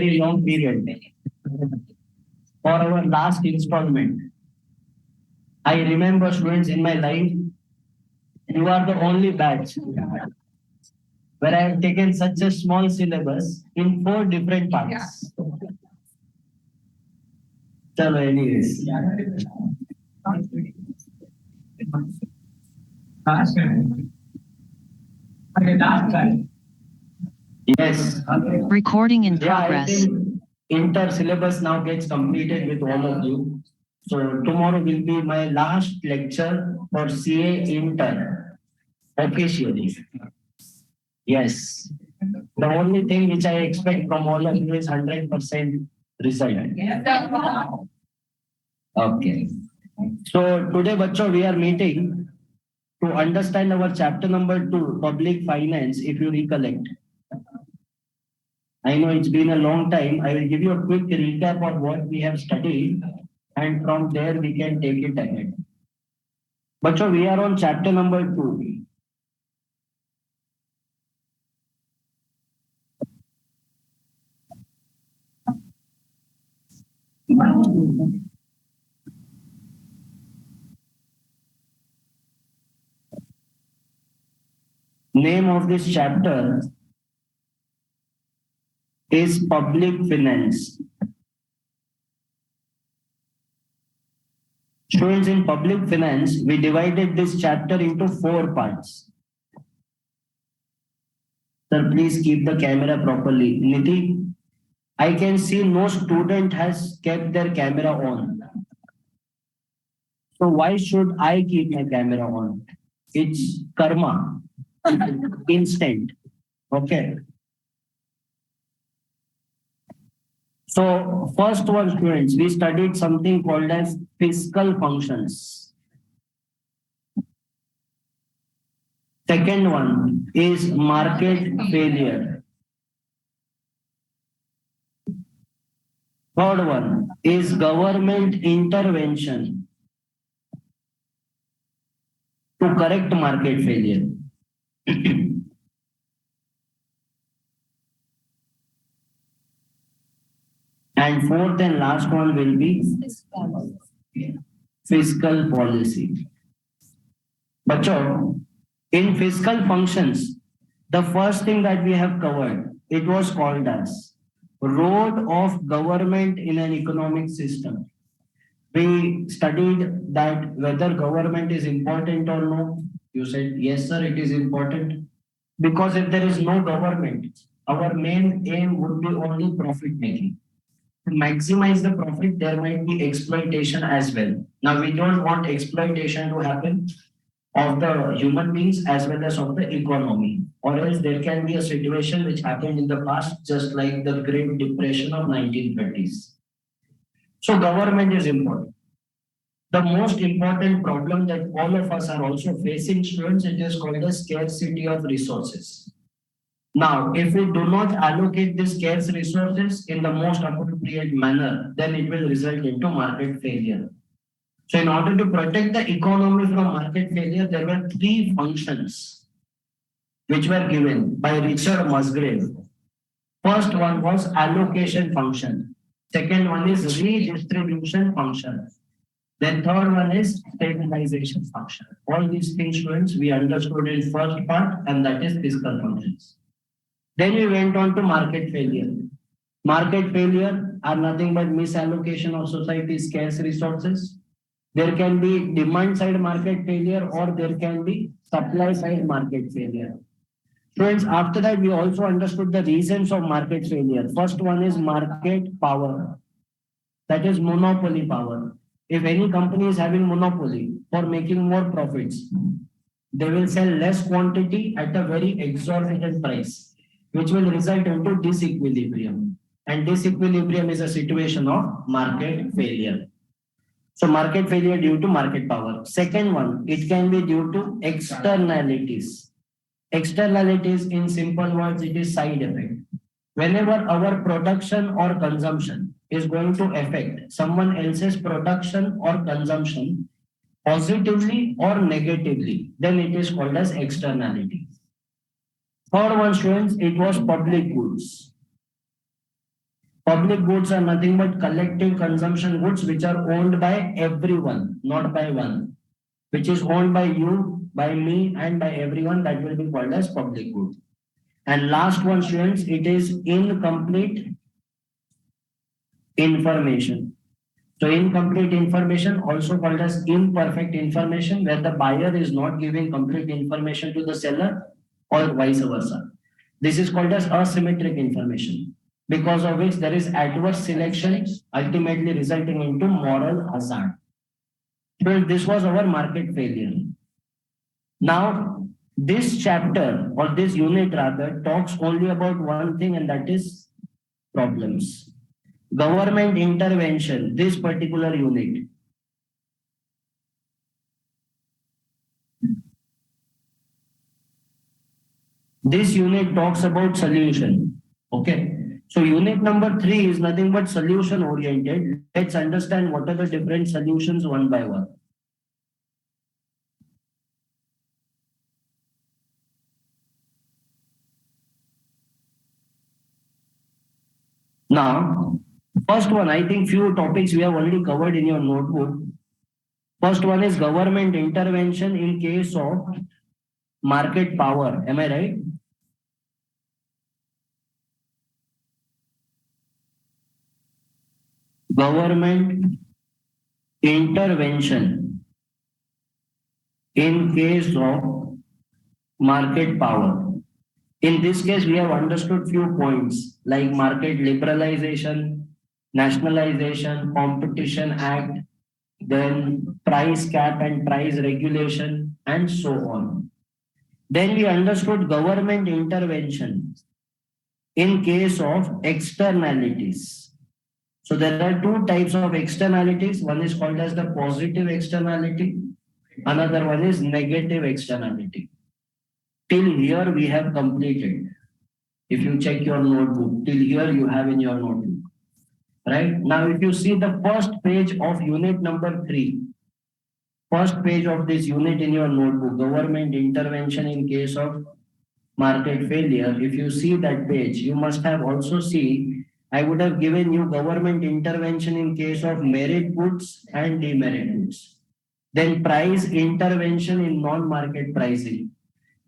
very long period for our last installment. I remember, students, in my life, you are the only batch where I have taken such a small syllabus in 4 different parts. Chalo, anyways. Yes. Recording in Yeah, I progress. think inter syllabus now gets completed with all of you. So tomorrow will be my last lecture for CA inter officially. Yes. The only thing which I expect from all of you is 100% result. Okay. So today, bacho, we are meeting to understand our chapter number 2, public finance, if you recollect. I know it's been a long time. I will give you a quick recap of what we have studied, and from there we can take it ahead. But so we are on chapter number 2. Name of this chapter is public finance. Students, in public finance, we divided this chapter into 4 parts. Sir, please keep the camera properly. Niti, I can see no student has kept their camera on. So why should I keep my camera on? It's karma. Instant. Okay. So first one, students, we studied something called as fiscal functions. Second one is market failure. Third one is government intervention to correct market failure. And fourth and last one will be fiscal policy. Bacho, in fiscal functions, the first thing that we have covered, it was called as role of government in an economic system. We studied that whether government is important or no. You said, yes, sir, it is important. Because if there is no government, our main aim would be only profit making. To maximize the profit, there might be exploitation as well. Now, we don't want exploitation to happen of the human beings as well as of the economy, or else there can be a situation which happened in the past, just like the Great Depression of 1930s. So government is important. The most important problem that all of us are also facing, students, it is called the scarcity of resources. Now, if we do not allocate these scarce resources in the most appropriate manner, then it will result into market failure. So in order to protect the economy from market failure, there were 3 functions which were given by Richard Musgrave. First one was allocation function. Second one is redistribution function. Then third one is stabilization function. All these things, students, we understood in first part, and that is fiscal functions. Then we went on to market failure. Market failure are nothing but misallocation of society's scarce resources. There can be demand side market failure, or there can be supply side market failure. Friends, after that, we also understood the reasons of market failure. First one is market power. That is monopoly power. If any company is having monopoly for making more profits, they will sell less quantity at a very exorbitant price, which will result into disequilibrium. And disequilibrium is a situation of market failure. So market failure due to market power. Second one, it can be due to externalities. Externalities, in simple words, it is side effect. Whenever our production or consumption is going to affect someone else's production or consumption positively or negatively, then it is called as externality. Third one, students, it was public goods. Public goods are nothing but collective consumption goods which are owned by everyone, not by one. Which is owned by you, by me, and by everyone, that will be called as public good. And last one, students, it is incomplete information. So incomplete information, also called as imperfect information, where the buyer is not giving complete information to the seller or vice versa. This is called as asymmetric information, because of which there is adverse selection, ultimately resulting into moral hazard. So this was our market failure. Now, this chapter or this unit rather talks only about one thing, and that is problems. Government intervention, this particular unit. This unit talks about solution. Okay. So unit number 3 is nothing but solution oriented. Let's understand what are the different solutions one by one. Now, first one, I think few topics we have already covered in your notebook. First one is government intervention in case of market power. Am I right? Government intervention in case of market power. In this case, we have understood few points like market liberalization, nationalization, competition act, then price cap and price regulation, and so on. Then we understood government intervention in case of externalities. So there are two types of externalities. One is called as the positive externality. Another one is negative externality. Till here we have completed. If you check your notebook, till here you have in your notebook. Right? Now if you see the first page of unit number 3, first page of this unit in your notebook, government intervention in case of market failure, if you see that page, you must have also seen, I would have given you government intervention in case of merit goods and demerit goods. Then price intervention in non-market pricing.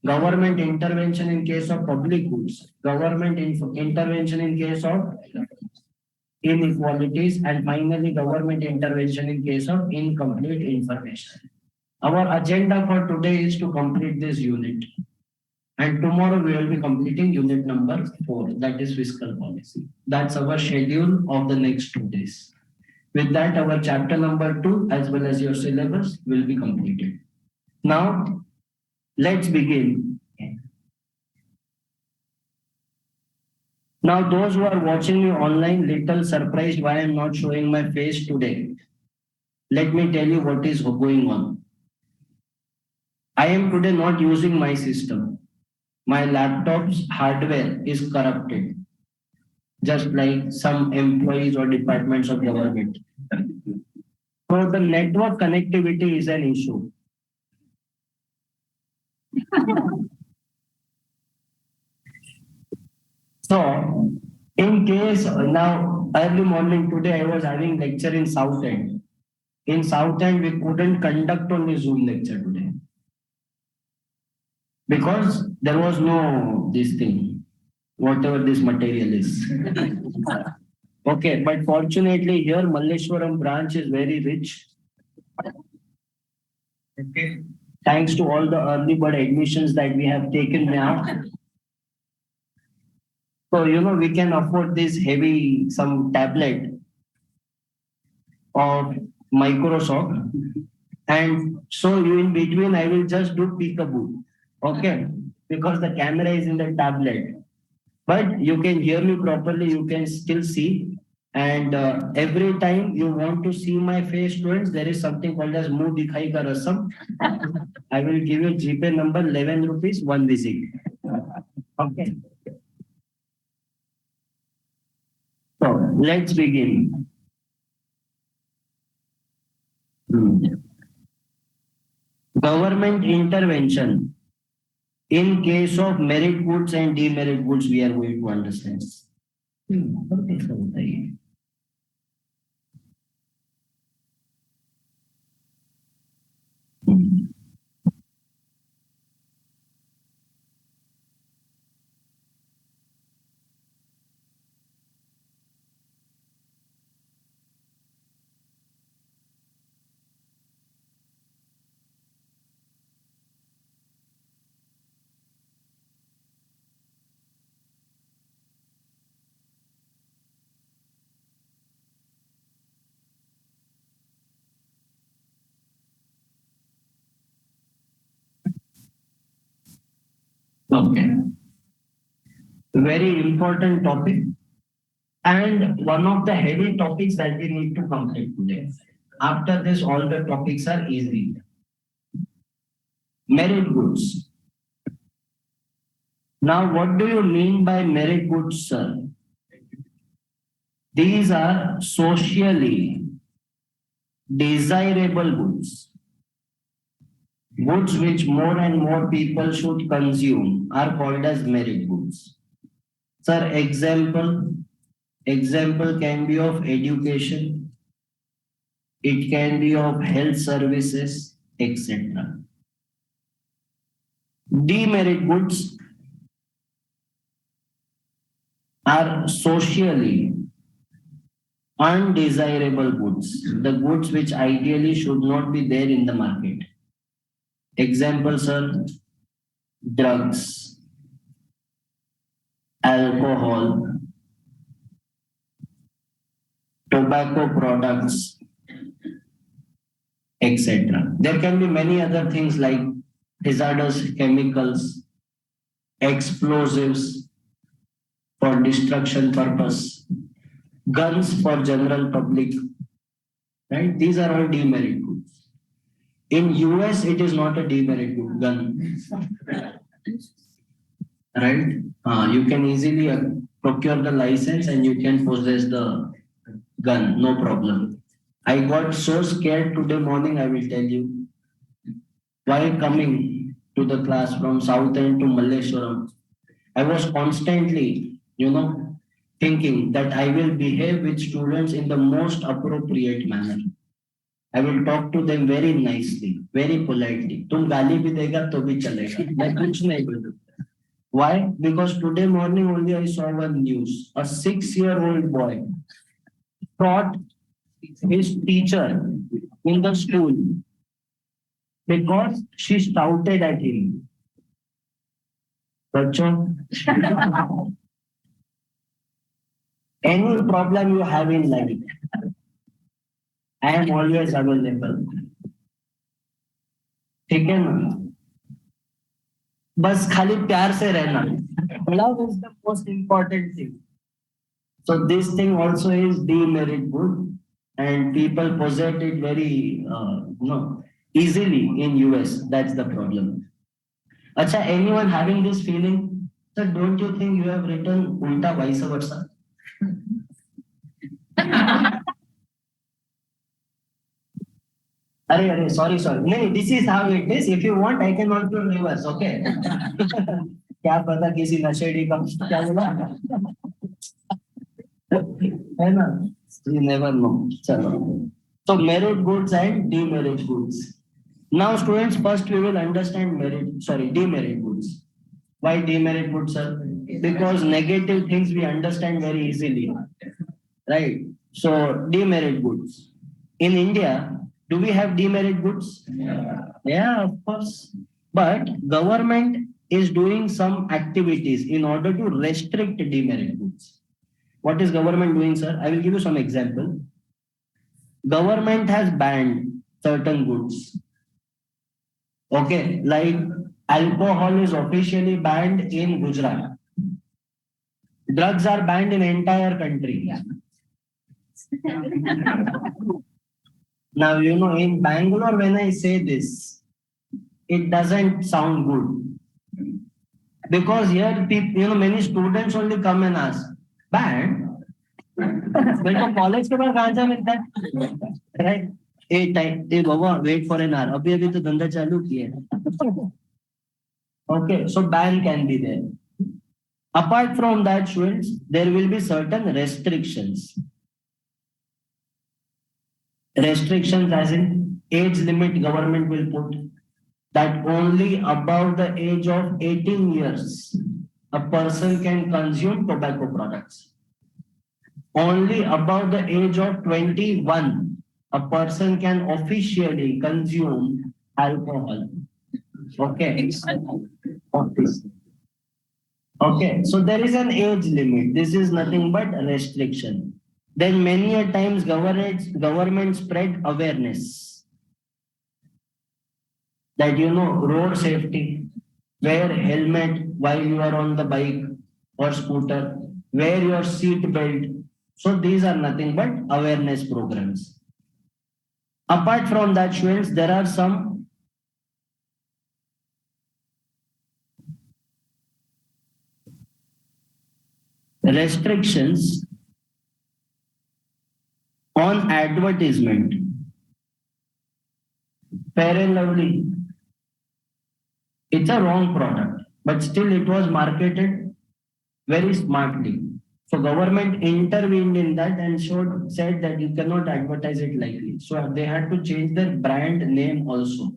Government intervention in case of public goods. Government intervention in case of inequalities, and finally government intervention in case of incomplete information. Our agenda for today is to complete this unit. And tomorrow we will be completing unit number 4, that is fiscal policy. That's our schedule of the next 2 days. With that, our chapter number 2 as well as your syllabus will be completed. Now, let's begin. Now, those who are watching me online, little surprised why I'm not showing my face today. Let me tell you what is going on. I am today not using my system. My laptop's hardware is corrupted, just like some employees or departments of government. So the network connectivity is an issue. So in case now early morning today I was having lecture in South End. In South End we couldn't conduct on the Zoom lecture today because there was no this thing, whatever this material is. Okay, but fortunately here Malleshwaram branch is very rich. Okay. Thanks to all the early bird admissions that we have taken now. So, we can afford this heavy, some tablet of Microsoft. And so in between, I will just do peekaboo. Okay. Because the camera is in the tablet. But you can hear me properly. You can still see. And every time you want to see my face, students, there is something called as Muh Dikhai Ka Rasam. I will give you GPay number 11 rupees, 1 visit. Okay. So let's begin. Government intervention in case of merit goods and demerit goods, we are going to understand. कैसा होता है ये? Okay, very important topic and one of the heavy topics that we need to complete today. After this, all the topics are easy. Merit goods. Now, what do you mean by merit goods, sir? These are socially desirable goods. Goods which more and more people should consume are called as merit goods. Sir, example can be of education, it can be of health services, etc. Demerit goods are socially undesirable goods, the goods which ideally should not be there in the market. Examples are drugs, alcohol, tobacco products, etc. There can be many other things like hazardous chemicals, explosives for destruction purpose, guns for general public, right? These are all demerit goods. In US, it is not a demerit good gun, right? You can easily procure the license and you can possess the gun, no problem. I got so scared today morning, I will tell you. While coming to the class from South End to Malleshwaram, I was constantly, thinking that I will behave with students in the most appropriate manner. I will talk to them very nicely, very politely. तुम गाली भी देगा तो भी चलेगा. मैं कुछ नहीं बोलूँगा. Why? Because today morning only I saw one news. A 6-year-old boy taught his teacher in the school because she shouted at him. बच्चों, any problem you have in life, I am always available. ठीक है ना? बस खाली प्यार से रहना. Love is the most important thing. So this thing also is demerit good, and people possess it very easily in US. That's the problem. Acha, anyone having this feeling? Sir, don't you think you have written ulta vice versa? अरे sorry नहीं, this is how it is. If you want I can also reverse, okay? क्या पता किसी नशेड़ी का क्या बोला है ना? You never know. चलो, so merit goods and demerit goods. Now students, first we will understand demerit goods. Why demerit goods, sir? Because negative things we understand very easily, right? So demerit goods in India, do we have demerit goods? Yeah, of course. But government is doing some activities in order to restrict demerit goods. What is government doing, sir? I will give you some example. Government has banned certain goods. Okay, like alcohol is officially banned in Gujarat. Drugs are banned in entire country. Now, in Bangalore, when I say this, it doesn't sound good. Because here, people, many students only come and ask, banned? बेटा college के बाद गांजा मिलता है, right? बाबा wait for an hour, अभी तो धंधा चालू किया है. Okay, so ban can be there. Apart from that, students, there will be certain restrictions. Restrictions as in age limit government will put that only above the age of 18 years a person can consume tobacco products. Only above the age of 21 a person can officially consume alcohol. Okay. Okay, so there is an age limit. This is nothing but a restriction. Then many a times government spread awareness that road safety, wear helmet while you are on the bike or scooter, wear your seat belt. So these are nothing but awareness programs. Apart from that, students, there are some restrictions on advertisement. Fair and Lovely, it's a wrong product, but still it was marketed very smartly. So government intervened in that and said that you cannot advertise it likely. So they had to change their brand name also.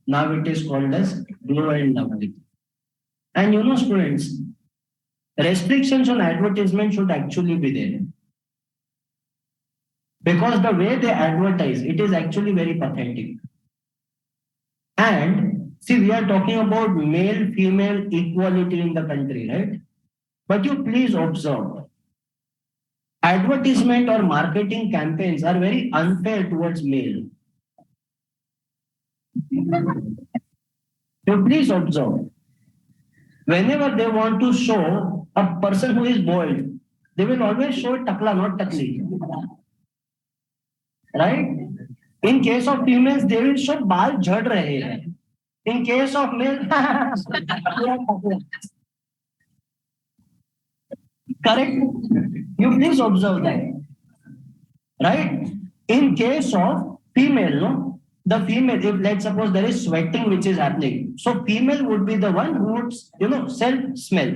Now it is called as Glow and Lovely. And students, restrictions on advertisement should actually be there. Because the way they advertise, it is actually very pathetic. And see, we are talking about male-female equality in the country, right? But you please observe, advertisement or marketing campaigns are very unfair towards male. You please observe, whenever they want to show a person who is bald, they will always show takla, not takli. Right? In case of females, they will show baal jhad rahe hai. In case of male, correct? You please observe that. Right? In case of female, no? The female, if let's suppose there is sweating which is happening, so female would be the one who would, self-smell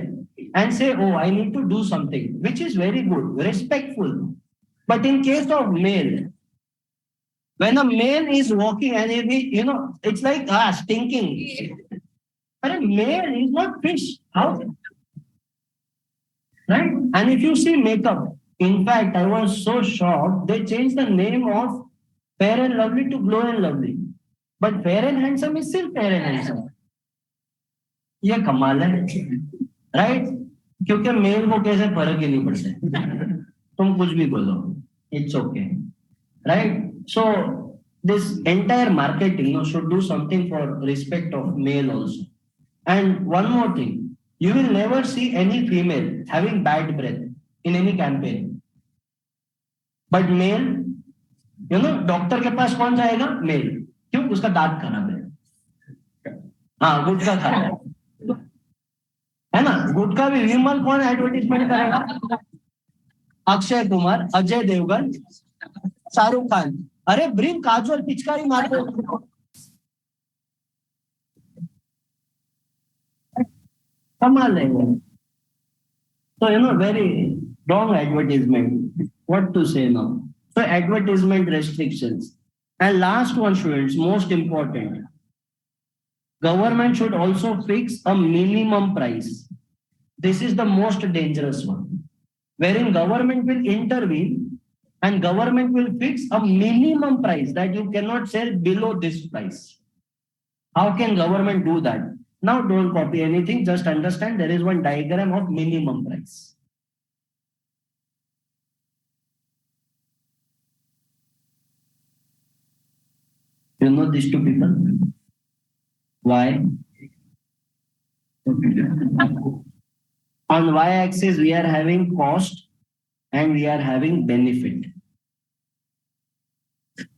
and say, oh, I need to do something, which is very good, respectful. But in case of male, when a male is walking and if he, it's like stinking. But a male is not fish. How? Right? And if you see makeup, in fact, I was so shocked, they changed the name of Fair and Lovely to Glow and Lovely. But Fair and Handsome is still Fair and Handsome. ये कमाल है, right? क्योंकि mail को कैसे फर्क ही नहीं पड़ता, तुम कुछ भी बोलो, it's okay, right? So this entire marketing should do something for respect of male also. And one more thing, you will never see any female having bad breath in any campaign. But male, doctor के पास कौन जाएगा? Mail. क्यों? उसका दांत खराब है. हाँ, गुटखा खा रहा है ना? गुटखा भी विमल कौन एडवर्टाइजमेंट करेगा? अक्षय कुमार, अजय देवगन, शाहरुख खान. अरे ब्रिंग काजोल पिचकारी मार दो. कमाल है वो. So very wrong advertisement. What to say now? So advertisement restrictions. And last one, students, most important. Government should also fix a minimum price. This is the most dangerous one. Wherein government will intervene and government will fix a minimum price that you cannot sell below this price. How can government do that? Now don't copy anything, just understand there is one diagram of minimum price. You know these two people? Why? On y-axis, we are having cost and we are having benefit.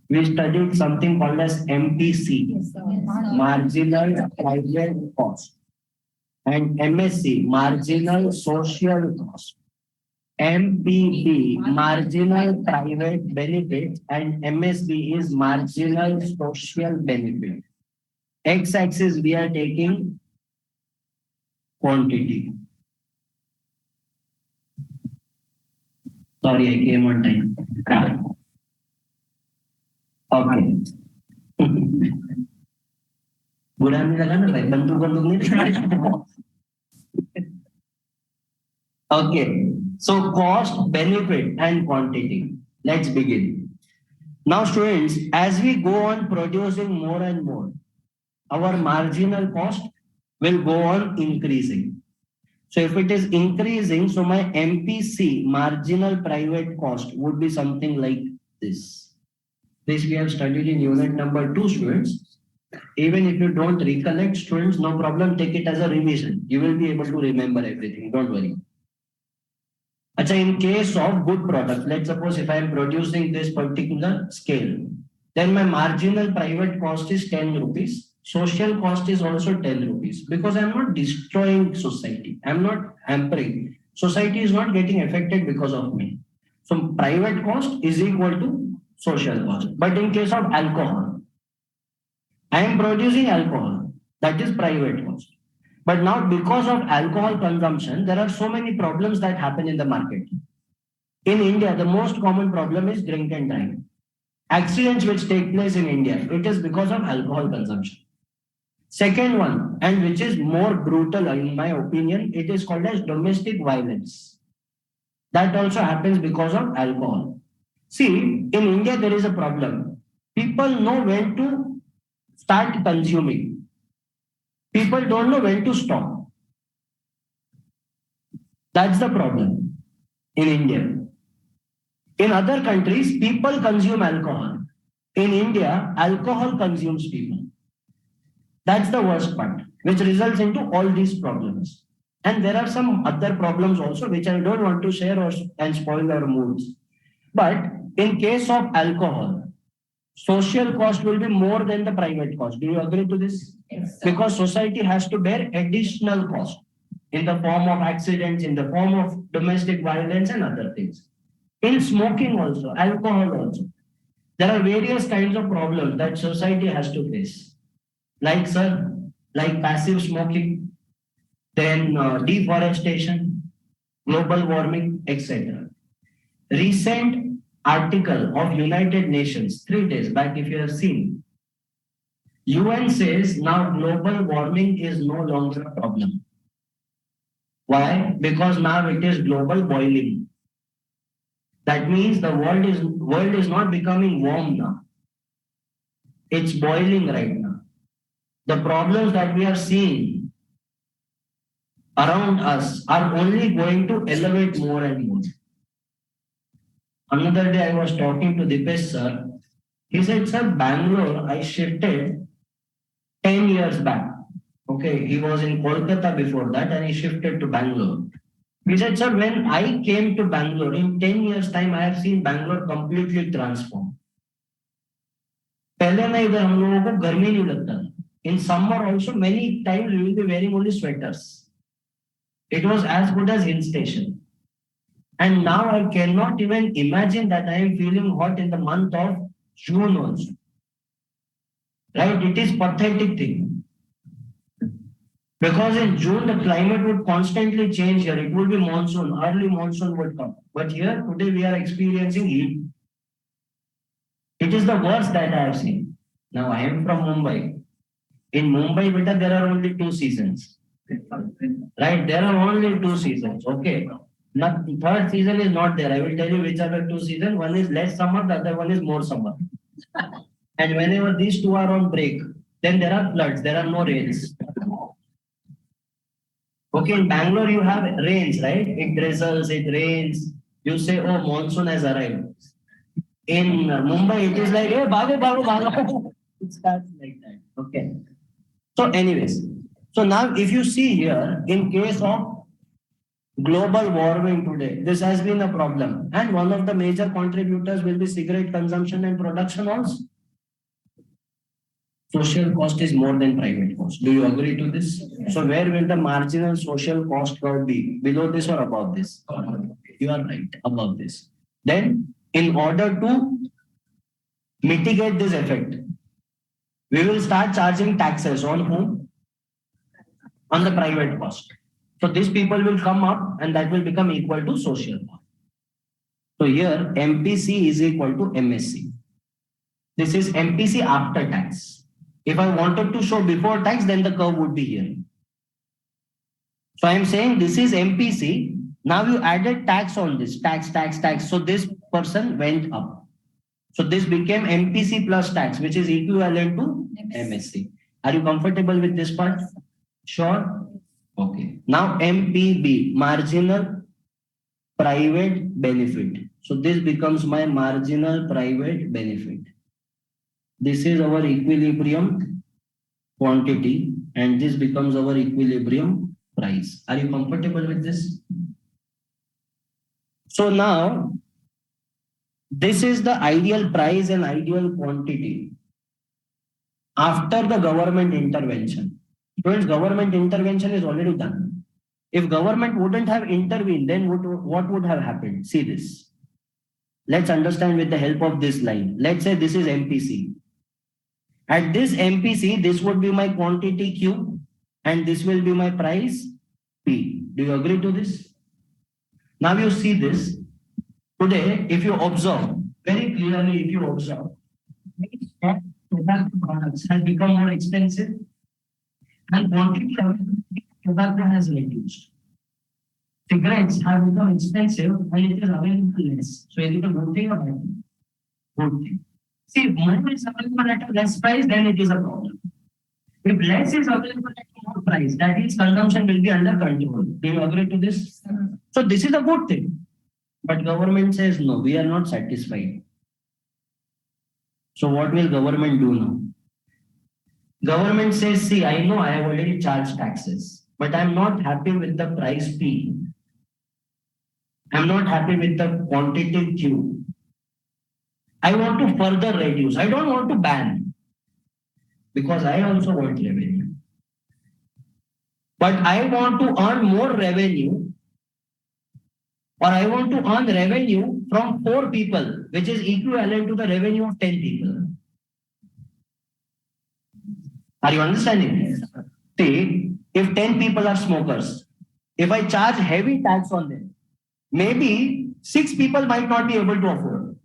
We studied something called as MPC, marginal private cost, and MSC, marginal social cost. MPB, marginal private benefit, and MSB is marginal social benefit. X-axis, we are taking quantity. Sorry, I came on time. Okay. बुरा नहीं लगा ना भाई बंदूक बंदूक नहीं Okay, so cost, benefit, and quantity. Let's begin. Now, students, as we go on producing more and more, our marginal cost will go on increasing. So, if it is increasing, so my MPC, marginal private cost, would be something like this. This we have studied in unit number 2, students. Even if you don't recollect, students, no problem, take it as a revision. You will be able to remember everything. Don't worry. Achha, in case of good product, let's suppose if I am producing this particular scale, then my marginal private cost is 10 rupees. Social cost is also 10 rupees because I'm not destroying society. I'm not hampering. Society is not getting affected because of me. So private cost is equal to social cost. But in case of alcohol, I am producing alcohol. That is private cost. But now, because of alcohol consumption, there are so many problems that happen in the market. In India, the most common problem is drink and drive. Accidents which take place in India, it is because of alcohol consumption. Second one, and which is more brutal in my opinion, it is called as domestic violence. That also happens because of alcohol. See, in India, there is a problem. People know when to start consuming. People don't know when to stop. That's the problem in India. In other countries, people consume alcohol. In India, alcohol consumes people. That's the worst part, which results into all these problems. And there are some other problems also, which I don't want to share and spoil our moods. But in case of alcohol, social cost will be more than the private cost. Do you agree to this? Yes, because society has to bear additional cost in the form of accidents, in the form of domestic violence and other things. In smoking also, alcohol also. There are various kinds of problems that society has to face. Like, sir, like passive smoking, then deforestation, global warming, etc. Recent article of United Nations, 3 days back, if you have seen, UN says now global warming is no longer a problem. Why? Because now it is global boiling. That means the world is not becoming warm now. It's boiling right now. The problems that we are seeing around us are only going to elevate more and more. Another day I was talking to Dipesh sir. He said, sir, Bangalore, I shifted 10 years back. Okay, he was in Kolkata before that and he shifted to Bangalore. He said, sir, when I came to Bangalore, in 10 years time, I have seen Bangalore completely transformed. पहले ना इधर हम लोगों को गर्मी नहीं लगता. In summer also, many times we will be wearing only sweaters. It was as good as hill station. And now I cannot even imagine that I am feeling hot in the month of June also. Right? It is pathetic thing. Because in June, the climate would constantly change here. It will be monsoon, early monsoon would come. But here, today we are experiencing heat. It is the worst that I have seen. Now, I am from Mumbai. In Mumbai, beta, there are only 2 seasons. Right? There are only 2 seasons. Okay. Not, third season is not there. I will tell you which are the 2 seasons. One is less summer, the other one is more summer. And whenever these 2 are on break, then there are floods, there are no rains. Okay, in Bangalore you have rains, right? It drizzles, it rains. You say, oh, monsoon has arrived. In Mumbai, it is like, hey, bago, bago, bago. It starts like that. Okay. So anyways, so now if you see here, in case of global warming today, this has been a problem. And one of the major contributors will be cigarette consumption and production also. Social cost is more than private cost. Do you agree to this? So where will the marginal social cost curve be? Below this or above this? You are right, above this. Then in order to mitigate this effect, we will start charging taxes on whom? On the private cost. So these people will come up and that will become equal to social cost. So here MPC is equal to MSC. This is MPC after tax. If I wanted to show before tax, then the curve would be here. So I'm saying this is MPC. Now you added tax on this, tax. So this person went up. So this became MPC plus tax, which is equivalent to MSC. Are you comfortable with this part? Sure. Okay. Now MPB, marginal private benefit. So this becomes my marginal private benefit. This is our equilibrium quantity and this becomes our equilibrium price. Are you comfortable with this? So now this is the ideal price and ideal quantity after the government intervention. Friends, government intervention is already done. If government wouldn't have intervened, then what would have happened? See this. Let's understand with the help of this line. Let's say this is MPC. At this MPC, this would be my quantity Q and this will be my price P. Do you agree to this? Now you see this. Today, if you observe, very clearly if you observe, tobacco products have become more expensive and quantity of tobacco has reduced. Cigarettes have become expensive and it is available less. So is it a good thing or bad thing? Good thing. See, if more is available at a less price, then it is a problem. If less is available at a more price, that is consumption will be under control. Do you agree to this? So this is a good thing. But government says no, we are not satisfied. So what will government do now? Government says, see, I know I have already charged taxes, but I'm not happy with the price P. I'm not happy with the quantity Q. I want to further reduce. I don't want to ban because I also want revenue. But I want to earn more revenue or I want to earn revenue from 4 people, which is equivalent to the revenue of 10 people. Are you understanding? See, if 10 people are smokers, if I charge heavy tax on them, maybe 6 people might not be able to afford.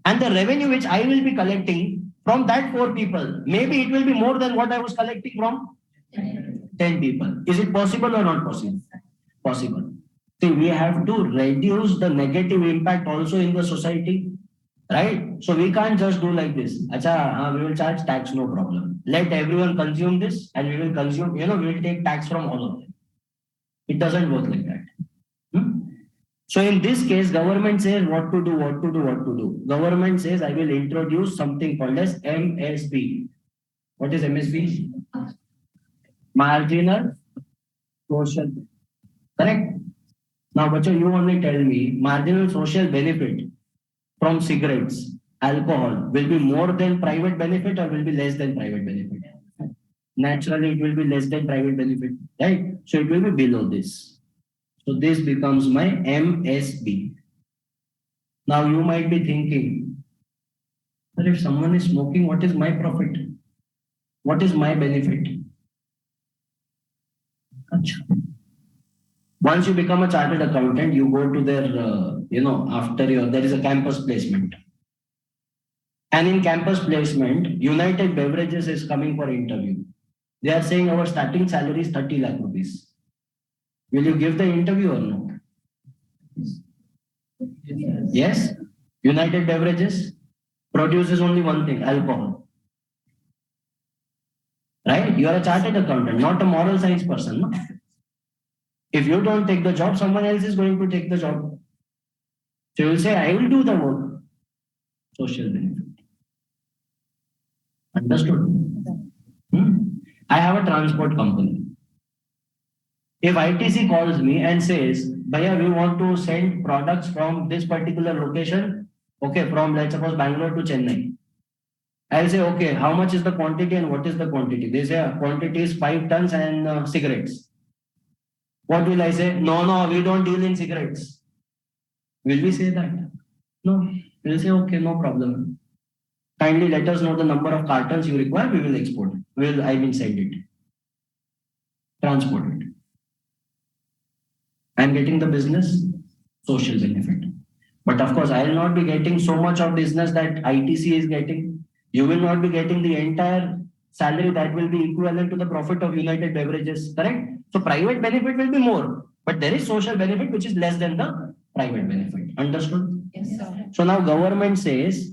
And the revenue which I will be collecting from that 4 people, maybe it will be more than what I was collecting from 10 people. Is it possible or not possible? Possible. See, we have to reduce the negative impact also in the society, right? So we can't just do like this. Acha, we will charge tax, no problem. Let everyone consume this and we will consume, we will take tax from all of them. It doesn't work like that. So in this case, government says what to do. Government says, I will introduce something called as MSB. What is MSB? Marginal social. Correct? Now, Bacha, you only tell me marginal social benefit from cigarettes, alcohol will be more than private benefit or will be less than private benefit? Naturally, it will be less than private benefit, right? So it will be below this. So this becomes my MSB. Now you might be thinking, but if someone is smoking, what is my profit? What is my benefit? Once you become a chartered accountant, you go to their, there is a campus placement. And in campus placement, United Beverages is coming for interview. They are saying our starting salary is 30 lakh rupees. Will you give the interview or no? Yes. United Beverages produces only one thing, alcohol. Right? You are a chartered accountant, not a moral science person. No? If you don't take the job, someone else is going to take the job. So you will say, I will do the work. Social benefit. Understood? I have a transport company. If ITC calls me and says, Bhaiya, we want to send products from this particular location, okay, from let's suppose Bangalore to Chennai. I'll say, okay, how much is the quantity and what is the quantity? They say quantity is 5 tons and cigarettes. What will I say? No, we don't deal in cigarettes. Will we say that? No. We'll say, okay, no problem. Kindly let us know the number of cartons you require. We will export it. Send it. Transport it. I'm getting the business, social benefit. But of course, I will not be getting so much of business that ITC is getting. You will not be getting the entire salary that will be equivalent to the profit of United Beverages, correct? So private benefit will be more, but there is social benefit which is less than the private benefit. Understood? Yes, sir. So now government says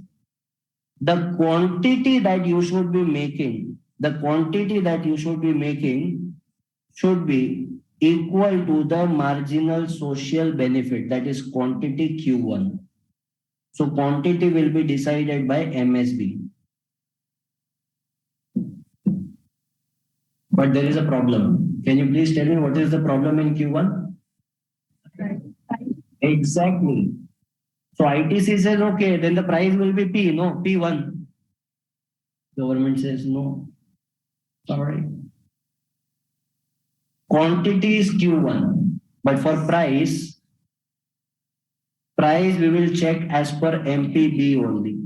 the quantity that you should be making, should be equal to the marginal social benefit, that is quantity Q1. So quantity will be decided by MSB. But there is a problem. Can you please tell me what is the problem in Q1? Exactly. So ITC says, okay, then the price will be P, no, P1. Government says, no, sorry. Quantity is Q1, but for price we will check as per MPB only.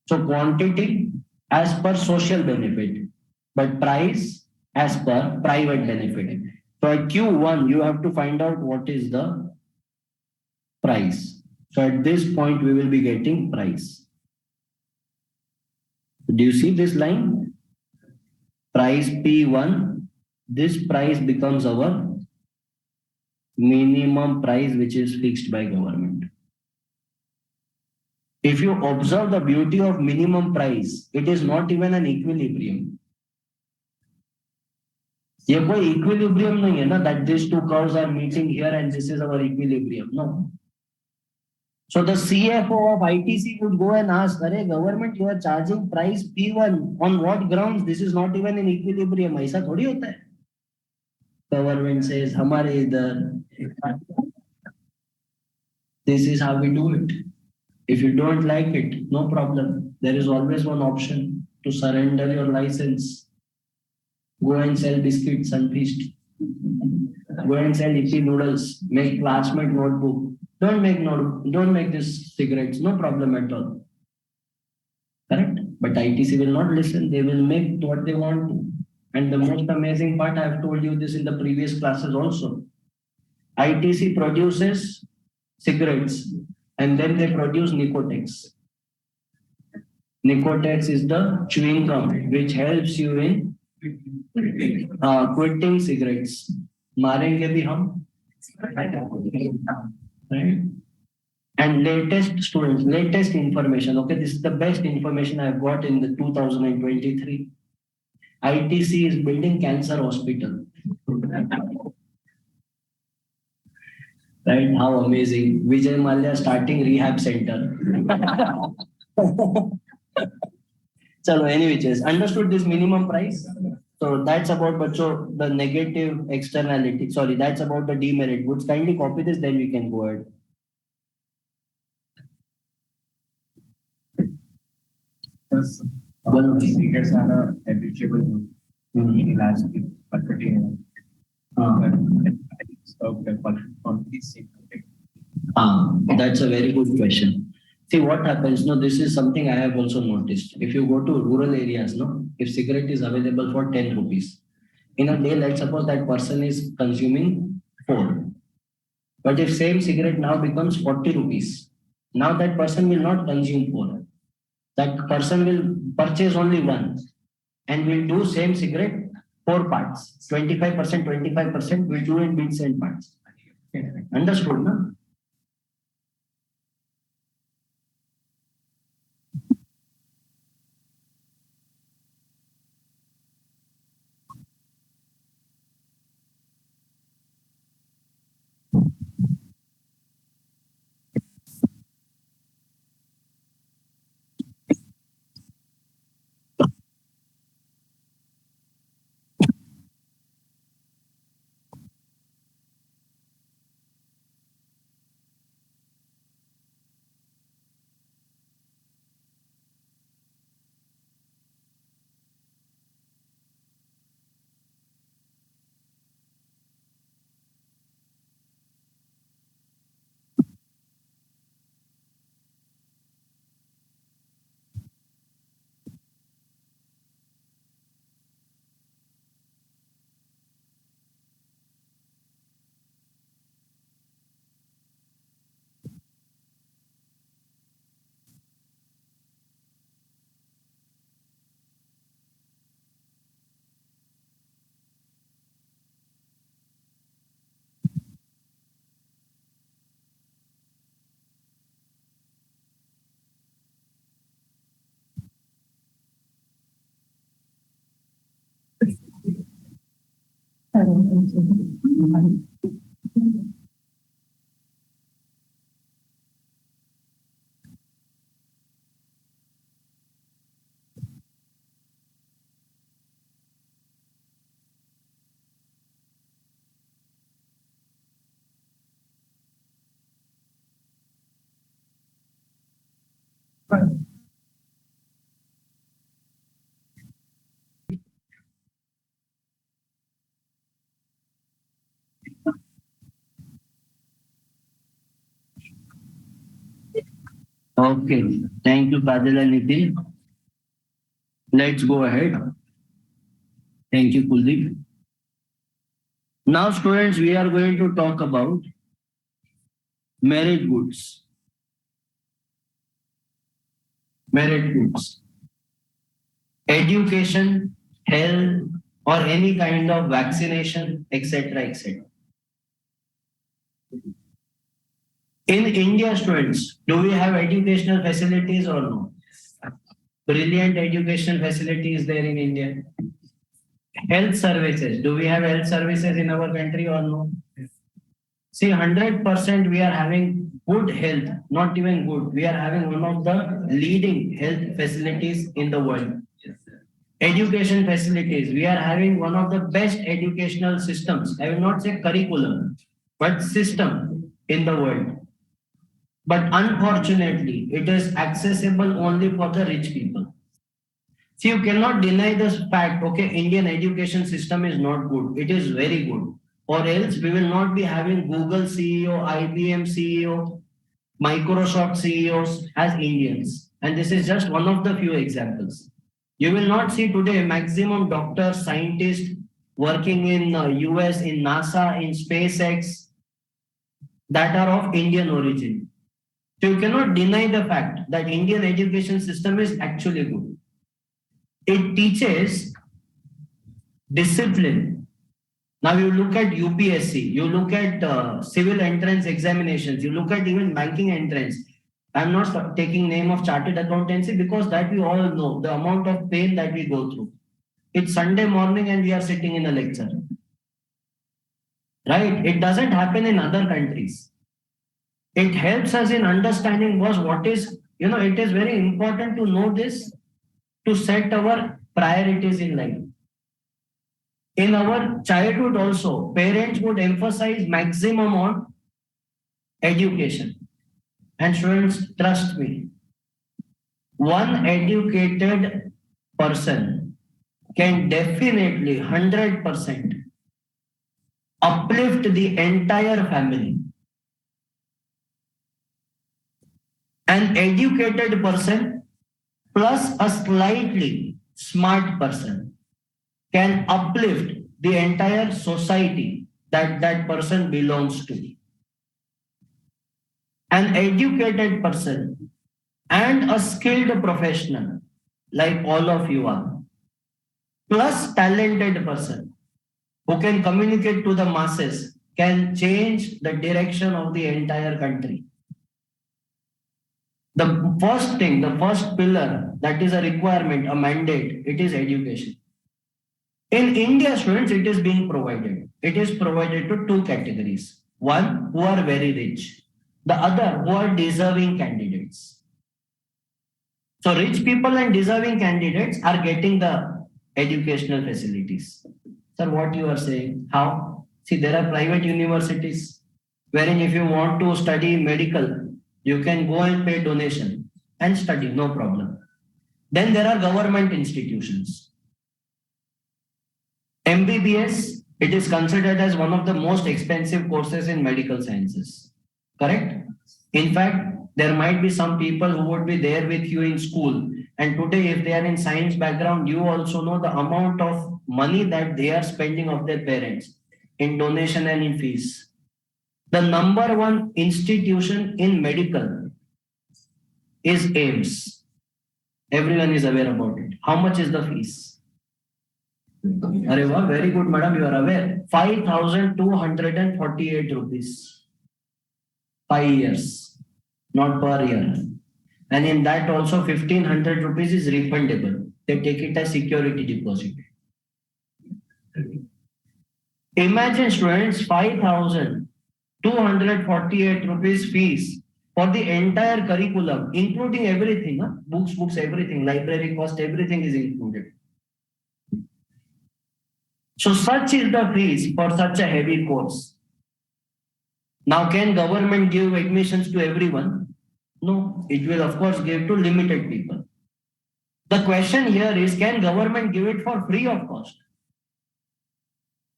So quantity as per social benefit, but price as per private benefit. So at Q1, you have to find out what is the price. So at this point, we will be getting price. Do you see this line? Price P1, this price becomes our minimum price which is fixed by government. If you observe the beauty of minimum price, it is not even an equilibrium. ये कोई equilibrium नहीं है ना, that these two curves are meeting here and this is our equilibrium. No. So the CFO of ITC would go and ask, "Arey government, you are charging price P1 on what grounds? This is not even in equilibrium." ऐसा थोड़ी होता है. Government says, "हमारे इधर this is how we do it. If you don't like it, no problem. There is always one option to surrender your license. Go and sell biscuits and feast. Go and sell ippy noodles. Make classmate notebook. Don't make this cigarettes. No problem at all. Correct? But ITC will not listen. They will make what they want to. And the most amazing part, I have told you this in the previous classes also. ITC produces cigarettes and then they produce Nicotex. Nicotex is the chewing gum which helps you in quitting cigarettes. मारेंगे भी हम, right? And latest information. Okay, this is the best information I've got in the 2023. ITC is building cancer hospital. Right? How amazing. Vijay Mallya starting rehab center. So anyway, just understood this minimum price. So that's about the negative externality. Sorry, that's about the demerit. Would kindly copy this, then we can go ahead. Well, cigarettes are habitual elastic, That's a very good question. See what happens. No, this is something I have also noticed. If you go to rural areas, no, if cigarette is available for 10 rupees in a day, let's suppose that person is consuming 4. But if same cigarette now becomes 40 rupees, now that person will not consume 4. That person will purchase only 1 and will do same cigarette 4 parts, 25%, 25%, will do in bits and parts. Understood, no? Okay, thank you, Kadil and Nitin. Let's go ahead. Thank you, Kuldeep. Now, students, we are going to talk about merit goods. Merit goods. Education, health, or any kind of vaccination, etc., etc. In India, students, do we have educational facilities or no? Brilliant educational facilities there in India. Health services. Do we have health services in our country or no? See, 100% we are having good health, not even good. We are having one of the leading health facilities in the world. Education facilities. We are having one of the best educational systems. I will not say curriculum, but system in the world. But unfortunately, it is accessible only for the rich people. See, you cannot deny this fact, okay, Indian education system is not good. It is very good. Or else we will not be having Google CEO, IBM CEO, Microsoft CEOs as Indians. And this is just one of the few examples. You will not see today maximum doctors, scientists working in US, in NASA, in SpaceX that are of Indian origin. So you cannot deny the fact that Indian education system is actually good. It teaches discipline. Now you look at UPSC, you look at civil entrance examinations, you look at even banking entrance. I'm not taking name of chartered accountancy because that we all know the amount of pain that we go through. It's Sunday morning and we are sitting in a lecture. Right? It doesn't happen in other countries. It helps us in understanding what is, it is very important to know this to set our priorities in life. In our childhood also, parents would emphasize maximum on education. And students, trust me, one educated person can definitely 100% uplift the entire family. An educated person plus a slightly smart person can uplift the entire society that that person belongs to. An educated person and a skilled professional like all of you are, plus talented person who can communicate to the masses can change the direction of the entire country. The first thing, the first pillar that is a requirement, a mandate, it is education. In India, students, it is being provided. It is provided to two categories. One, who are very rich. The other, who are deserving candidates. So rich people and deserving candidates are getting the educational facilities. Sir, what you are saying? How? See, there are private universities wherein if you want to study medical, you can go and pay donation and study, no problem. Then there are government institutions. MBBS, it is considered as one of the most expensive courses in medical sciences. Correct? In fact, there might be some people who would be there with you in school. And today, if they are in science background, you also know the amount of money that they are spending of their parents in donation and in fees. The number one institution in medical is AIMS. Everyone is aware about it. How much is the fees? Areva, very good, madam. You are aware. 5,248 rupees. 5 years, not per year. And in that also 1,500 rupees is refundable. They take it as security deposit. Imagine students, 5,248 rupees fees for the entire curriculum, including everything, huh? Books, everything, library cost, everything is included. So such is the fees for such a heavy course. Now, can government give admissions to everyone? No, it will of course give to limited people. The question here is, can government give it for free of cost?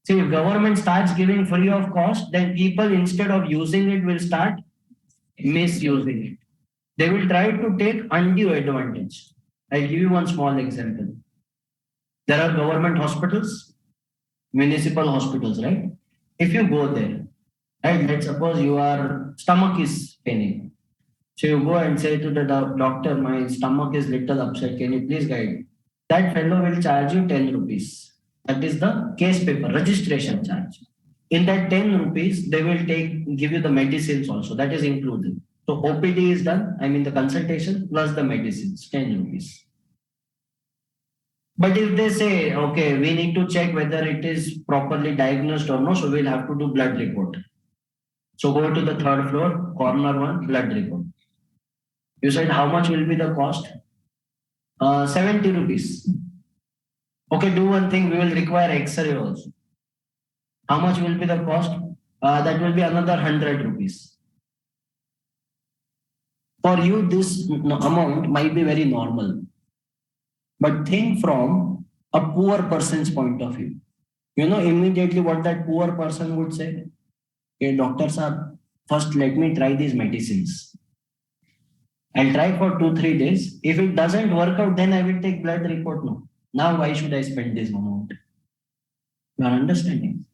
See, if government starts giving free of cost, then people instead of using it will start misusing it. They will try to take undue advantage. I'll give you one small example. There are government hospitals, municipal hospitals, right? If you go there, right, let's suppose your stomach is paining. So you go and say to the doctor, my stomach is little upset. Can you please guide? That fellow will charge you 10 rupees. That is the case paper, registration charge. In that 10 rupees, they will give you the medicines also. That is included. So OPD is done, I mean the consultation plus the medicines, 10 rupees. But if they say, okay, we need to check whether it is properly diagnosed or no, so we'll have to do blood report. So go to the third floor, corner one, blood report. You said how much will be the cost? 70 rupees. Okay, do one thing, we will require X-ray also. How much will be the cost? That will be another 100 rupees. For you, this amount might be very normal. But think from a poor person's point of view. You know immediately what that poor person would say? Okay, doctor sir, first let me try these medicines. I'll try for 2-3 days. If it doesn't work out, then I will take blood report now. Now why should I spend this amount? You are understanding?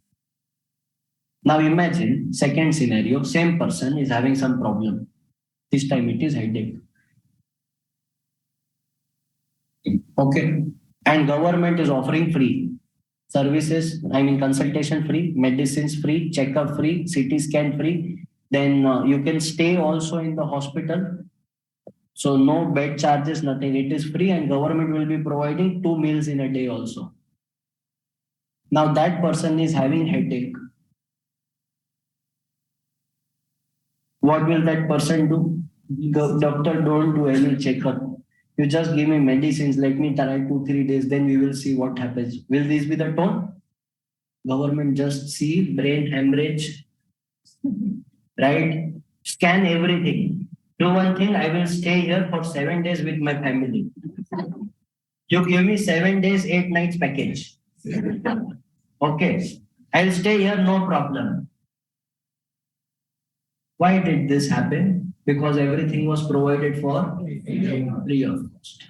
Now imagine second scenario, same person is having some problem. This time it is headache. Okay. And government is offering free services, I mean consultation free, medicines free, checkup free, CT scan free. Then you can stay also in the hospital. So no bed charges, nothing. It is free and government will be providing 2 meals in a day also. Now that person is having headache. What will that person do? Doctor, don't do any checkup. You just give me medicines, let me try 2-3 days, then we will see what happens. Will this be the tone? Government just see brain hemorrhage, right? Scan everything. Do one thing, I will stay here for 7 days with my family. You give me 7 days, 8 nights package. Okay, I'll stay here, no problem. Why did this happen? Because everything was provided for free of cost.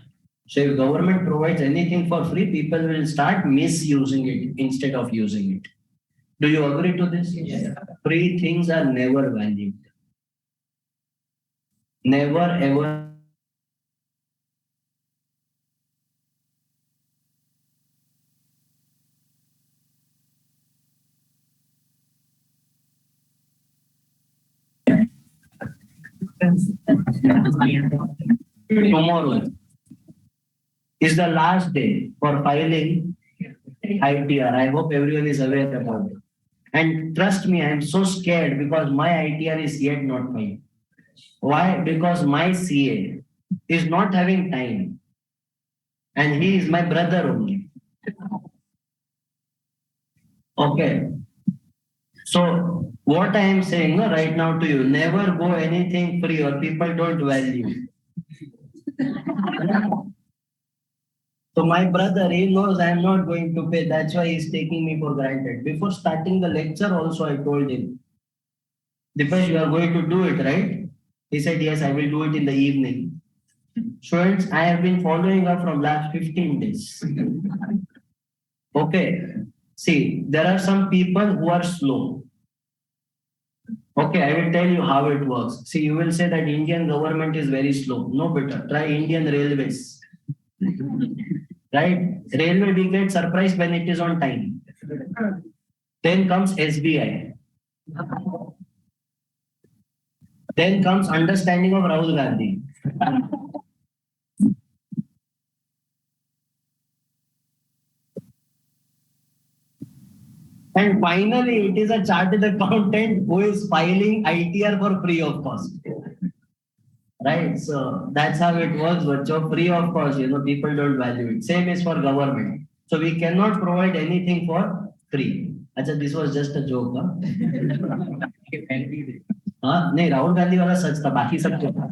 So if government provides anything for free, people will start misusing it instead of using it. Do you agree to this? Yes. Free things are never valued. Never ever. Tomorrow is the last day for filing ITR. I hope everyone is aware about it. And trust me, I am so scared because my ITR is yet not filed. Why? Because my CA is not having time. And he is my brother only. Okay. So what I am saying right now to you, never go anything free or people don't value. So my brother, he knows I am not going to pay. That's why he's taking me for granted. Before starting the lecture also, I told him, Dipesh, you are going to do it, right? He said, yes, I will do it in the evening. Students, I have been following up from last 15 days. Okay. See, there are some people who are slow. Okay, I will tell you how it works. See, you will say that Indian government is very slow. No, better. Try Indian railways. Right? Railway, we get surprised when it is on time. Then comes SBI. Then comes understanding of Rahul Gandhi. And finally, it is a chartered accountant who is filing ITR for free of cost. Right? So that's how it works. But so free of cost, people don't value it. Same is for government. So we cannot provide anything for free. Achha, this was just a joke. Huh? हाँ नहीं राहुल गांधी वाला सच था बाकी सब joke था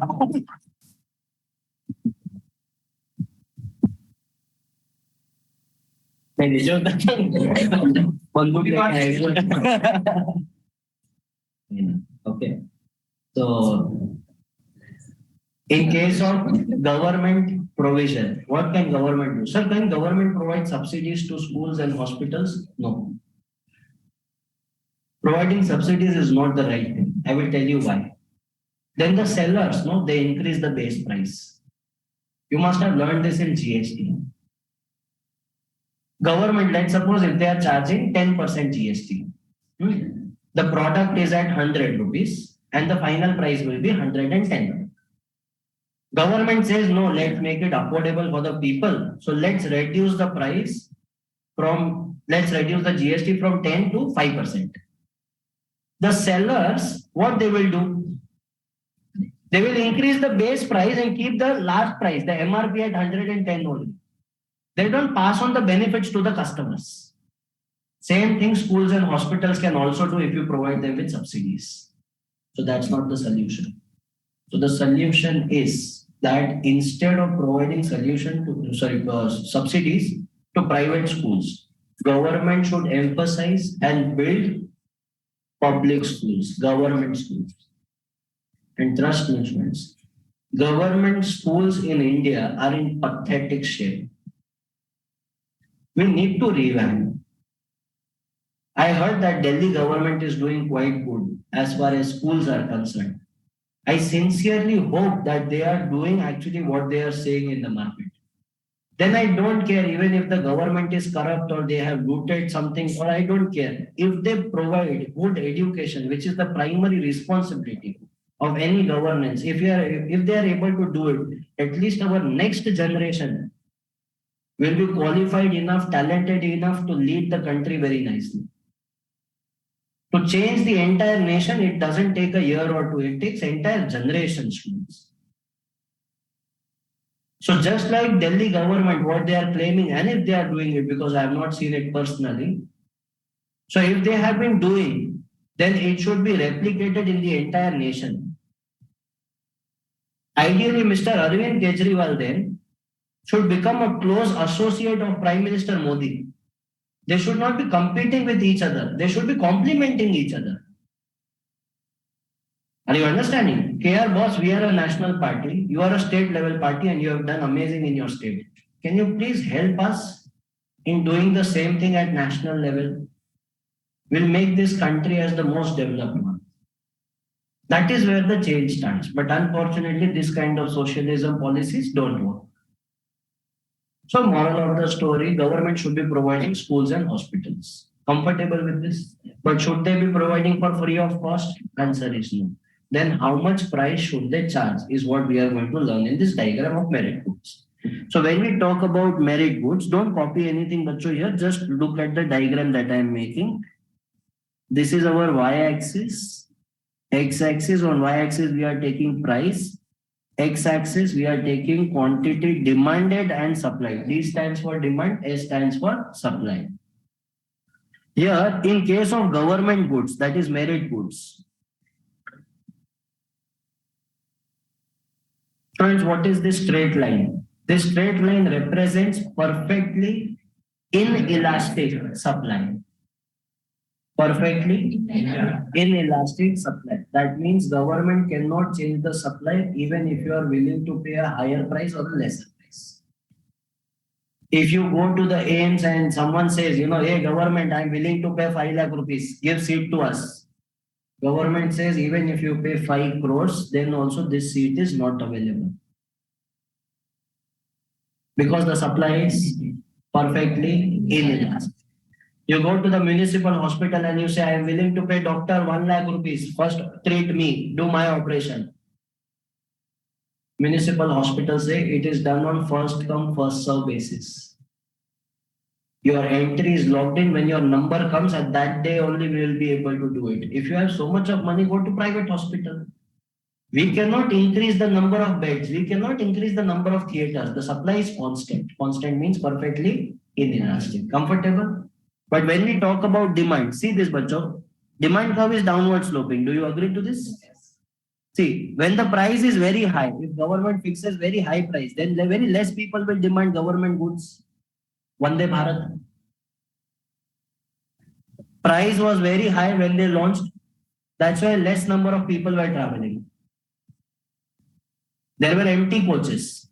नहीं जो बंदूक लेके okay so in case of government provision, what can government do? Sir, can government provide subsidies to schools and hospitals? No. Providing subsidies is not the right thing. I will tell you why. Then the sellers, no, they increase the base price. You must have learned this in GST. Government, let's suppose if they are charging 10% GST, the product is at 100 rupees and the final price will be 110. Government says, no, let's make it affordable for the people. So let's reduce the price let's reduce the GST from 10 to 5%. The sellers, what they will do? They will increase the base price and keep the last price, the MRP at 110 only. They don't pass on the benefits to the customers. Same thing schools and hospitals can also do if you provide them with subsidies. So that's not the solution. So the solution is that instead of providing subsidies to private schools, government should emphasize and build public schools, government schools. And trust me, friends, government schools in India are in pathetic shape. We need to revamp. I heard that Delhi government is doing quite good as far as schools are concerned. I sincerely hope that they are doing actually what they are saying in the market. Then I don't care even if the government is corrupt or they have looted something, or I don't care. If they provide good education, which is the primary responsibility of any governance, if they are able to do it, at least our next generation will be qualified enough, talented enough to lead the country very nicely. To change the entire nation, it doesn't take a year or two, it takes entire generations. So just like Delhi government, what they are claiming, and if they are doing it, because I have not seen it personally. So if they have been doing, then it should be replicated in the entire nation. Ideally, Mr. Arvind Kejriwal then should become a close associate of Prime Minister Modi. They should not be competing with each other. They should be complementing each other. Are you understanding? KR boss, we are a national party. You are a state level party and you have done amazing in your state. Can you please help us in doing the same thing at national level? We'll make this country as the most developed one. That is where the change starts. But unfortunately, this kind of socialism policies don't work. So moral of the story, government should be providing schools and hospitals. Comfortable with this? But should they be providing for free of cost? Answer is no. Then how much price should they charge is what we are going to learn in this diagram of merit goods. So when we talk about merit goods, don't copy anything but here, just look at the diagram that I am making. This is our y-axis, x-axis. On y-axis we are taking price, x-axis we are taking quantity demanded and supplied. D stands for demand, S stands for supply. Here in case of government goods, that is merit goods. Friends, what is this straight line? This straight line represents perfectly inelastic supply. Perfectly inelastic supply. That means government cannot change the supply even if you are willing to pay a higher price or a lesser price. If you go to the AIMS and someone says, hey government, I'm willing to pay 5 lakh rupees, give seat to us. Government says even if you pay 5 crores, then also this seat is not available. Because the supply is perfectly inelastic. You go to the municipal hospital and you say, I am willing to pay doctor 1 lakh rupees. First treat me, do my operation. Municipal hospitals say it is done on first come, first serve basis. Your entry is logged in. When your number comes, at that day only we will be able to do it. If you have so much of money, go to private hospital. We cannot increase the number of beds. We cannot increase the number of theaters. The supply is constant. Constant means perfectly inelastic. Comfortable? But when we talk about demand, see this, bacho. Demand curve is downward sloping. Do you agree to this? See, when the price is very high, if government fixes very high price, then very less people will demand government goods. Vande Bharat. Price was very high when they launched. That's why less number of people were traveling. There were empty coaches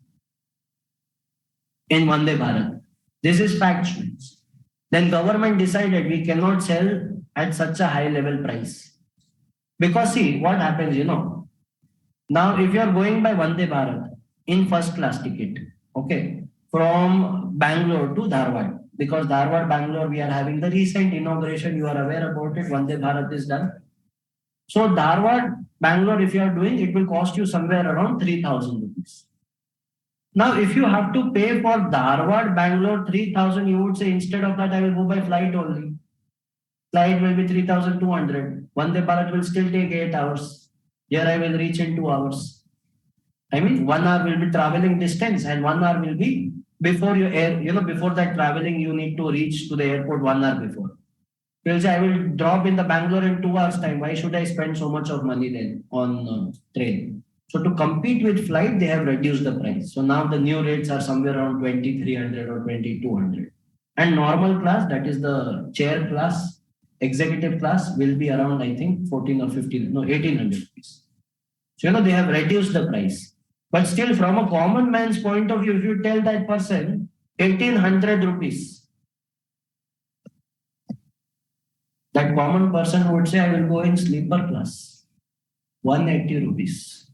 in Vande Bharat. This is factual. Then government decided we cannot sell at such a high level price. Because see, what happens, now if you are going by Vande Bharat in first class ticket, okay, from Bangalore to Dharwad, because Dharwad, Bangalore, we are having the recent inauguration, you are aware about it, Vande Bharat is done. So Dharwad, Bangalore, if you are doing, it will cost you somewhere around 3,000 rupees. Now, if you have to pay for Dharwad, Bangalore 3,000, you would say instead of that, I will go by flight only. Flight will be 3,200. Vande Bharat will still take 8 hours. Here I will reach in 2 hours. I mean, 1 hour will be traveling distance and 1 hour will be before you before that traveling, you need to reach to the airport 1 hour before. You will say, I will drop in the Bangalore in 2 hours time. Why should I spend so much of money then on train? So to compete with flight, they have reduced the price. So now the new rates are somewhere around 2,300 or 2,200. And normal class, that is the chair class, executive class will be around, I think, 14 or 15, no, 1,800 rupees. So, they have reduced the price. But still, from a common man's point of view, if you tell that person 1,800 rupees, that common person would say, I will go in sleeper class, 180 rupees.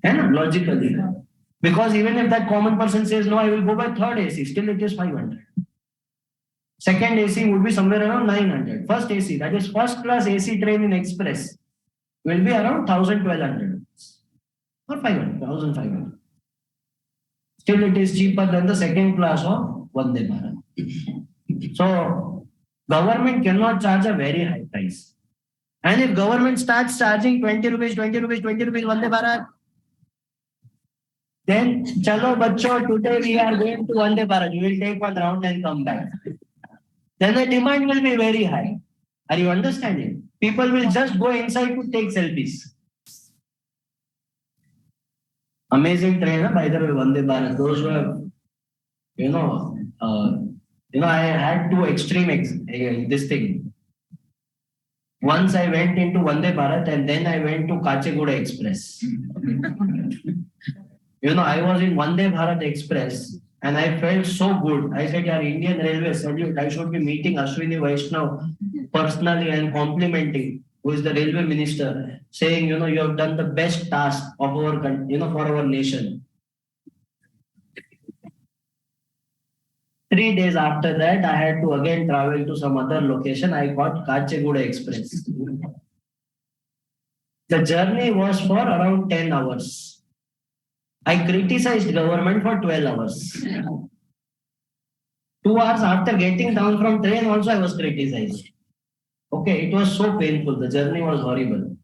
And logically, because even if that common person says, no, I will go by third AC, still it is 500. Second AC would be somewhere around 900. First AC, that is first class AC train in express, will be around 1,000, 1,200 or 500, 1,500. Still it is cheaper than the second class of Vande Bharat. So government cannot charge a very high price. And if government starts charging 20 rupees, 20 rupees, 20 rupees Vande Bharat, then chalo bacho, today we are going to Vande Bharat. You will take one round and come back. Then the demand will be very high. Are you understanding? People will just go inside to take selfies. Amazing train, by the way, Vande Bharat. Those were, I had two extreme this thing. Once I went into Vande Bharat and then I went to Kachegowda Express. I was in Vande Bharat Express and I felt so good. I said, "Our Indian Railway salute. I should be meeting Ashwini Vaishnav personally and complimenting, who is the railway minister, saying, you have done the best task of our, for our nation." 3 days after that, I had to again travel to some other location. I got Kachegowda Express. The journey was for around 10 hours. I criticized government for 12 hours. 2 hours after getting down from train also I was criticized. Okay, it was so painful. The journey was horrible.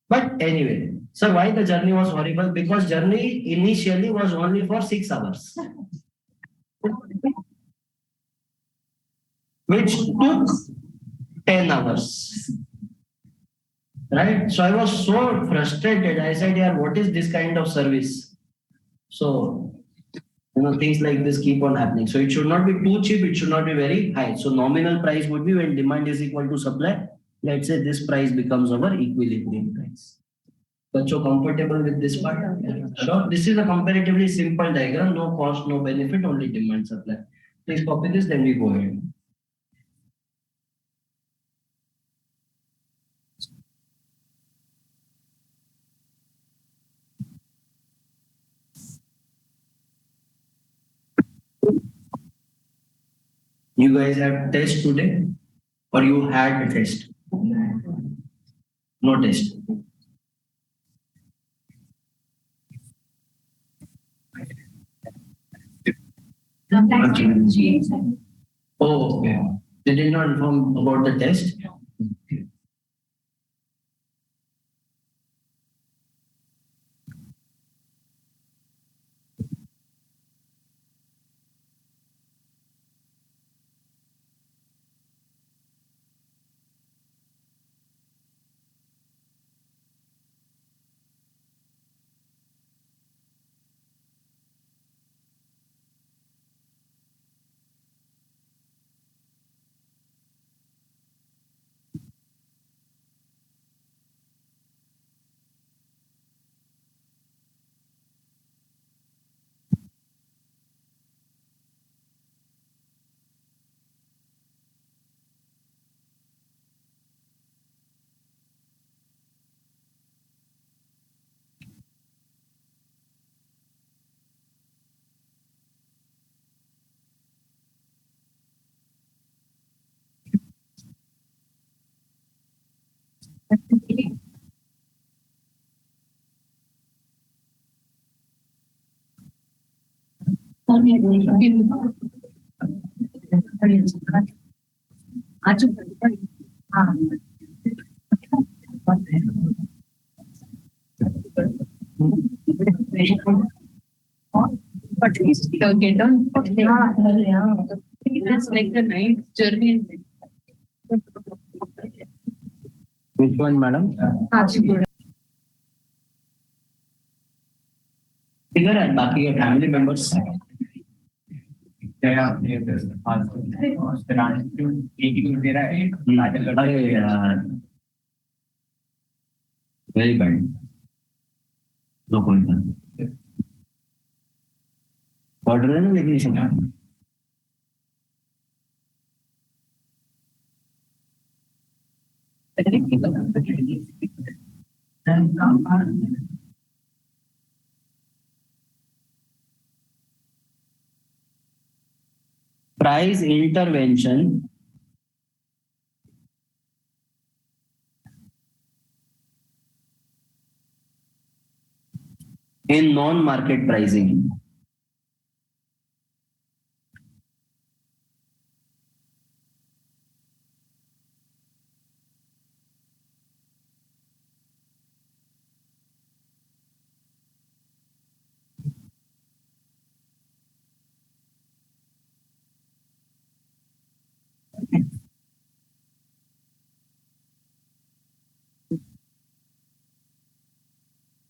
But anyway, so why the journey was horrible? Because journey initially was only for 6 hours. Which took 10 hours. Right? So I was so frustrated. I said, yeah, what is this kind of service? So, things like this keep on happening. So it should not be too cheap. It should not be very high. So nominal price would be when demand is equal to supply. Let's say this price becomes our equilibrium price. But you're comfortable with this part? Yeah. Sure. This is a comparatively simple diagram. No cost, no benefit, only demand supply. Please copy this, then we go ahead. You guys have test today? Or you had a test? No test. Oh, they did not inform about the test? But at least get on. Yeah. It's like a night journey. Which one, madam? Figure and बाकी के family members. अरे यार, very bad. No point. Order है ना लेकिन इसमें. Price intervention in non-market pricing.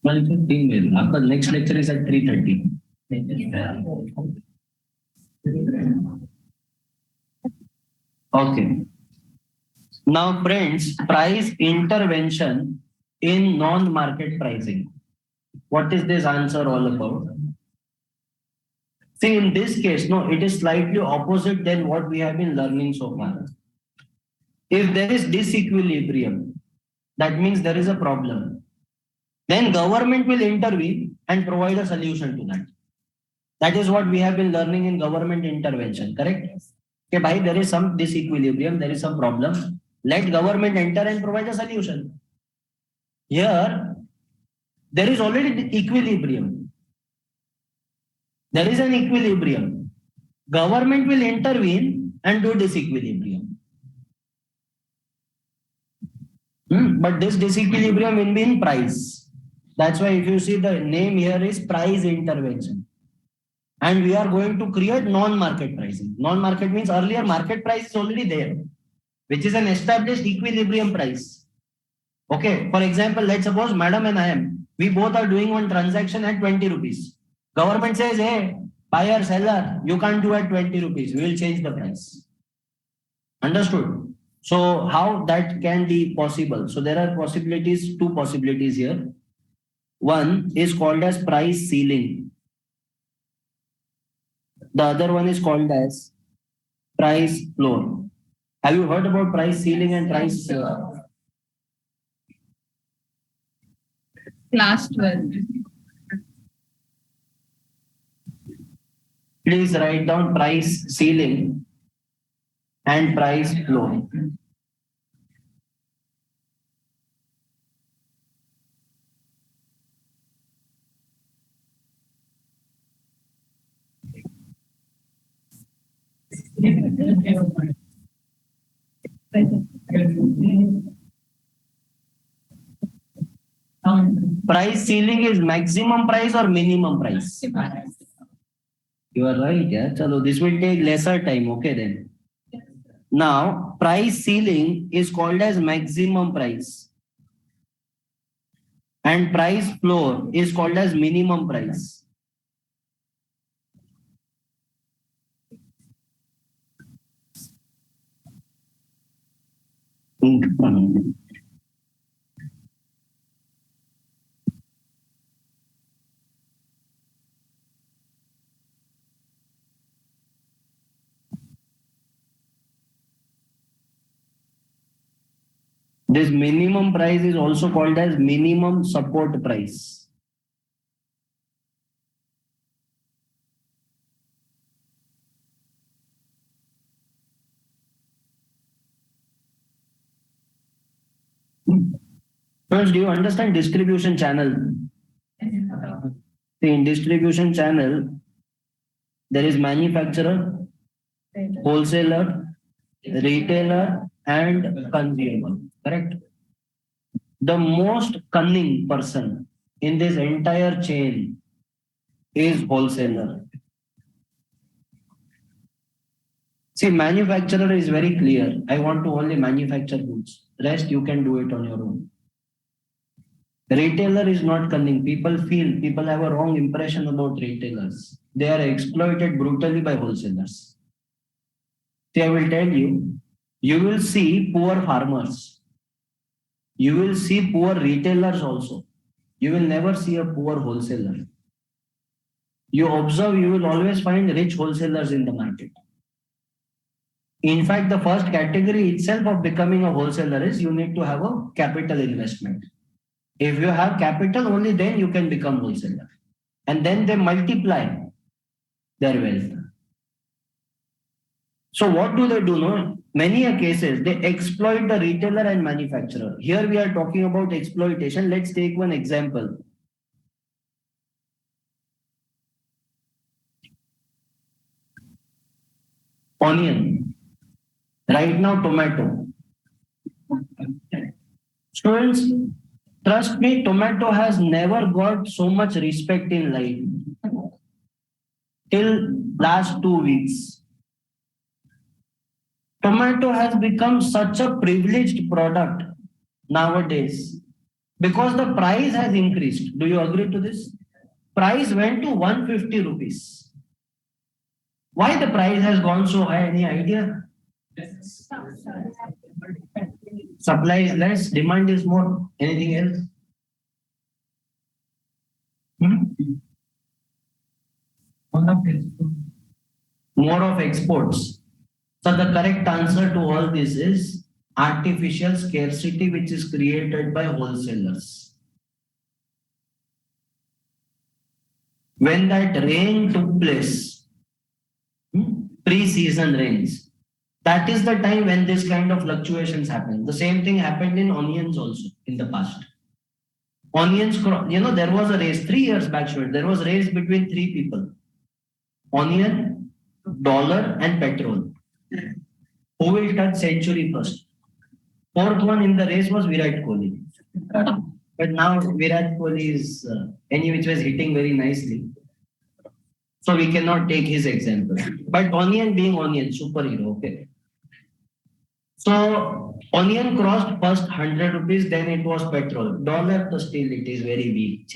Well, 15 में आपका next lecture is at 3:30. Okay. Now, friends, price intervention in non-market pricing. What is this answer all about? See, in this case, no, it is slightly opposite than what we have been learning so far. If there is disequilibrium, that means there is a problem. Then government will intervene and provide a solution to that. That is what we have been learning in government intervention, correct? Okay, bhai, there is some disequilibrium, there is some problem. Let government enter and provide a solution. Here, there is already equilibrium. There is an equilibrium. Government will intervene and do disequilibrium. But this disequilibrium will be in price. That's why if you see the name here is price intervention. And we are going to create non-market pricing. Non-market means earlier market price is already there, which is an established equilibrium price. Okay, for example, let's suppose madam and I am, we both are doing one transaction at 20 rupees. Government says, hey, buyer, seller, you can't do at 20 rupees. We will change the price. Understood? So how that can be possible? So there are possibilities, two possibilities here. One is called as price ceiling. The other one is called as price floor. Have you heard about price ceiling and price? Class 12. Please write down price ceiling and price floor. Price ceiling is maximum price or minimum price? You are right, yeah. Chalo, this will take lesser time. Okay, then. Now, price ceiling is called as maximum price, and price floor is called as minimum price. This minimum price is also called as minimum support price. First, do you understand distribution channel? See, in distribution channel, there is manufacturer, wholesaler, retailer, and consumer. Correct? The most cunning person in this entire chain is wholesaler. See, manufacturer is very clear. I want to only manufacture goods. Rest you can do it on your own. Retailer is not cunning. People have a wrong impression about retailers. They are exploited brutally by wholesalers. See, I will tell you, you will see poor farmers. You will see poor retailers also. You will never see a poor wholesaler. You observe, you will always find rich wholesalers in the market. In fact, the first category itself of becoming a wholesaler is you need to have a capital investment. If you have capital, only then you can become wholesaler. And then they multiply their wealth. So what do they do? No? Many a cases, they exploit the retailer and manufacturer. Here we are talking about exploitation. Let's take one example. Onion. Right now, tomato. Students, trust me, tomato has never got so much respect in life. Till last 2 weeks. Tomato has become such a privileged product nowadays because the price has increased. Do you agree to this? Price went to 150 rupees. Why the price has gone so high? Any idea? Supply is less, demand is more. Anything else? More of exports. So the correct answer to all this is artificial scarcity, which is created by wholesalers. When that rain took place, pre-season rains, that is the time when this kind of fluctuations happen. The same thing happened in onions also in the past. Onions, there was a race 3 years back. There was a race between 3 people: onion, dollar, and petrol. Who will touch century first? Fourth one in the race was Virat Kohli. But now Virat Kohli is which was hitting very nicely. So we cannot take his example. But onion being onion, superhero, okay. So onion crossed first 100 rupees, then it was petrol. Dollar, so still it is very weak.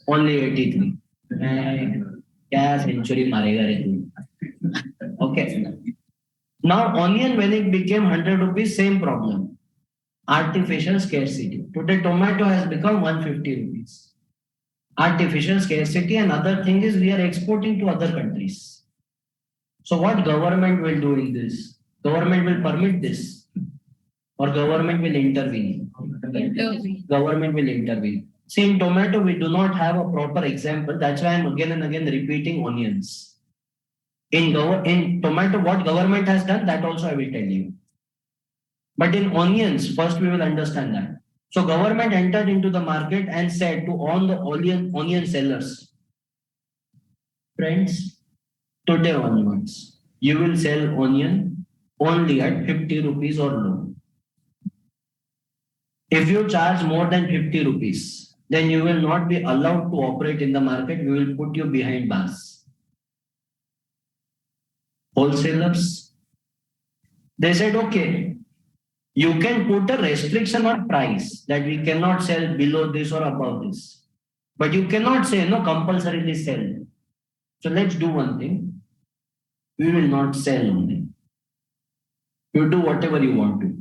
Only 83. Kya century marega re tu? Okay. Now onion, when it became 100 rupees, same problem. Artificial scarcity. Today tomato has become 150 rupees. Artificial scarcity, and other thing is we are exporting to other countries. So what government will do in this? Government will permit this, or government will intervene? Government will intervene. See, in tomato, we do not have a proper example. That's why I'm again and again repeating onions. In tomato, what government has done, that also I will tell you. But in onions, first we will understand that. So government entered into the market and said to all the onion sellers, friends, today onwards, you will sell onion only at 50 rupees or low. If you charge more than 50 rupees, then you will not be allowed to operate in the market. We will put you behind bars. Wholesalers, they said, okay, you can put a restriction on price that we cannot sell below this or above this. But you cannot say, no, compulsorily sell. So let's do one thing. We will not sell only. You do whatever you want to.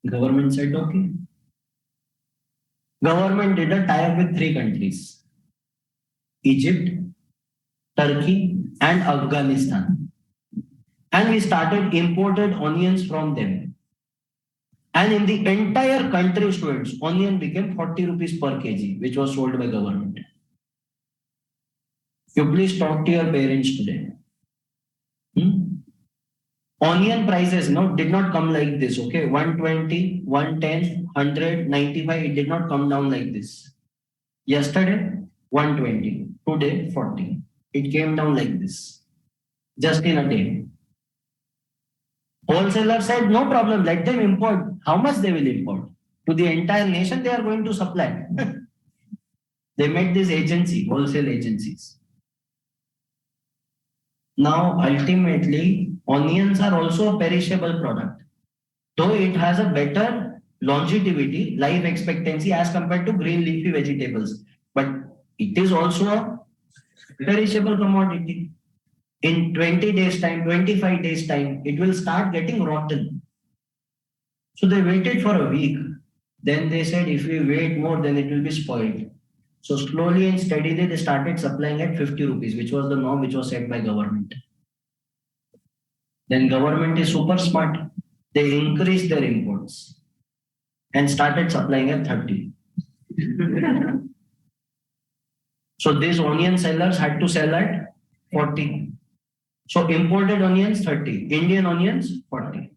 Government said, okay. Government did a tie-up with 3 countries. Egypt, Turkey, and Afghanistan. And we started imported onions from them. And in the entire country, students, onion became 40 rupees per kg, which was sold by government. You please talk to your parents today. Onion prices did not come like this. Okay, 120, 110, 100, 95. It did not come down like this. Yesterday, 120. Today, 40. It came down like this. Just in a day. Wholesaler said, no problem, let them import. How much they will import? To the entire nation, they are going to supply. They made this agency, wholesale agencies. Now, ultimately, onions are also a perishable product. Though it has a better longevity, life expectancy as compared to green leafy vegetables. But it is also a perishable commodity. In 20 days time, 25 days time, it will start getting rotten. So they waited for a week. Then they said, if we wait more, then it will be spoiled. So slowly and steadily, they started supplying at 50 rupees, which was the norm which was set by government. Then government is super smart. They increased their imports and started supplying at 30. So these onion sellers had to sell at 40. So imported onions 30, Indian onions 40.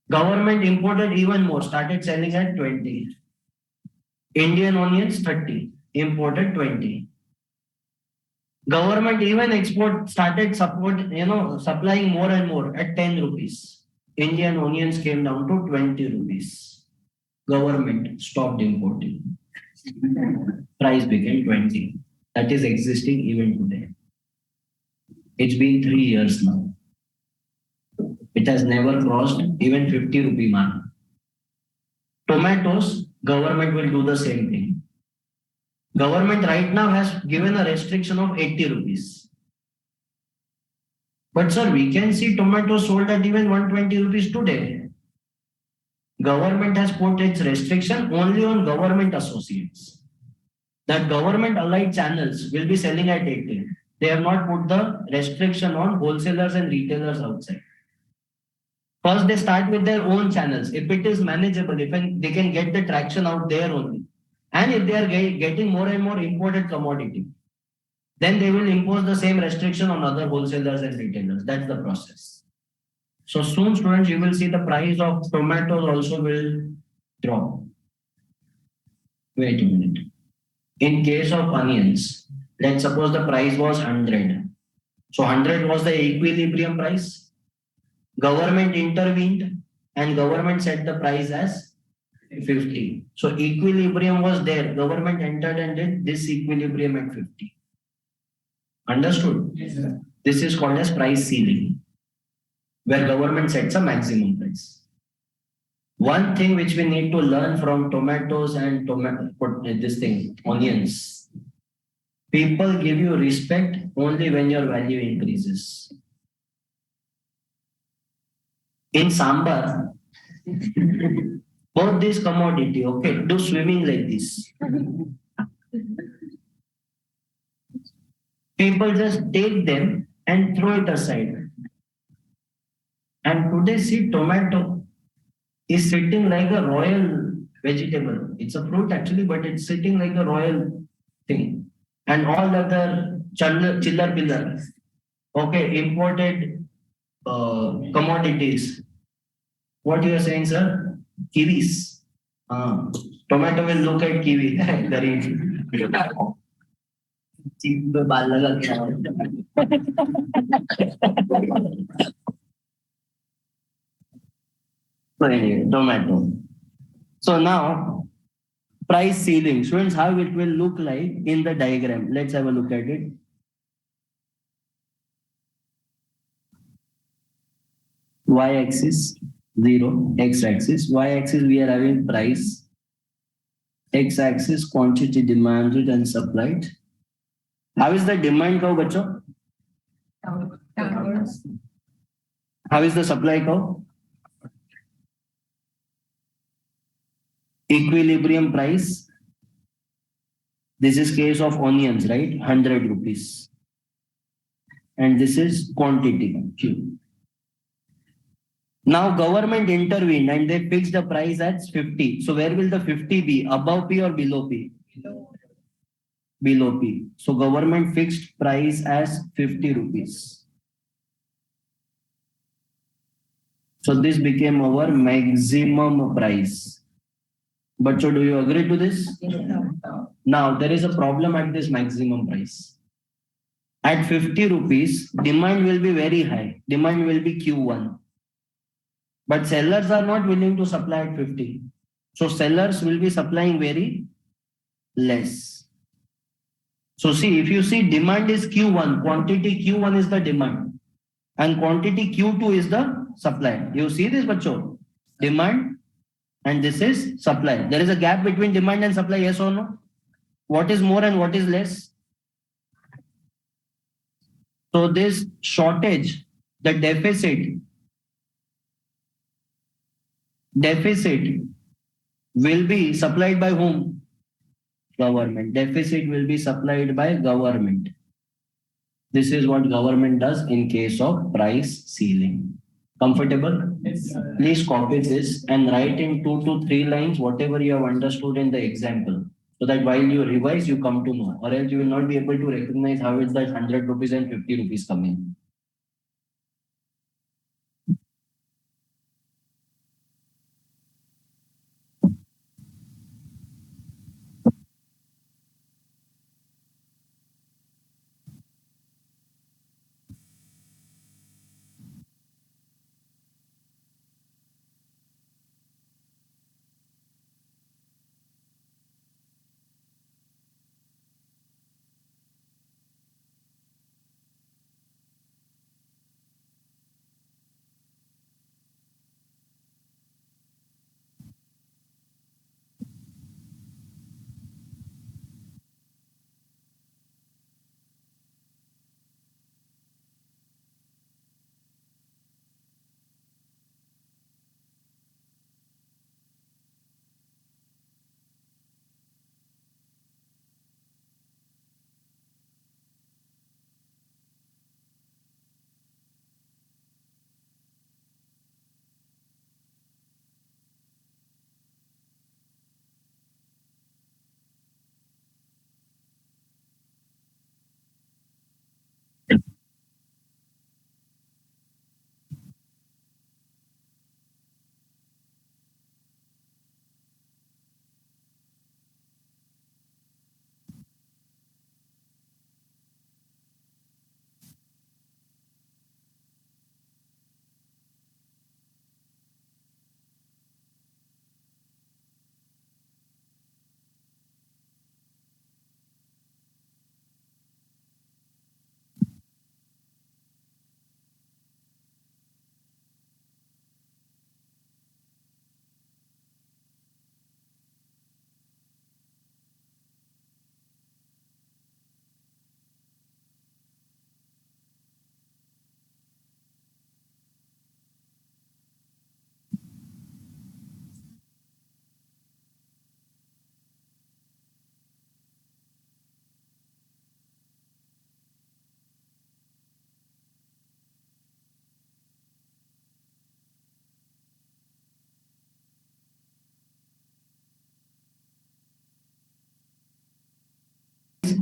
Government imported even more, started selling at 20. Indian onions 30, imported 20. Government even started supplying more and more at 10 rupees. Indian onions came down to 20 rupees. Government stopped importing. Price became 20. That is existing even today. It's been 3 years now. It has never crossed even 50 rupee mark. Tomatoes, government will do the same thing. Government right now has given a restriction of 80 rupees. But sir, we can see tomatoes sold at even 120 rupees today. Government has put its restriction only on government associates. That government allied channels will be selling at 80. They have not put the restriction on wholesalers and retailers outside. First, they start with their own channels. If it is manageable, if they can get the traction out there only. And if they are getting more and more imported commodity, then they will impose the same restriction on other wholesalers and retailers. That's the process. So soon, students, you will see the price of tomatoes also will drop. Wait a minute. In case of onions, let's suppose the price was 100. So 100 was the equilibrium price. Government intervened and government set the price as 50. So equilibrium was there. Government entered and did this equilibrium at 50. Understood? Yes, sir. This is called as price ceiling, where government sets a maximum price. One thing which we need to learn from tomatoes and onions. People give you respect only when your value increases. In sambar, both this commodity, okay, do swimming like this. People just take them and throw it aside. And today, see, tomato is sitting like a royal vegetable. It's a fruit actually, but it's sitting like a royal thing. And all other chiller pillar, okay, imported commodities. What you are saying, sir? Kiwis. Tomato will look at kiwi. चीप पे बाल लगा के So anyway, tomato. So now price ceiling. Students, how it will look like in the diagram. Let's have a look at it. Y-axis 0, x-axis. Y-axis we are having price. X-axis quantity demanded and supplied. How is the demand curve, bacho? How is the supply curve? Equilibrium price. This is case of onions, right? 100 rupees. And this is quantity, Q. Now government intervened and they fixed the price at 50. So where will the 50 be? Above P or below P? Below P. So government fixed price as 50 rupees. So this became our maximum price. But so do you agree to this? Now there is a problem at this maximum price. At 50 rupees, demand will be very high. Demand will be Q1. But sellers are not willing to supply at 50. So sellers will be supplying very less. So see, if you see demand is Q1, quantity Q1 is the demand and quantity Q2 is the supply. You see this, bacho? Demand and this is supply. There is a gap between demand and supply, yes or no? What is more and what is less? So this shortage, the deficit will be supplied by whom? Government. Deficit will be supplied by government. This is what government does in case of price ceiling. Comfortable? Yes. Please copy this and write in 2 to 3 lines whatever you have understood in the example. So that while you revise, you come to know. Or else you will not be able to recognize how is that 100 rupees and 50 rupees coming.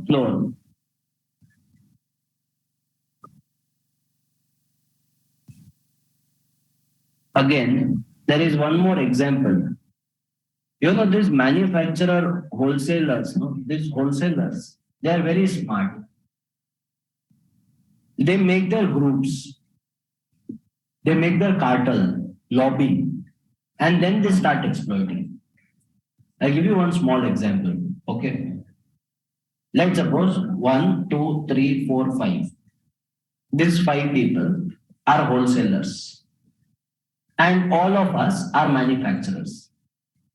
Floor. Again, there is one more example. You know, this manufacturer wholesalers, no? These wholesalers, they are very smart. They make their groups, they make their cartel, lobby, and then they start exploiting. I'll give you one small example. Okay. Let's suppose 1, 2, 3, 4, 5. These 5 people are wholesalers, and all of us are manufacturers.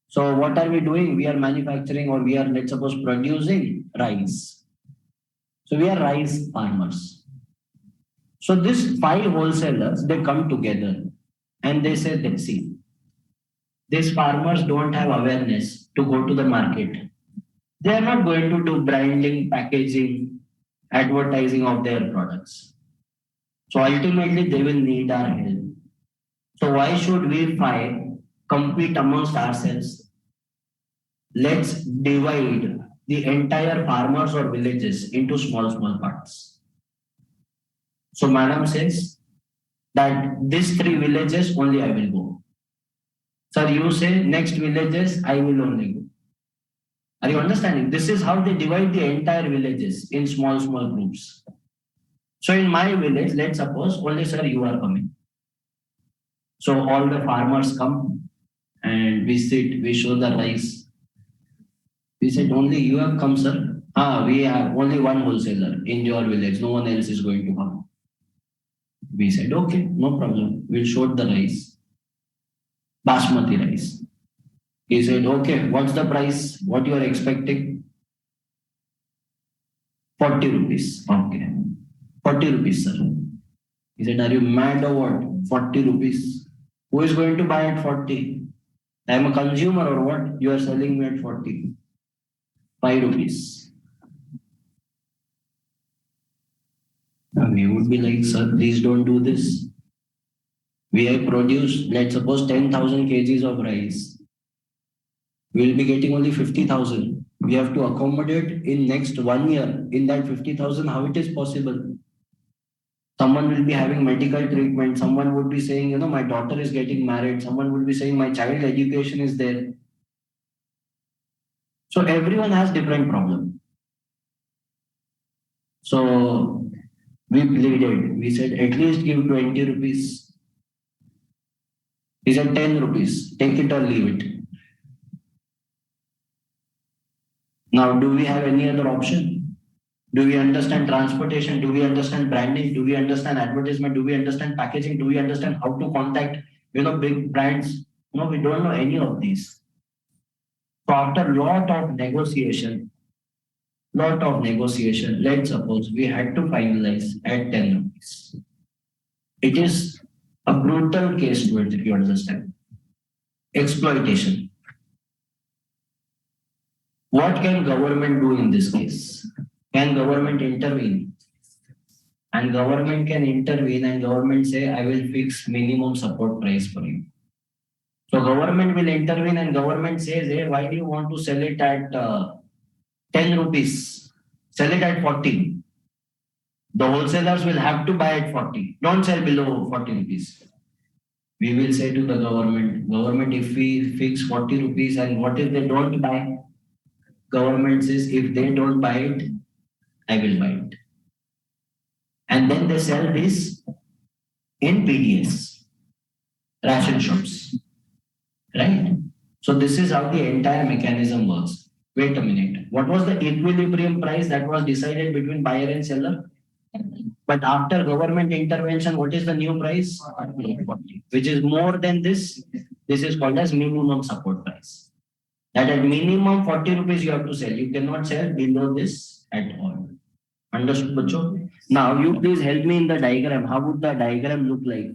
So what are we doing? We are manufacturing, or we are, let's suppose, producing rice. So we are rice farmers. So these 5 wholesalers, they come together and they say that, see, these farmers don't have awareness to go to the market. They are not going to do branding, packaging, advertising of their products. So ultimately they will need our help. So why should we fight, compete amongst ourselves? Let's divide the entire farmers or villages into small parts. So madam says that these 3 villages only I will go. Sir, you say next villages I will only go. Are you understanding? This is how they divide the entire villages in small groups. So in my village, let's suppose only sir you are coming. So all the farmers come and we sit, we show the rice. We said only you have come, sir. We have only one wholesaler in your village. No one else is going to come. We said, okay, no problem. We'll show the rice. Basmati rice. He said, okay, what's the price? What you are expecting? 40 rupees. Okay. 40 rupees, sir. He said, are you mad or what? 40 rupees. Who is going to buy at 40? I am a consumer or what? You are selling me at 40. 5 rupees. Now we would be like, sir, please don't do this. We have produced, let's suppose, 10,000 kgs of rice. We will be getting only 50,000. We have to accommodate in next 1 year. In that 50,000, how it is possible? Someone will be having medical treatment. Someone would be saying, you know, my daughter is getting married. Someone would be saying, my child education is there. So everyone has different problem. So we pleaded. We said, at least give 20 rupees. He said 10 rupees. Take it or leave it. Now, do we have any other option? Do we understand transportation? Do we understand branding? Do we understand advertisement? Do we understand packaging? Do we understand how to contact, big brands? No, we don't know any of these. So after lot of negotiation, let's suppose we had to finalize at 10 rupees. It is a brutal case to it, if you understand. Exploitation. What can government do in this case? Can government intervene? And government can intervene and government say, I will fix minimum support price for you. So government will intervene and government says, hey, why do you want to sell it at 10 rupees? Sell it at 40. The wholesalers will have to buy at 40. Don't sell below 40 rupees. We will say to the government, if we fix 40 rupees and what if they don't buy? Government says, if they don't buy it, I will buy it. And then they sell this in PDS, ration shops, right? So this is how the entire mechanism works. Wait a minute. What was the equilibrium price that was decided between buyer and seller? But after government intervention, what is the new price? 40, which is more than this. This is called as minimum support price. That at minimum 40 rupees you have to sell. You cannot sell below this at all. Understood, Bacho? Now you please help me in the diagram. How would the diagram look like?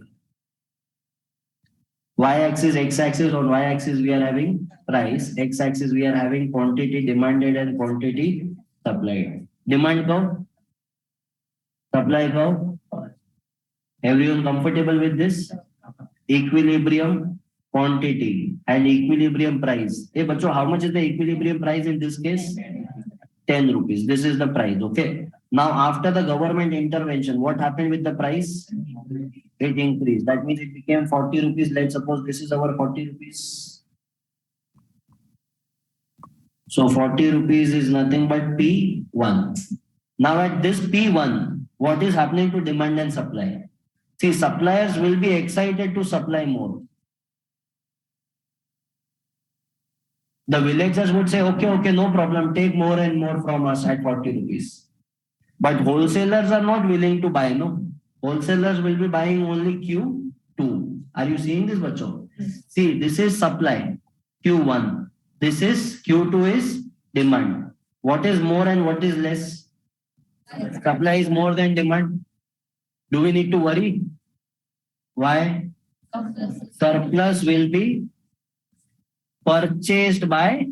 Y-axis, X-axis. On Y-axis we are having price. X-axis we are having quantity demanded and quantity supplied. Demand curve, supply curve. Everyone comfortable with this? Equilibrium, quantity and equilibrium price. Hey, Bacho, how much is the equilibrium price in this case? 10 rupees. This is the price. Okay. Now, after the government intervention, what happened with the price? It increased. That means it became 40 rupees. Let's suppose this is our 40 rupees. So 40 rupees is nothing but P1. Now at this P1, what is happening to demand and supply? See, suppliers will be excited to supply more. The villagers would say, okay, no problem, take more and more from us at 40 rupees. But wholesalers are not willing to buy, no? Wholesalers will be buying only Q2. Are you seeing this, bacho? See, this is supply, Q1. This is Q2 is demand. What is more and what is less? Supply is more than demand. Do we need to worry? Why? Surplus will be purchased by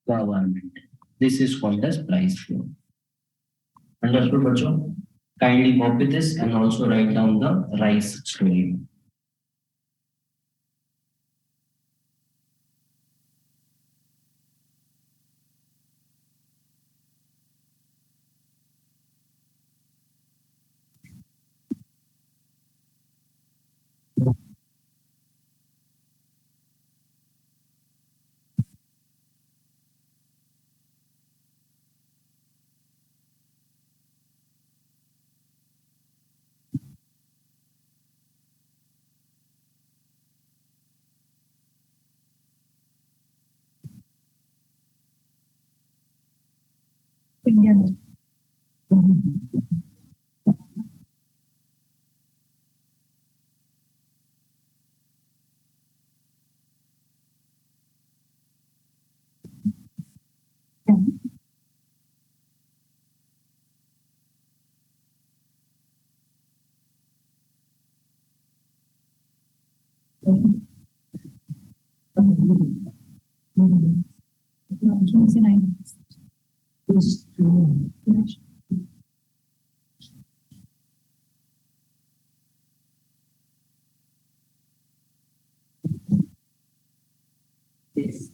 government. This is called as price flow. Understood, bacho? Kindly copy this and also write down the rice story. Indian. Yes.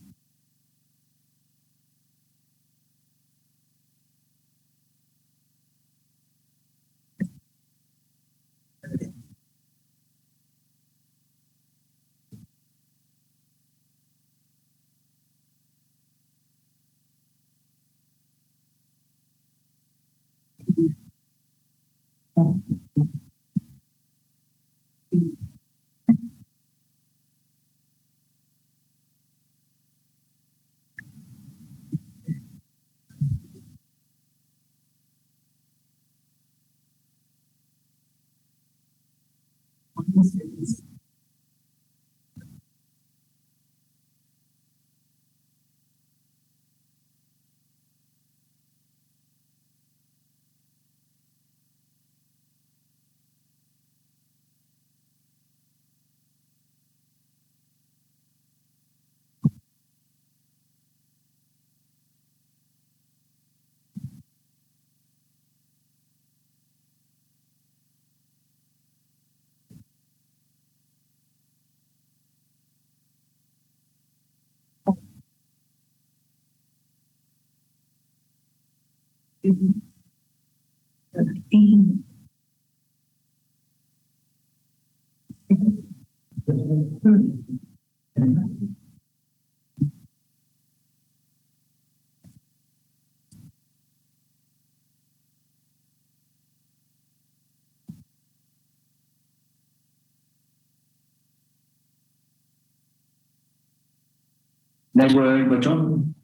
Let's go ahead, bacho.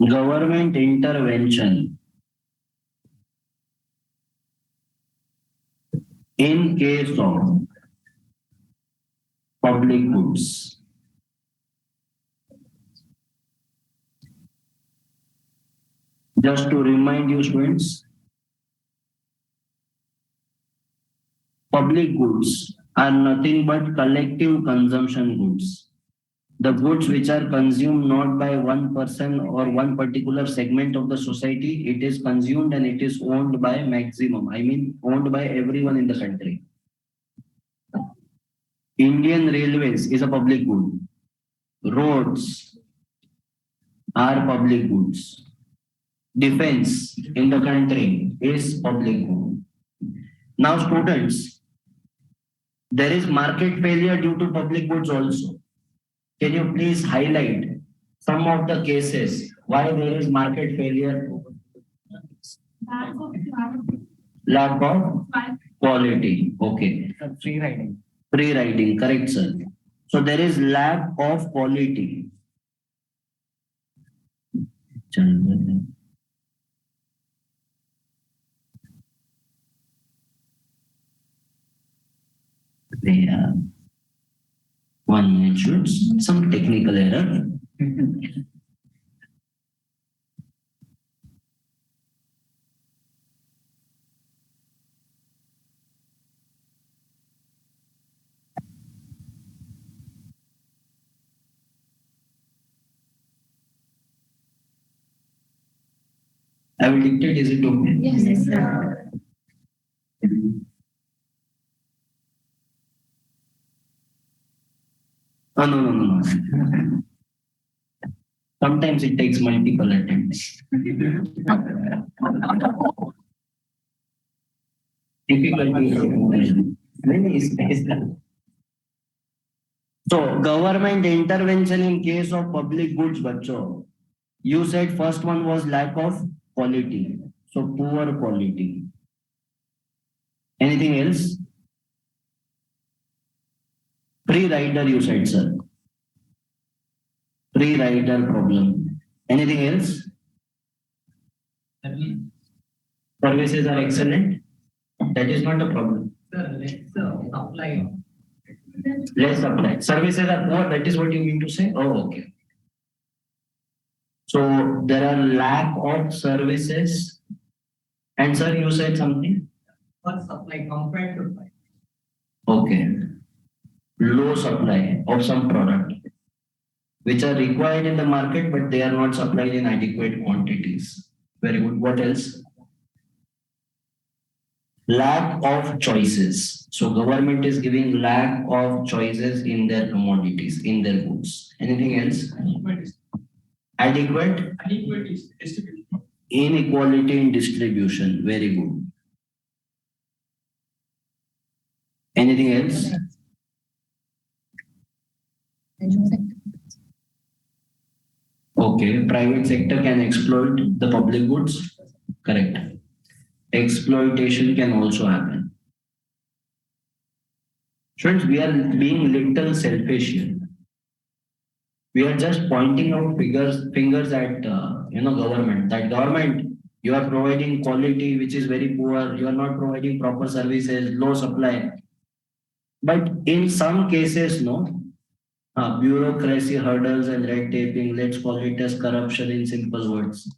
Government intervention in case of public goods. Just to remind you, students, public goods are nothing but collective consumption goods. The goods which are consumed not by one person or one particular segment of the society, it is consumed and it is owned by maximum. I mean, owned by everyone in the country. Indian Railways is a public good. Roads are public goods. Defense in the country is public good. Now students, there is market failure due to public goods also. Can you please highlight some of the cases why there is market failure? Lack of quality. Okay. Free riding. Free riding, correct, sir. So there is lack of quality. Yeah. 1 minute, shoots. Some technical error. I will dictate. Is it okay? Yes, sir. Oh, no. Sometimes it takes multiple attempts. Difficulty. Many space. So government intervention in case of public goods, bacho. You said first one was lack of quality. So poor quality. Anything else? Free rider, you said, sir. Free rider problem. Anything else? Services are excellent. That is not a problem. Less supply. Services are poor. That is what you mean to say? Oh, okay. So there are lack of services. And sir, you said something? For supply compared to price. Okay. Low supply of some product which are required in the market, but they are not supplied in adequate quantities. Very good. What else? Lack of choices. So government is giving lack of choices in their commodities, in their goods. Anything else? Adequate Distribution. inequality in distribution. Very good. Anything else? Okay, private sector can exploit the public goods. Correct. Exploitation can also happen. Friends, we are being little selfish here. We are just pointing out fingers at government. That government, you are providing quality which is very poor. You are not providing proper services, low supply. But in some cases, no. Bureaucracy, hurdles, and red taping. Let's call it as corruption in simple words.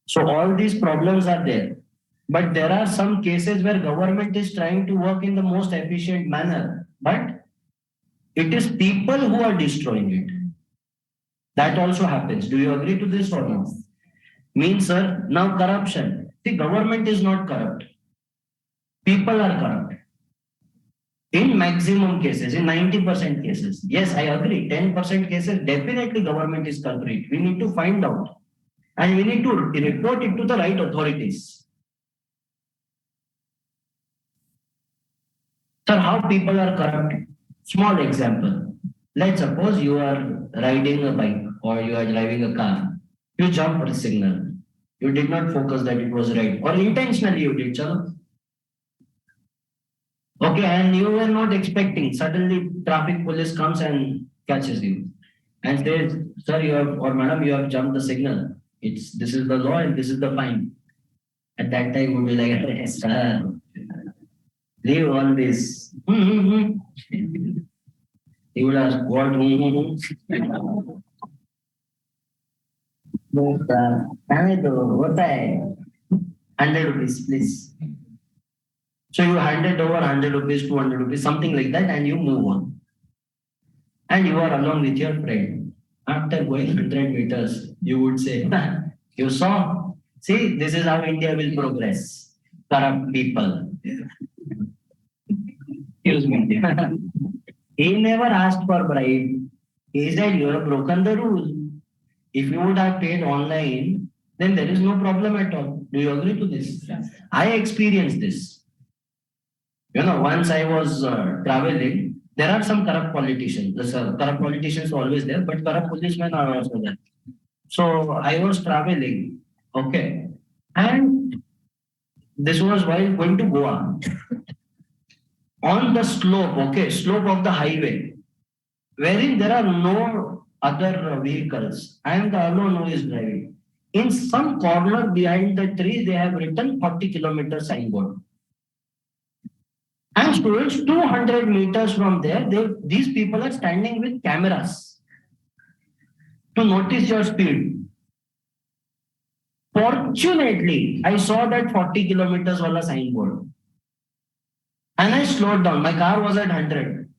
So all these problems are there. But there are some cases where government is trying to work in the most efficient manner. But it is people who are destroying it. That also happens. Do you agree to this or not? Means, sir, now corruption. The government is not corrupt. People are corrupt. In maximum cases, in 90% cases. Yes, I agree. 10% cases, definitely government is culprit. We need to find out. And we need to report it to the right authorities. Sir, how people are corrupt? Small example. Let's suppose you are riding a bike or you are driving a car. You jump a signal. You did not focus that it was right. Or intentionally you did. Chalo. Okay, and you were not expecting. Suddenly traffic police comes and catches you. And says, sir, you have, or madam, you have jumped the signal. This is the law and this is the fine. At that time, we'll be like, yes, sir. Leave all this. He would ask, what? What I? 100 rupees, please. So you handed over 100 rupees, 200 rupees, something like that, and you move on. And you are along with your friend. After going 100 meters, you would say, you saw? See, this is how India will progress. Corrupt people. Excuse me. He never asked for bribe. He said, you have broken the rule. If you would have paid online, then there is no problem at all. Do you agree to this? Yes. I experienced this. Once I was traveling, there are some corrupt politicians. The corrupt politicians are always there, but corrupt policemen are also there. So I was traveling, okay, and this was while going to Goa. On the slope, okay, slope of the highway, wherein there are no other vehicles. I am the alone who is driving. In some corner behind the tree, they have written 40-kilometer signboard. And students, 200 meters from there, these people are standing with cameras to notice your speed. Fortunately, I saw that 40 kilometers wala signboard. And I slowed down. My car was at 100.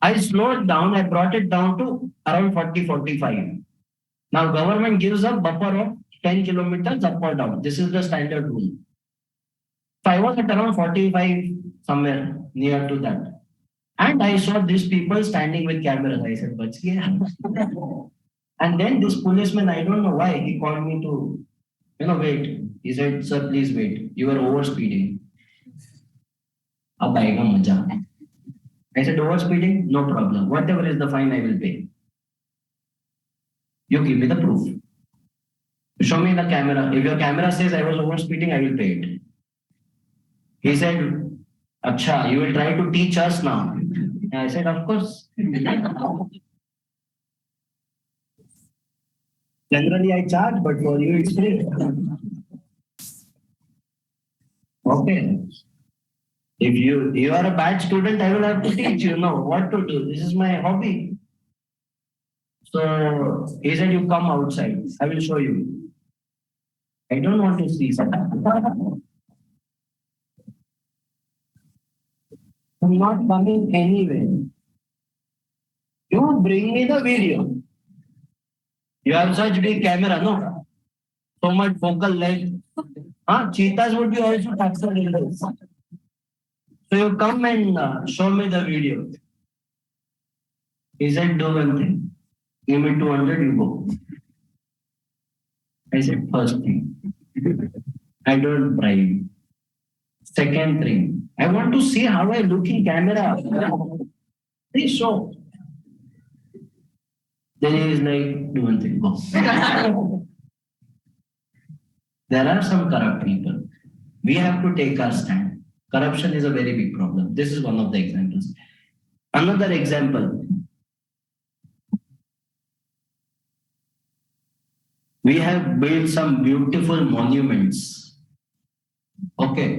I slowed down. I brought it down to around 40, 45. Now government gives a buffer of 10 kilometers up or down. This is the standard rule. So I was at around 45, somewhere near to that. And I saw these people standing with cameras. I said, "Bach gaya." And then this policeman, I don't know why, he called me to, wait. He said, "Sir, please wait. You are over speeding." Ab aayega maja. I said, "Over speeding? No problem. Whatever is the fine, I will pay. You give me the proof. Show me the camera. If your camera says I was over speeding, I will pay it." He said, "Acha, you will try to teach us now." I said, "Of course." Generally, I charge, but for you, it's free. Okay. If you are a bad student, I will have to teach you what to do. This is my hobby. So he said, "You come outside. I will show you." I don't want to see something. I'm not coming anywhere. You bring me the video. You have such big camera, no? So much focal length. Cheetahs would be also taxed in this. So you come and show me the video. He said, "Do one thing. Give me 200, you go." I said, "First thing, I don't bribe. Second thing, I want to see how I look in camera. Please show." Then he is like, "Do one thing, go." There are some corrupt people. We have to take our stand. Corruption is a very big problem. This is one of the examples. Another example. We have built some beautiful monuments. Okay.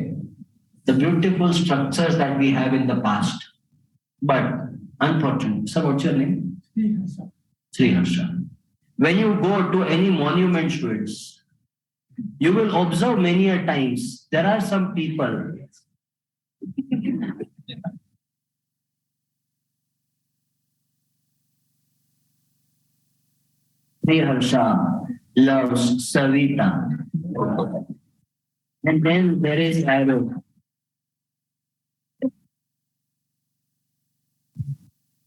The beautiful structures that we have in the past. But unfortunately, sir, what's your name? Sriharsha. When you go to any monument streets, you will observe many a times there are some people. Sriharsha loves Savita. And then there is Arrow.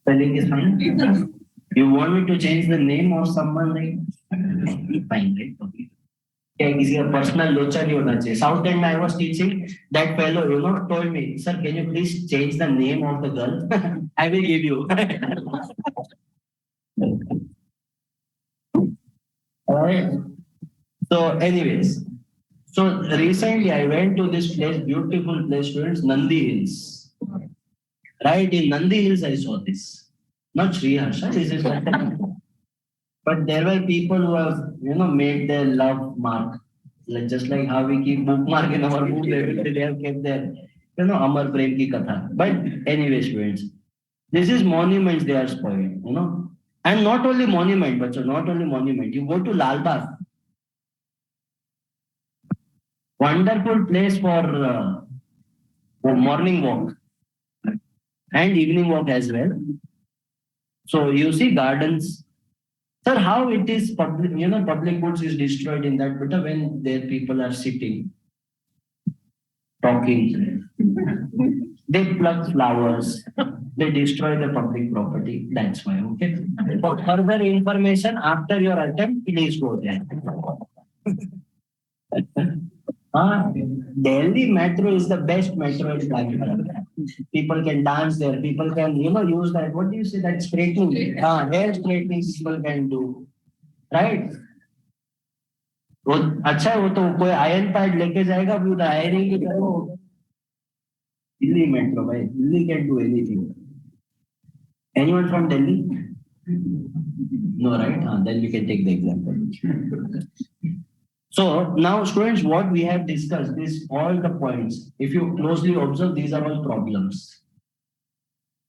Spelling is fine. You want me to change the name of someone like? Fine, right? Okay. क्या किसी का personal लोचा नहीं होना चाहिए. South End I was teaching, that fellow told me, "Sir, can you please change the name of the girl?" I will give you. Alright. So anyways, so recently I went to this place, beautiful place, students, Nandi Hills. Right in Nandi Hills I saw this. Not Sriharsha, this is but there were people who have, made their love mark. Like, just like how we keep bookmark in our book, they have kept their, Amar Prem ki katha. But anyway, students, this is monuments they are spoiled, And not only monument, but not only monument. You go to Lal Bagh. Wonderful place for morning walk and evening walk as well. So you see gardens. Sir, how it is public, public goods is destroyed in that, but when there people are sitting, talking. They pluck flowers. They destroy the public property. That's why. Okay. For further information after your attempt, please go there. Delhi metro is the best metro in Calcutta. People can dance there. People can, use that. What do you say? That straightening. Hair straightening people can do. Right? वो अच्छा है वो तो कोई iron pad लेके जाएगा फिर iron की करो दिल्ली मेट्रो भाई Delhi can do anything anyone from Delhi no right then we can take the example. So now students what we have discussed is all the points. If you closely observe these are all problems.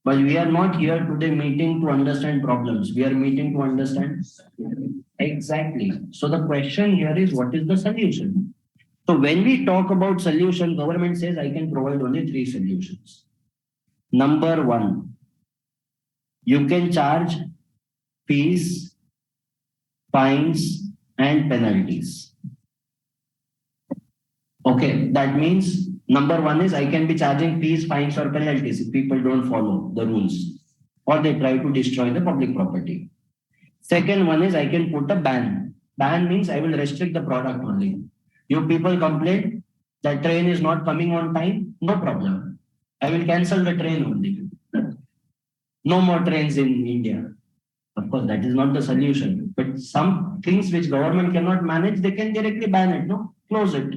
But we are not here today meeting to understand problems. We are meeting to understand. Exactly. So the question here is what is the solution? So when we talk about solution, government says I can provide only 3 solutions. Number 1, you can charge fees, fines, and penalties. Okay, that means number 1 is I can be charging fees, fines, or penalties if people don't follow the rules or they try to destroy the public property. Second one is I can put a ban. Ban means I will restrict the product only. You people complain that train is not coming on time, no problem. I will cancel the train only. No more trains in India. Of course, that is not the solution. But some things which government cannot manage, they can directly ban it, no? Close it.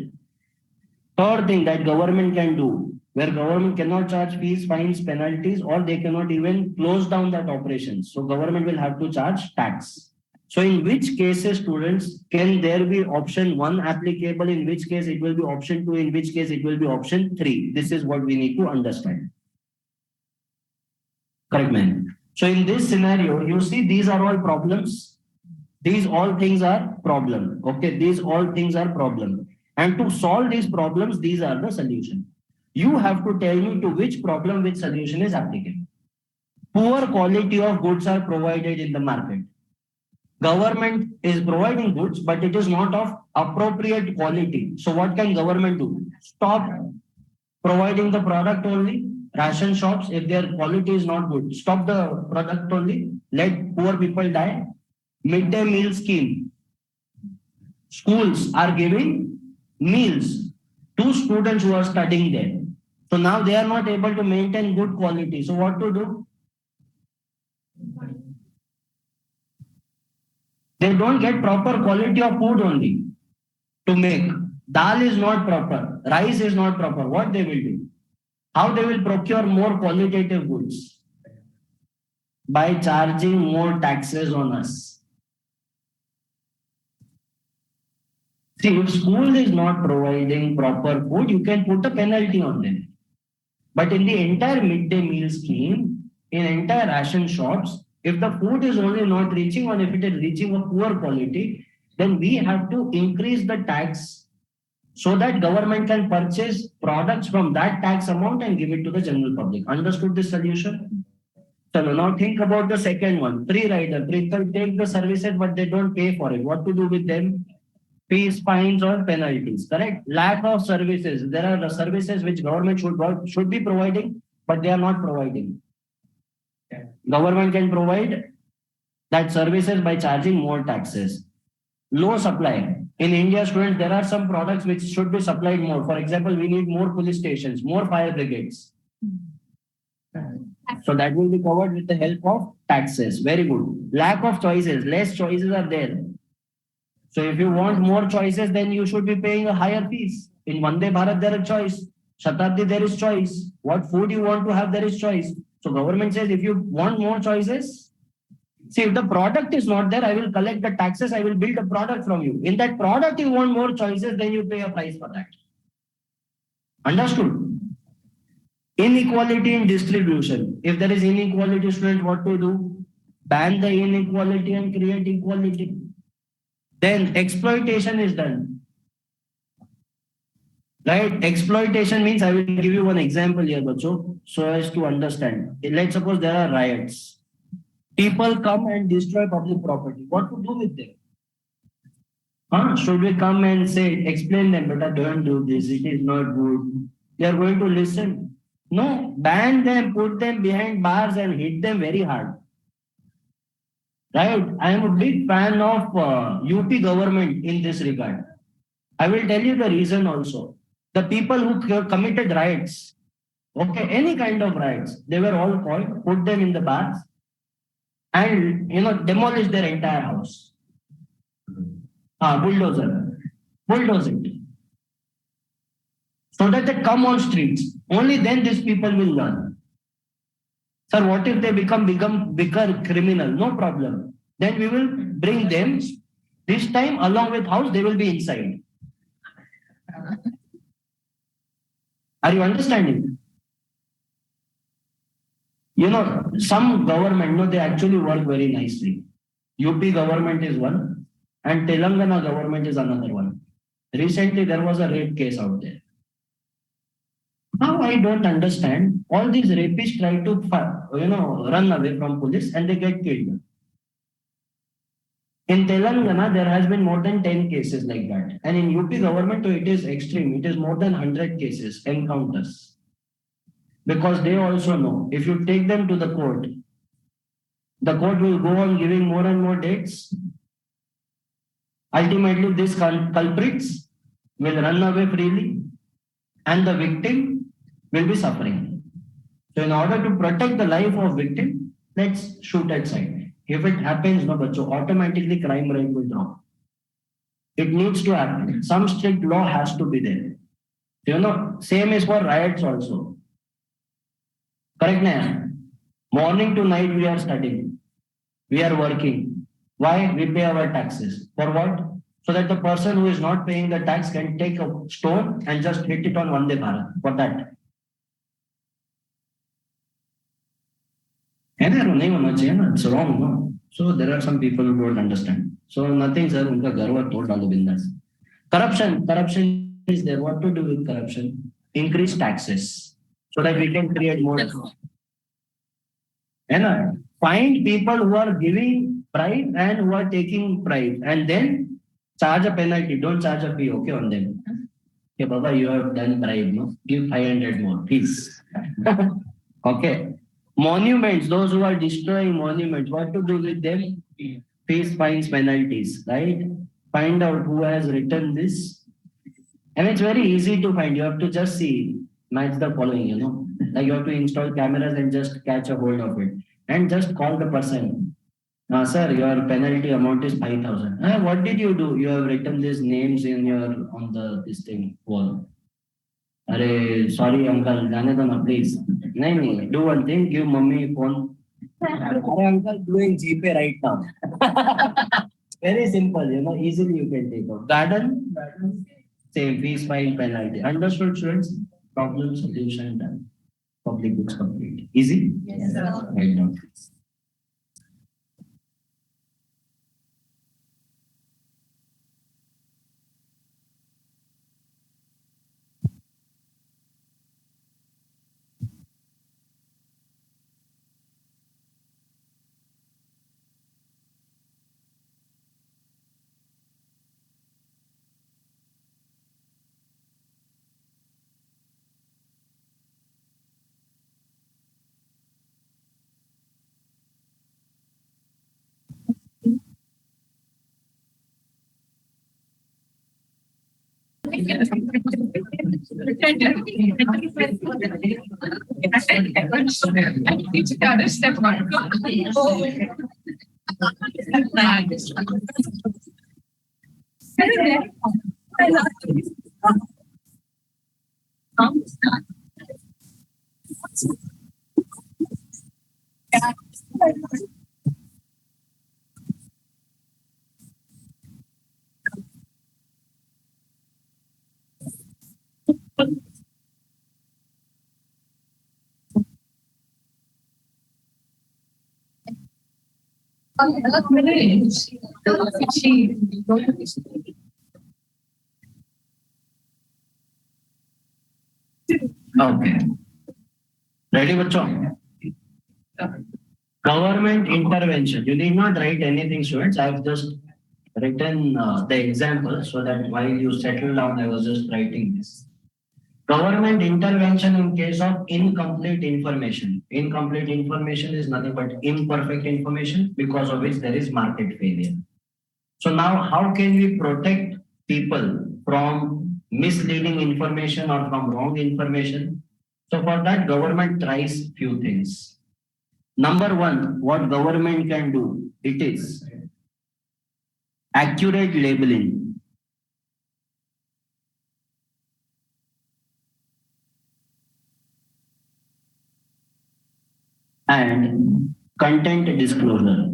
Third thing that government can do, where government cannot charge fees, fines, penalties, or they cannot even close down that operation. So government will have to charge tax. So in which cases, students, can there be option 1 applicable, in which case it will be option 2, in which case it will be option 3. This is what we need to understand. Correct, man. So in this scenario, you see these are all problems. These all things are problem. Okay, these all things are problem. And to solve these problems, these are the solution. You have to tell me to which problem, which solution is applicable. Poor quality of goods are provided in the market. Government is providing goods, but it is not of appropriate quality. So what can government do? Stop providing the product only. Ration shops, if their quality is not good, stop the product only. Let poor people die. Midday meal scheme. Schools are giving meals to students who are studying there. So now they are not able to maintain good quality. So what to do? They don't get proper quality of food only to make. Dal is not proper. Rice is not proper. What they will do? How they will procure more qualitative goods? By charging more taxes on us. See, if school is not providing proper food, you can put a penalty on them. But in the entire midday meal scheme, in entire ration shops, if the food is only not reaching or if it is reaching a poor quality, then we have to increase the tax so that government can purchase products from that tax amount and give it to the general public. Understood this solution? So now think about the second one. Free rider. People take the services but they don't pay for it. What to do with them? Fees, fines, or penalties. Correct? Lack of services. There are services which government should be providing, but they are not providing. Government can provide that services by charging more taxes. Low supply. In India, students, there are some products which should be supplied more. For example, we need more police stations, more fire brigades. So that will be covered with the help of taxes. Very good. Lack of choices. Less choices are there. So if you want more choices, then you should be paying a higher fees. In Vande Bharat, there is choice. Shatabdi, there is choice. What food you want to have, there is choice. So government says, if you want more choices, see, if the product is not there, I will collect the taxes. I will build a product from you. In that product, you want more choices, then you pay a price for that. Understood? Inequality in distribution. If there is inequality, student, what to do? Ban the inequality and create equality. Then exploitation is done. Right? Exploitation means, I will give you one example here, Bacho, so as to understand. Let's suppose there are riots. People come and destroy public property. What to do with them? Should we come and say, explain them, but I don't do this, it is not good. They are going to listen. No, ban them, put them behind bars and hit them very hard. Right? I am a big fan of UP government in this regard. I will tell you the reason also. The people who committed riots, okay, any kind of riots, they were all called, put them in the bars and demolish their entire house. Bulldozer, bulldoze it. So that they come on streets. Only then these people will learn. Sir, what if they become bigger criminal? No problem. Then we will bring them. This time, along with house, they will be inside. Are you understanding? Some government, no, they actually work very nicely. UP government is one, and Telangana government is another one. Recently, there was a rape case out there. Now I don't understand. All these rapists try to, run away from police and they get killed. In Telangana, there has been more than 10 cases like that. And in UP government, it is extreme. It is more than 100 cases, encounters. Because they also know, if you take them to the court will go on giving more and more dates. Ultimately, these culprits will run away freely and the victim will be suffering. So in order to protect the life of victim, let's shoot at sight. If it happens, no, but so automatically crime rate will drop. It needs to happen. Some strict law has to be there. Same is for riots also. Correct, na? Morning to night we are studying. We are working. Why? We pay our taxes. For what? So that the person who is not paying the tax can take a stone and just hit it on Vande Bharat. For that. It's wrong, no? So there are some people who don't understand. So nothing, sir. Unka garva told all the bindas. Corruption is there. What to do with corruption? Increase taxes so that we can create more. And find people who are giving bribe and who are taking bribe, and then charge a penalty. Don't charge a fee, okay, on them. Okay, Baba, you have done bribe, no? Give 500 more, please. Okay. Monuments, those who are destroying monuments, what to do with them? Fees, fines, penalties, right? Find out who has written this. And it's very easy to find. You have to just see, match the following, Like you have to install cameras and just catch a hold of it. And just call the person. Sir, your penalty amount is 5,000. What did you do? You have written these names on this thing wall. Sorry, uncle, jane do na, please. No, do one thing, give mummy phone. Uncle, doing Gpay right now. Very simple, easily you can take out. Garden, same, fees, fine, penalty. Understood, students? Problem, solution, done. Public books complete. Easy? Yes, sir. Right now. Okay. Ready, bachcho? Government intervention. You need not write anything, students. I have just written the example so that while you settle down, I was just writing this. Government intervention in case of incomplete information. Incomplete information is nothing but imperfect information because of which there is market failure. So now how can we protect people from misleading information or from wrong information? So for that, government tries few things. Number one, what government can do, it is accurate labeling. And content disclosure.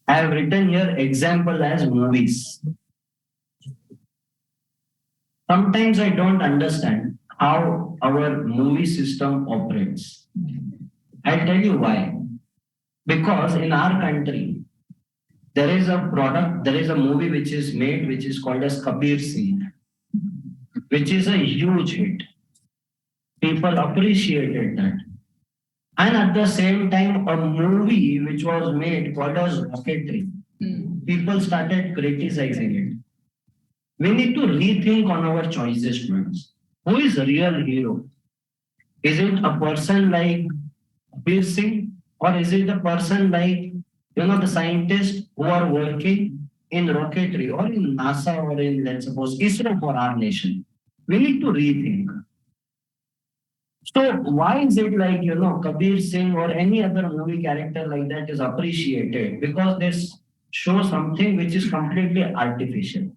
I have written here example as movies. Sometimes I don't understand how our movie system operates. I'll tell you why. Because in our country, there is a product, there is a movie which is made, which is called as Kabir Singh, which is a huge hit. People appreciated that. And at the same time, a movie which was made called as Rocketry, people started criticizing it. We need to rethink on our choices, friends. Who is a real hero? Is it a person like Bir Singh, or is it a person like the scientists who are working in rocketry or in NASA or in, let's suppose, ISRO for our nation? We need to rethink. So why is it like Kabir Singh or any other movie character like that is appreciated? Because this shows something which is completely artificial.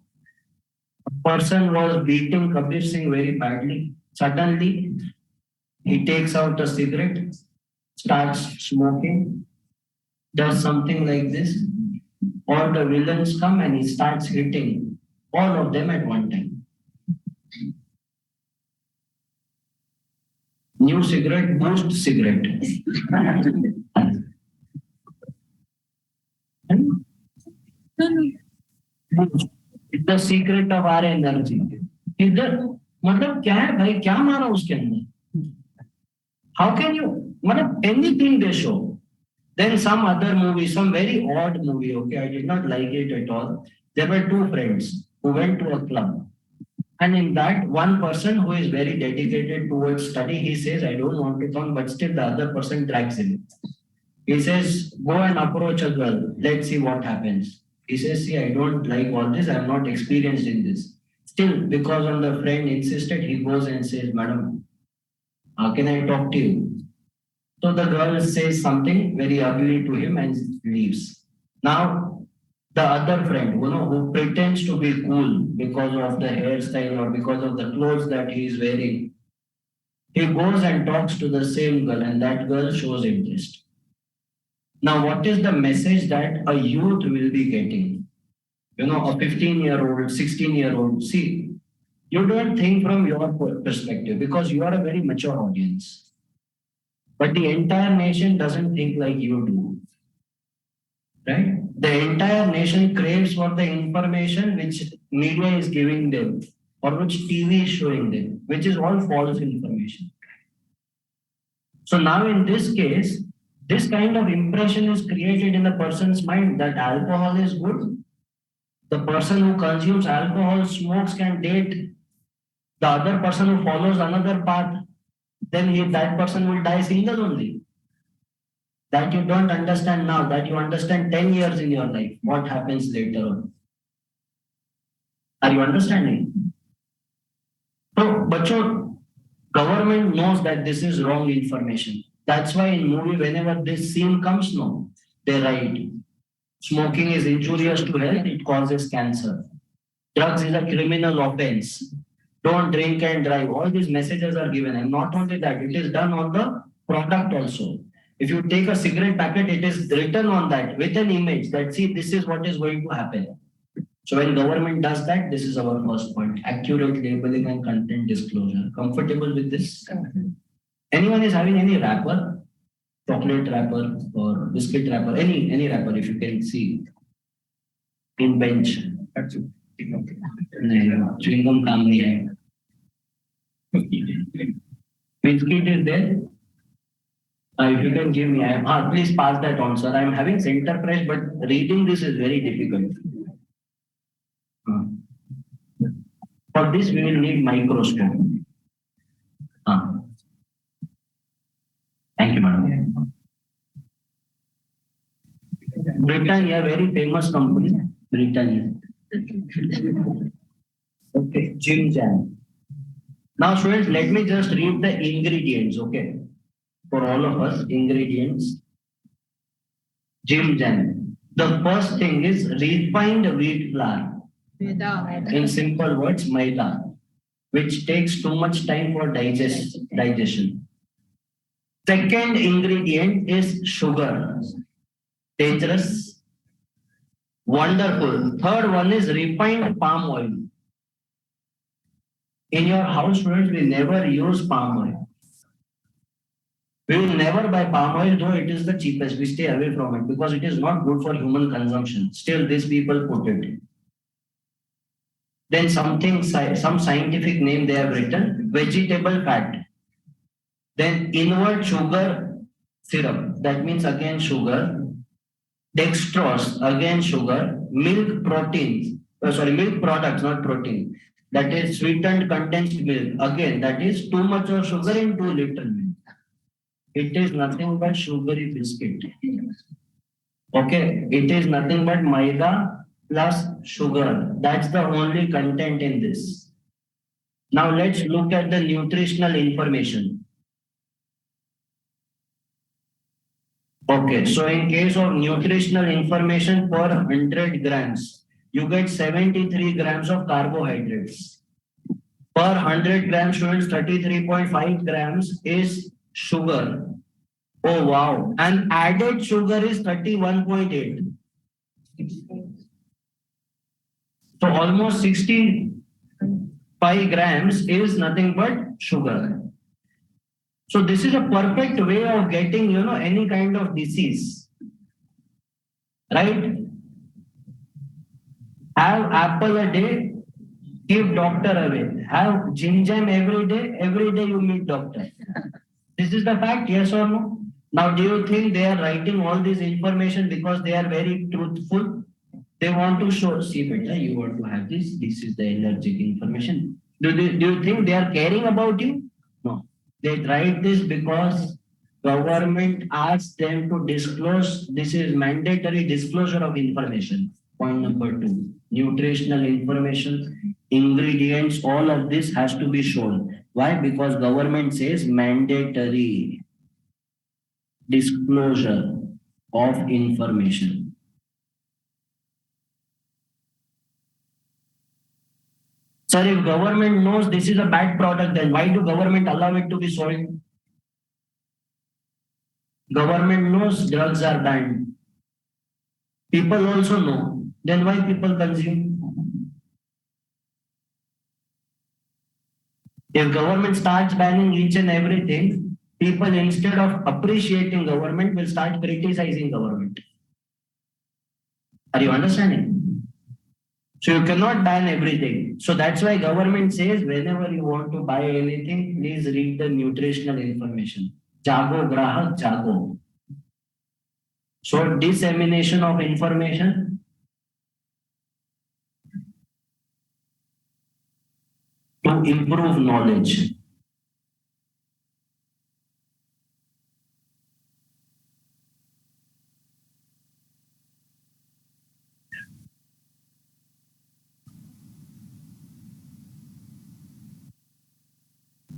A person was beating Kabir Singh very badly. Suddenly, he takes out a cigarette, starts smoking, does something like this. All the villains come and he starts hitting all of them at one time. New cigarette, boost cigarette. It's the secret of our energy. इधर मतलब क्या है भाई, क्या मारा उसके अंदर? How can you, मतलब anything they show. Then some other movie, some very odd movie, okay, I did not like it at all. There were two friends who went to a club. And in that, one person who is very dedicated towards study, he says, I don't want to come, but still the other person drags him. He says, go and approach a girl. Let's see what happens. He says, see, I don't like all this. I'm not experienced in this. Still, because of the friend insisted, he goes and says, madam, how can I talk to you? So the girl says something very ugly to him and leaves. Now, the other friend, who pretends to be cool because of the hairstyle or because of the clothes that he is wearing, he goes and talks to the same girl, and that girl shows interest. Now, what is the message that a youth will be getting? A 15-year-old, 16-year-old. See, you don't think from your perspective because you are a very mature audience. But the entire nation doesn't think like you do. Right? The entire nation craves for the information which media is giving them or which TV is showing them, which is all false information. So now in this case, this kind of impression is created in the person's mind that alcohol is good. The person who consumes alcohol, smokes, can date the other person who follows another path. Then that person will die single only. That you don't understand now, that you understand 10 years in your life, what happens later on. Are you understanding? So, bacho, government knows that this is wrong information. That's why in movie, whenever this scene comes, no, they write, smoking is injurious to health, it causes cancer. Drugs is a criminal offense. Don't drink and drive. All these messages are given. And not only that, it is done on the product also. If you take a cigarette packet, it is written on that with an image that, see, this is what is going to happen. So when government does that, this is our first point. Accurate labeling and content disclosure. Comfortable with this? Anyone is having any wrapper? Chocolate wrapper or biscuit wrapper? Any wrapper if you can see. In bench. नहीं, chewing gum काम नहीं है. Biscuit is there. If you can give me, please pass that on, sir. I am having center press, but reading this is very difficult. Uh, For this, we will need microscope. Thank you, madam. Britannia, very famous company. Britannia. Okay, Jim Jam. Now, students, let me just read the ingredients, okay? For all of us, ingredients. Jim Jam. The first thing is refined wheat flour. In simple words, maida, which takes too much time for digestion. Second ingredient is sugar. Dangerous. Wonderful. Third one is refined palm oil. In your house, students, we never use palm oil. We will never buy palm oil, though it is the cheapest. We stay away from it because it is not good for human consumption. Still, these people put it. Then some scientific name they have written, vegetable fat. Then inward sugar syrup, that means again sugar. Dextrose, again sugar. Milk proteins, milk products, not protein. That is sweetened condensed milk. Again, that is too much of sugar in 2 liter milk. It is nothing but sugary biscuit. Okay, it is nothing but maida plus sugar. That's the only content in this. Now let's look at the nutritional information. Okay, so in case of nutritional information per 100 grams, you get 73 grams of carbohydrates. Per 100 grams, students, 33.5 grams is sugar. Oh wow, and added sugar is 31.8. So almost 65 grams is nothing but sugar. So this is a perfect way of getting, any kind of disease. Right? Have apple a day, give doctor away. Have ginger every day you meet doctor. This is the fact, yes or no? Now, do you think they are writing all this information because they are very truthful? They want to show, see beta, you want to have this is the allergic information. Do you think they are caring about you? No. They write this because government asks them to disclose. This is mandatory disclosure of information. Point number 2, nutritional information, ingredients, all of this has to be shown. Why? Because government says mandatory disclosure of information. Sir, if government knows this is a bad product, then why do government allow it to be sold? Government knows drugs are banned. People also know. Then why people consume? If government starts banning each and everything, people instead of appreciating government will start criticizing government. Are you understanding? So you cannot ban everything. So that's why government says whenever you want to buy anything, please read the nutritional information. Jago grahak jago. So dissemination of information to improve knowledge.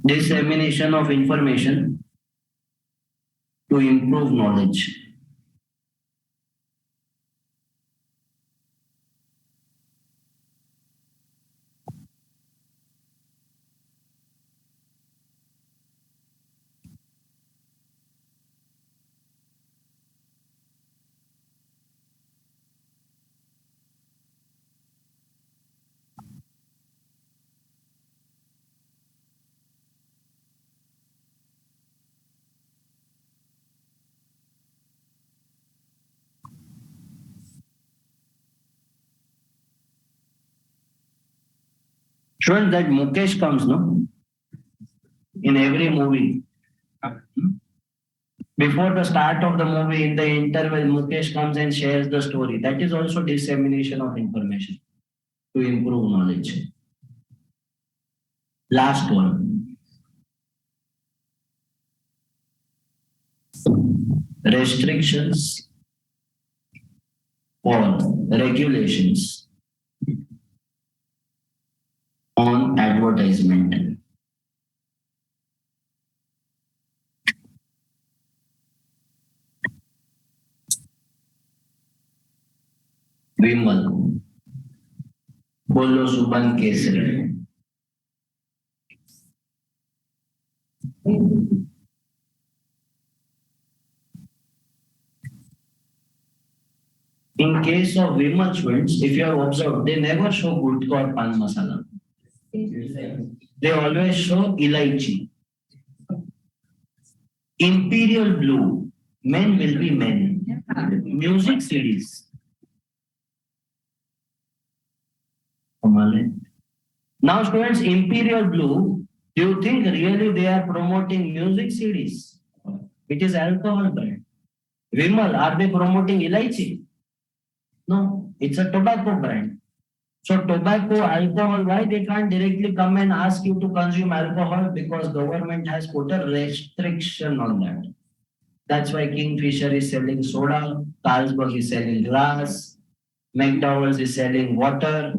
Dissemination of information to improve knowledge. Sure that Mukesh comes, no? In every movie. Before the start of the movie, in the interval, Mukesh comes and shares the story. That is also dissemination of information to improve knowledge. Last one. Restrictions or regulations on advertisement. विमल बोलो सुबह Kesari In case of Vimal students, if you have observed, they never show gutka or pan masala. They always show elaichi. Imperial blue, men will be men. Music CDs. Now students, Imperial blue, do you think really they are promoting music CDs? It is alcohol brand. Vimal, are they promoting elaichi? No, it's a tobacco brand. So tobacco, alcohol, why they can't directly come and ask you to consume alcohol? Because government has put a restriction on that. That's why Kingfisher is selling soda, Carlsberg is selling glass, McDowell's is selling water.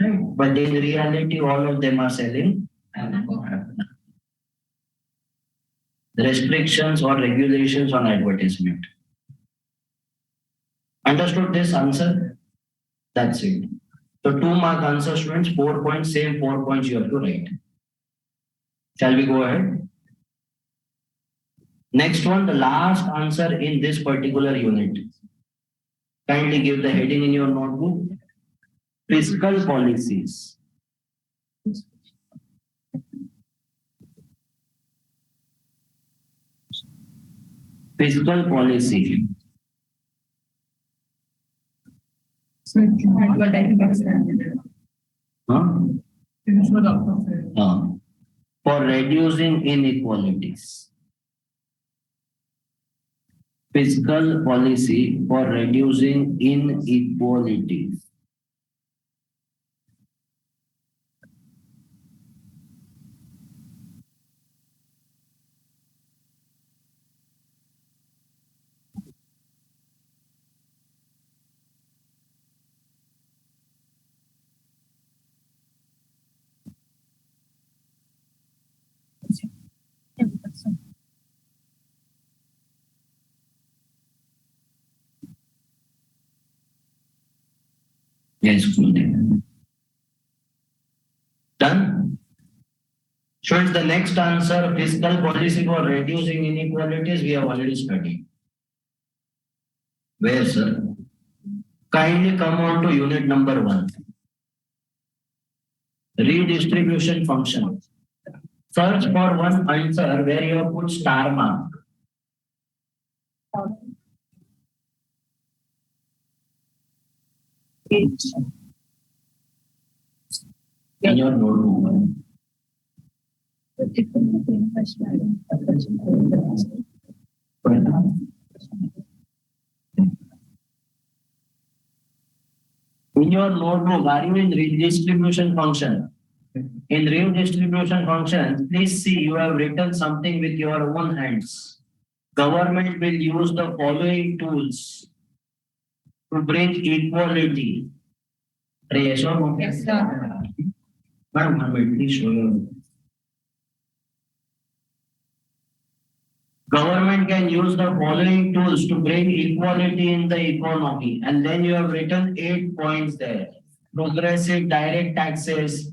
Right? But in reality, all of them are selling alcohol. Restrictions or regulations on advertisement. Understood this answer? That's it. So 2-mark answer students, 4 points, same 4 points you have to write. Shall we go ahead? Next one, the last answer in this particular unit. Kindly give the heading in your notebook. Fiscal policies. Fiscal policy. For reducing inequalities. Fiscal policy for reducing inequalities. Yes, done. Shows the next answer, fiscal policy for reducing inequalities, we have already studied. Where, sir? Kindly come on to unit number 1. Redistribution function. Search for one answer where you have put star mark. In your notebook. In your notebook, are you in redistribution function? In redistribution function, please see you have written something with your own hands. Government will use the following tools to bring equality. Yes or no? Yes, sir. Madam, please show your. Government can use the following tools to bring equality in the economy. And then you have written 8 points there. Progressive direct taxes,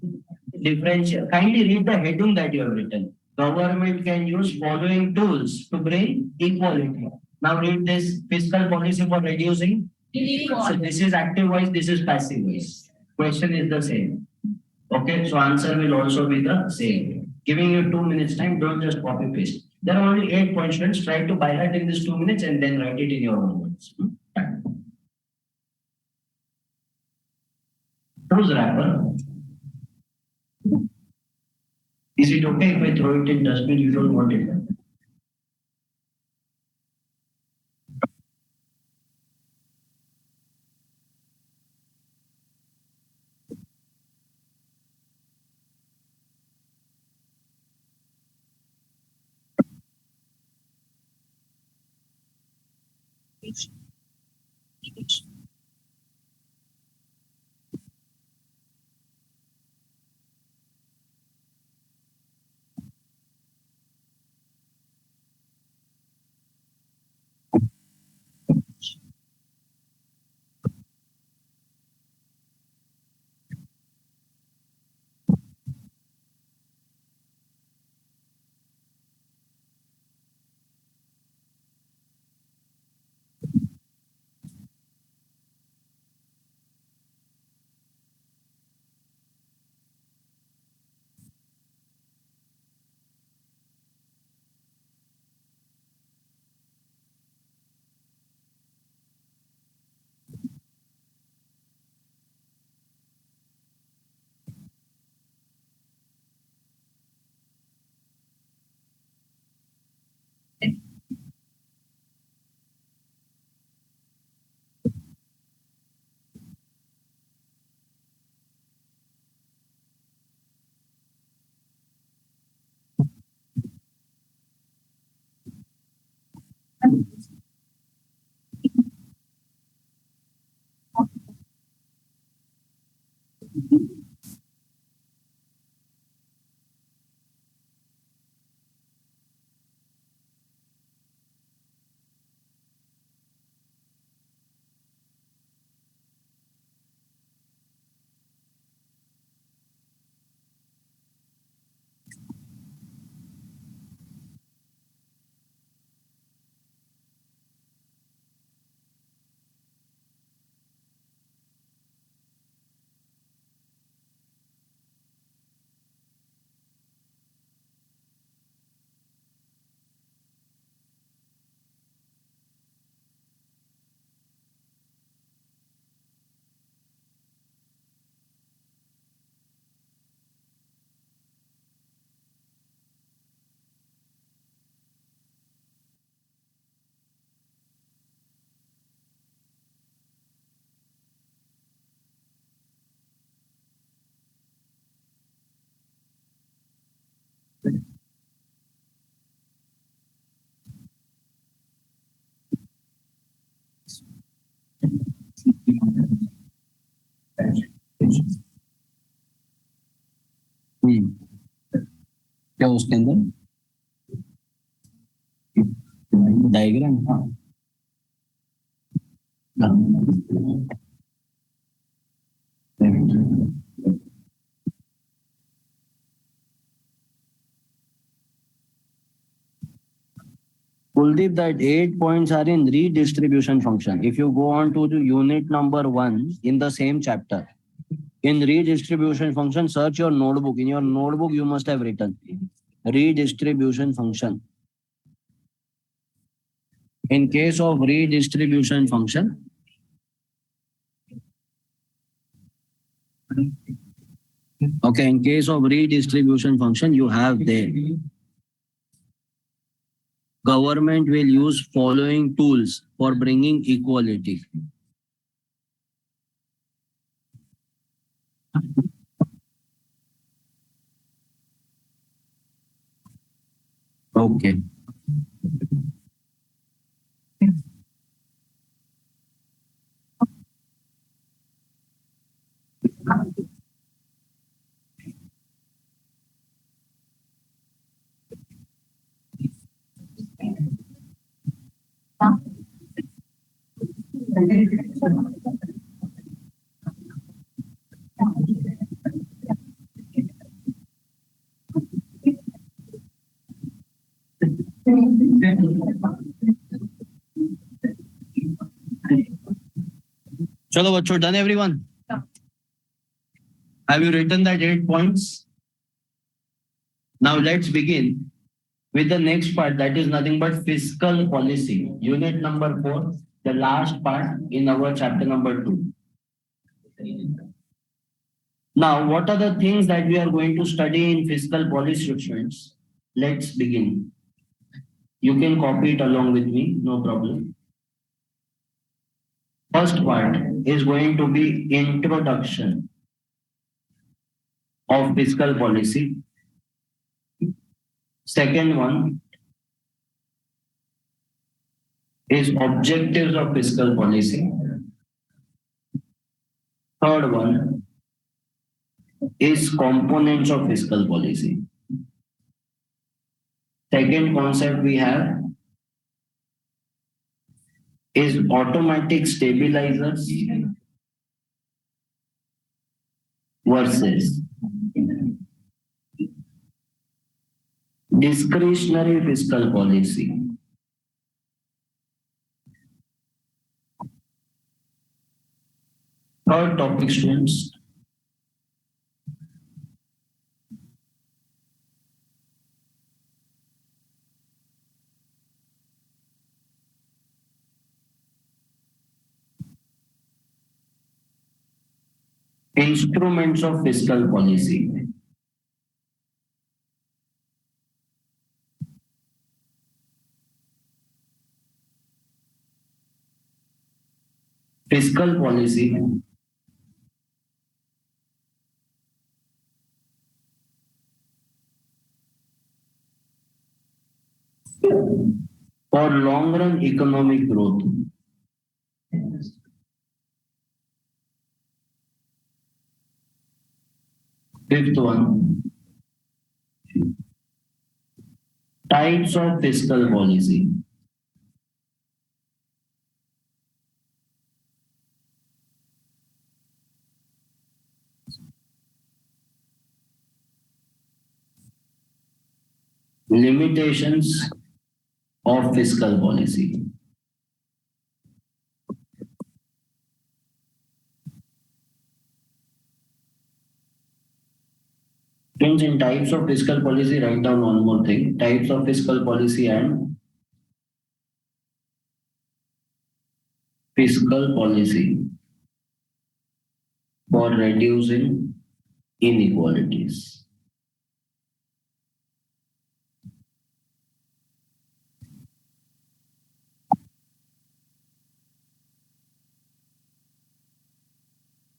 differential. Kindly read the heading that you have written. Government can use following tools to bring equality. Now read this fiscal policy for reducing. So this is active voice, this is passive voice. Question is the same. Okay, so answer will also be the same. Giving you 2 minutes time, don't just copy paste. There are only 8 points, friends. Try to by heart in this 2 minutes and then write it in your own words. Who's rapper? Is it okay if I throw it in dustbin? You don't want it? क्या उसके अंदर diagram? Kuldeep, that 8 points are in redistribution function. If you go on to the unit number 1 in the same chapter, in redistribution function, search your notebook. In your notebook, you must have written redistribution function. In case of redistribution function, okay, in case of redistribution function, you have there. Government will use following tools for bringing equality. Okay. Chalo bachcho, done everyone? Have you written that 8 points? Now let's begin with the next part, that is nothing but fiscal policy. Unit number 4, the last part in our chapter number 2. Now, what are the things that we are going to study in fiscal policy, students? Let's begin. You can copy it along with me, no problem. First part is going to be introduction of fiscal policy. Second one, is objectives of fiscal policy. Third one is components of fiscal policy. Second concept we have is automatic stabilizers versus discretionary fiscal policy. Third topic, students. Instruments of fiscal policy. Fiscal policy for long run economic growth. Fifth one, types of fiscal policy. Limitations of fiscal policy. Friends, in types of fiscal policy, write down one more thing. Types of fiscal policy and fiscal policy for reducing inequalities.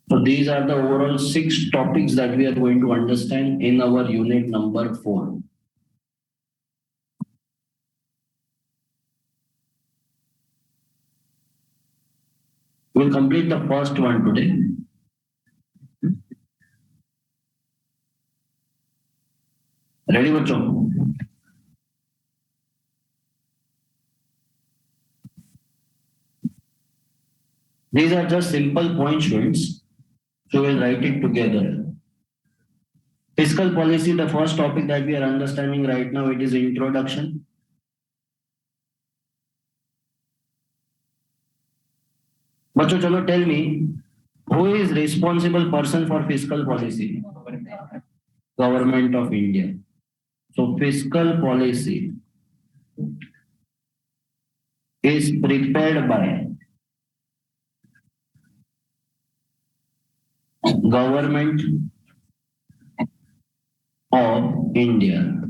So these are the overall 6 topics that we are going to understand in our unit number 4. We'll complete the first one today. Ready, bachcho? These are just simple points, students. So we'll write it together. Fiscal policy, the first topic that we are understanding right now, it is introduction. Bachcho, chalo, tell me, who is responsible person for fiscal policy? Government of India. So fiscal policy is prepared by Government of India.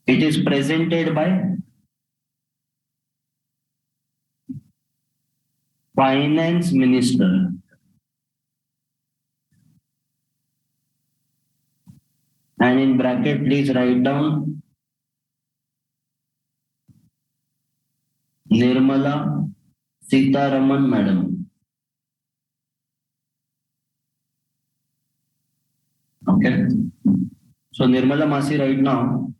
It is presented by Finance Minister. And in bracket, please write down Nirmala Sitharaman Madam. Okay. So Nirmala Masi right now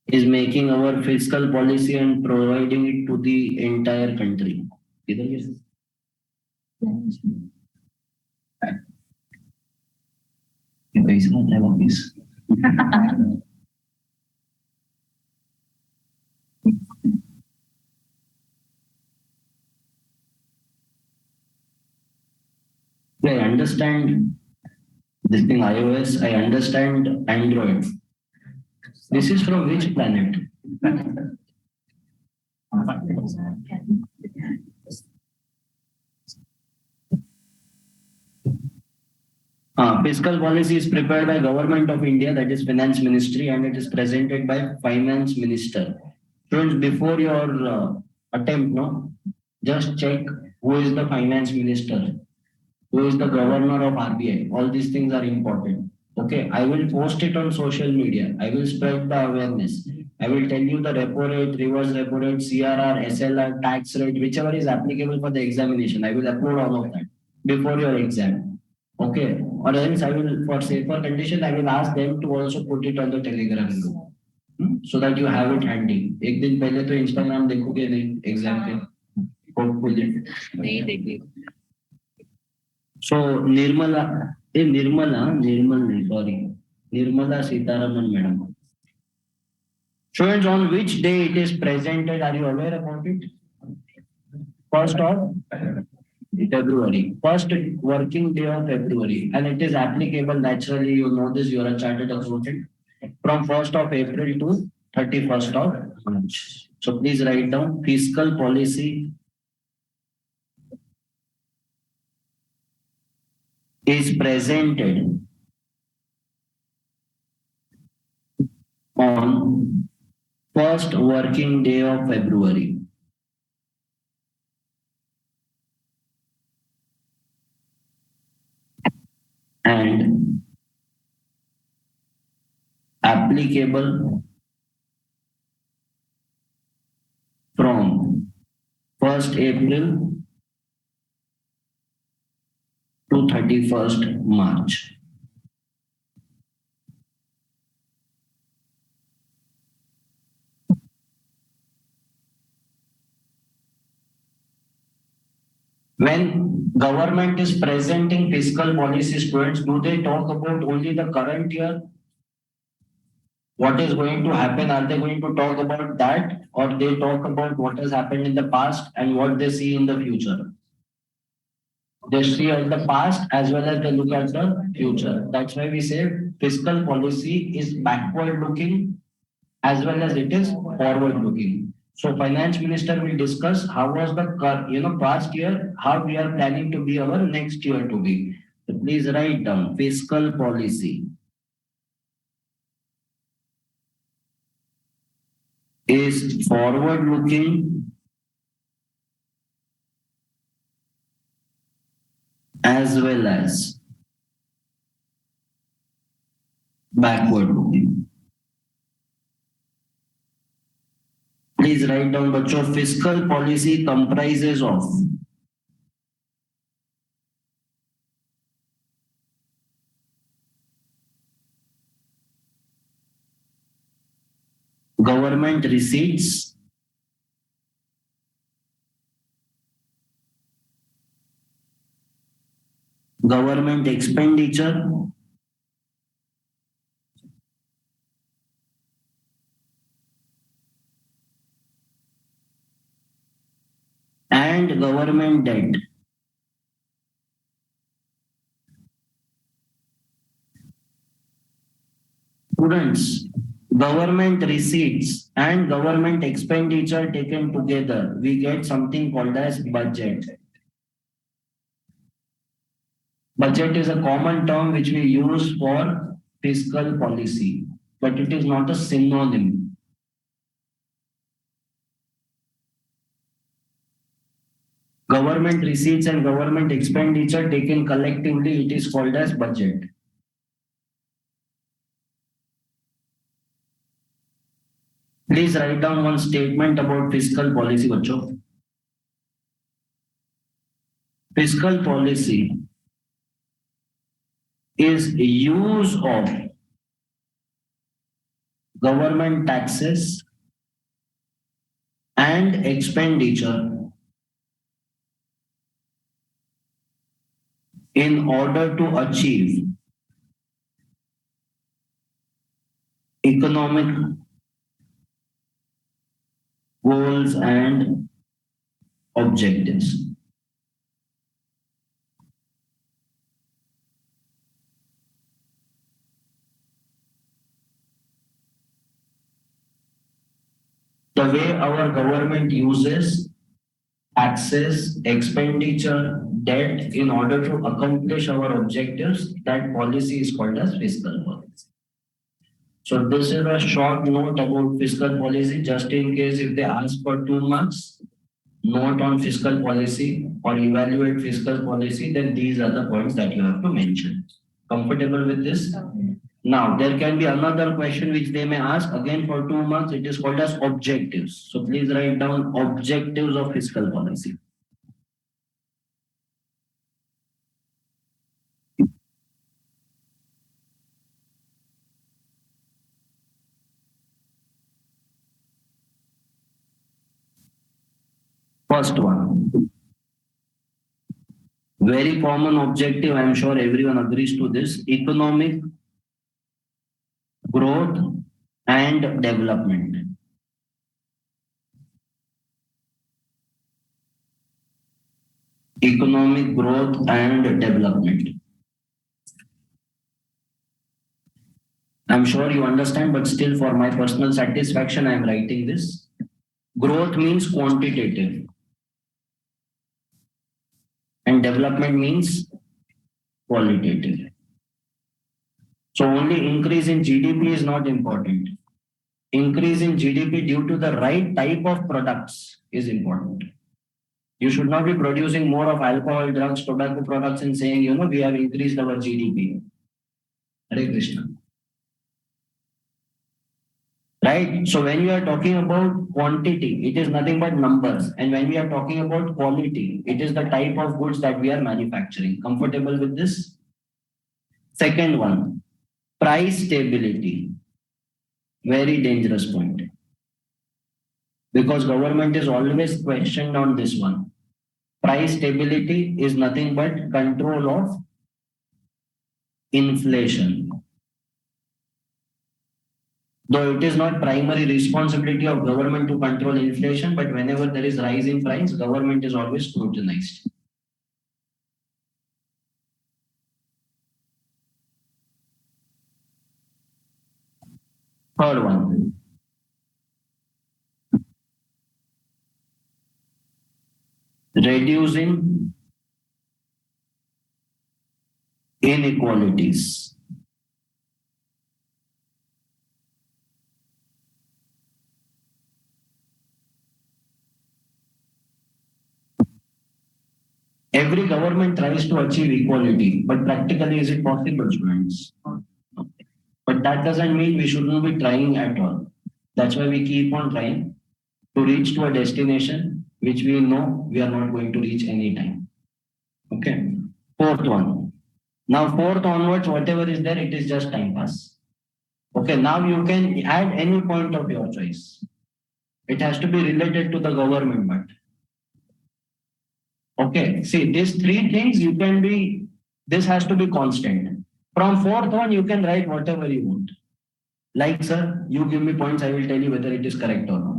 is making our fiscal policy and providing it to the entire country. I understand this thing iOS, I understand Android. This is from which planet? Fiscal policy is prepared by Government of India, that is Finance Ministry, and it is presented by Finance Minister. Friends, before your attempt, no, just check who is the Finance Minister, who is the Governor of RBI. All these things are important. Okay, I will post it on social media. I will spread the awareness. I will tell you the repo rate, reverse repo rate, CRR, SLR, tax rate, whichever is applicable for the examination. I will upload all of that before your exam. Okay, or else I will, for safer condition, I will ask them to also put it on the Telegram group. So that you have it handy. एक दिन पहले तो Instagram देखोगे नहीं exam के. Hopefully. नहीं देखी So Nirmala, Nirmal नहीं, sorry. Nirmala Sitaraman madam. Students, on which day it is presented? Are you aware about it? First of February. First working day of February. And it is applicable naturally. You know this, you are a chartered accountant. From 1st of April to 31st of March. So please write down fiscal policy is presented on first working day of February. And applicable from 1st April to 31st March. When government is presenting fiscal policy, students, do they talk about only the current year? What is going to happen? Are they going to talk about that, or they talk about what has happened in the past and what they see in the future? They see at the past as well as they look at the future. That's why we say fiscal policy is backward looking as well as it is forward looking. So finance minister will discuss how was the past year, how we are planning to be our next year to be. So please write down fiscal policy is forward looking as well as backward looking. Please write down, bachcho, fiscal policy comprises of government receipts, government expenditure, and government debt. Students, government receipts and government expenditure taken together, we get something called as budget. Budget is a common term which we use for fiscal policy, but it is not a synonym. Government receipts and government expenditure taken collectively, it is called as budget. Please write down one statement about fiscal policy, bachcho. Fiscal policy is use of government taxes and expenditure in order to achieve economic goals and objectives. The way our government uses taxes, expenditure, debt in order to accomplish our objectives, that policy is called as fiscal policy. So this is a short note about fiscal policy, just in case if they ask for 2 marks, note on fiscal policy or evaluate fiscal policy, then these are the points that you have to mention. Comfortable with this? Now, there can be another question which they may ask again for 2 months. It is called as objectives. So please write down objectives of fiscal policy. First one, very common objective. I am sure everyone agrees to this: economic growth and development. Economic growth and development. I'm sure you understand, but still for my personal satisfaction, I am writing this. Growth means quantitative and development means qualitative. So only increase in GDP is not important. Increase in GDP due to the right type of products is important. You should not be producing more of alcohol, drugs, tobacco products and saying, we have increased our GDP. Hare Krishna. Right? So when we are talking about quantity, it is nothing but numbers. And when we are talking about quality, it is the type of goods that we are manufacturing. Comfortable with this? Second one, price stability. Very dangerous point. Because government is always questioned on this one. Price stability is nothing but control of inflation. Though it is not primary responsibility of government to control inflation, but whenever there is rise in price, government is always scrutinized. Third one. Reducing inequalities. Every government tries to achieve equality, but practically is it possible, students? But that doesn't mean we shouldn't be trying at all. That's why we keep on trying to reach to a destination which we know we are not going to reach anytime. Okay. Fourth one. Now, fourth onwards, whatever is there, it is just time pass. Okay. Now you can add any point of your choice. It has to be related to the government, but okay. See, these three things you can be, this has to be constant. From fourth one, you can write whatever you want. Like, sir, you give me points, I will tell you whether it is correct or not.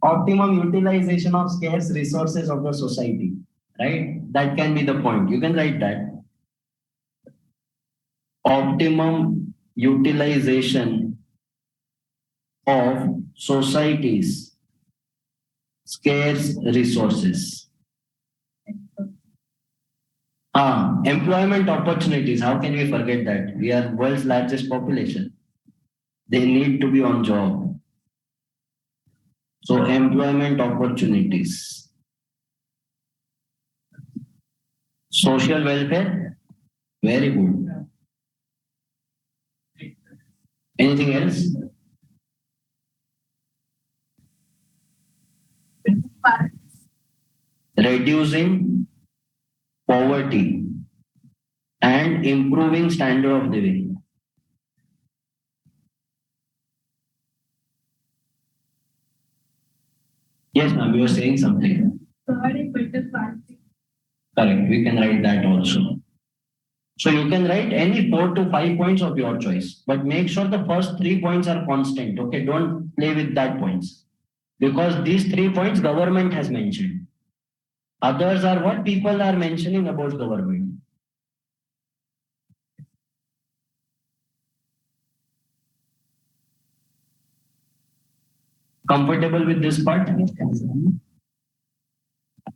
Optimum utilization of scarce resources of the society, right? That can be the point. You can write that. Optimum utilization of society's scarce resources. Employment opportunities. How can we forget that? We are world's largest population. They need to be on job. So employment opportunities. Social welfare. Very good. Anything else? Reducing poverty and improving standard of living. Yes, ma'am, you were saying something. Providing better quality. Correct. We can write that also. So you can write any 4 to 5 points of your choice, but make sure the first 3 points are constant. Okay, don't play with that points because these 3 points government has mentioned. Others are what people are mentioning about government. Comfortable with this part?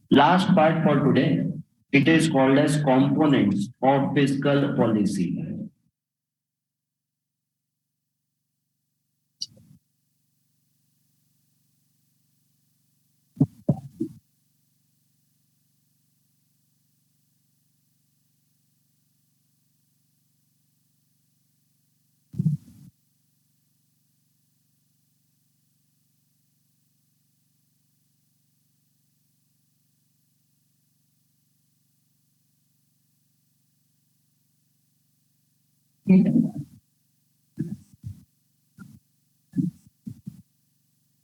Last part for today. It is called as components of fiscal policy.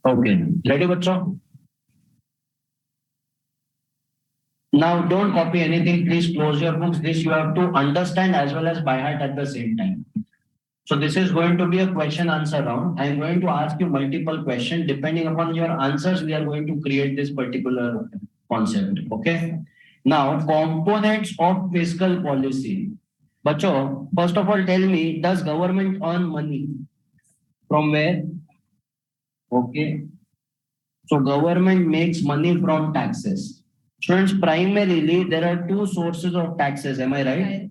Okay, ready, bacho? Now, don't copy anything. Please close your books. This you have to understand as well as by heart at the same time. So this is going to be a question answer round. I am going to ask you multiple questions. Depending upon your answers, we are going to create this particular concept. Okay. Now, components of fiscal policy. Bacho, first of all, tell me, does government earn money? From where? Okay. So government makes money from taxes. Students, primarily, there are two sources of taxes. Am I right?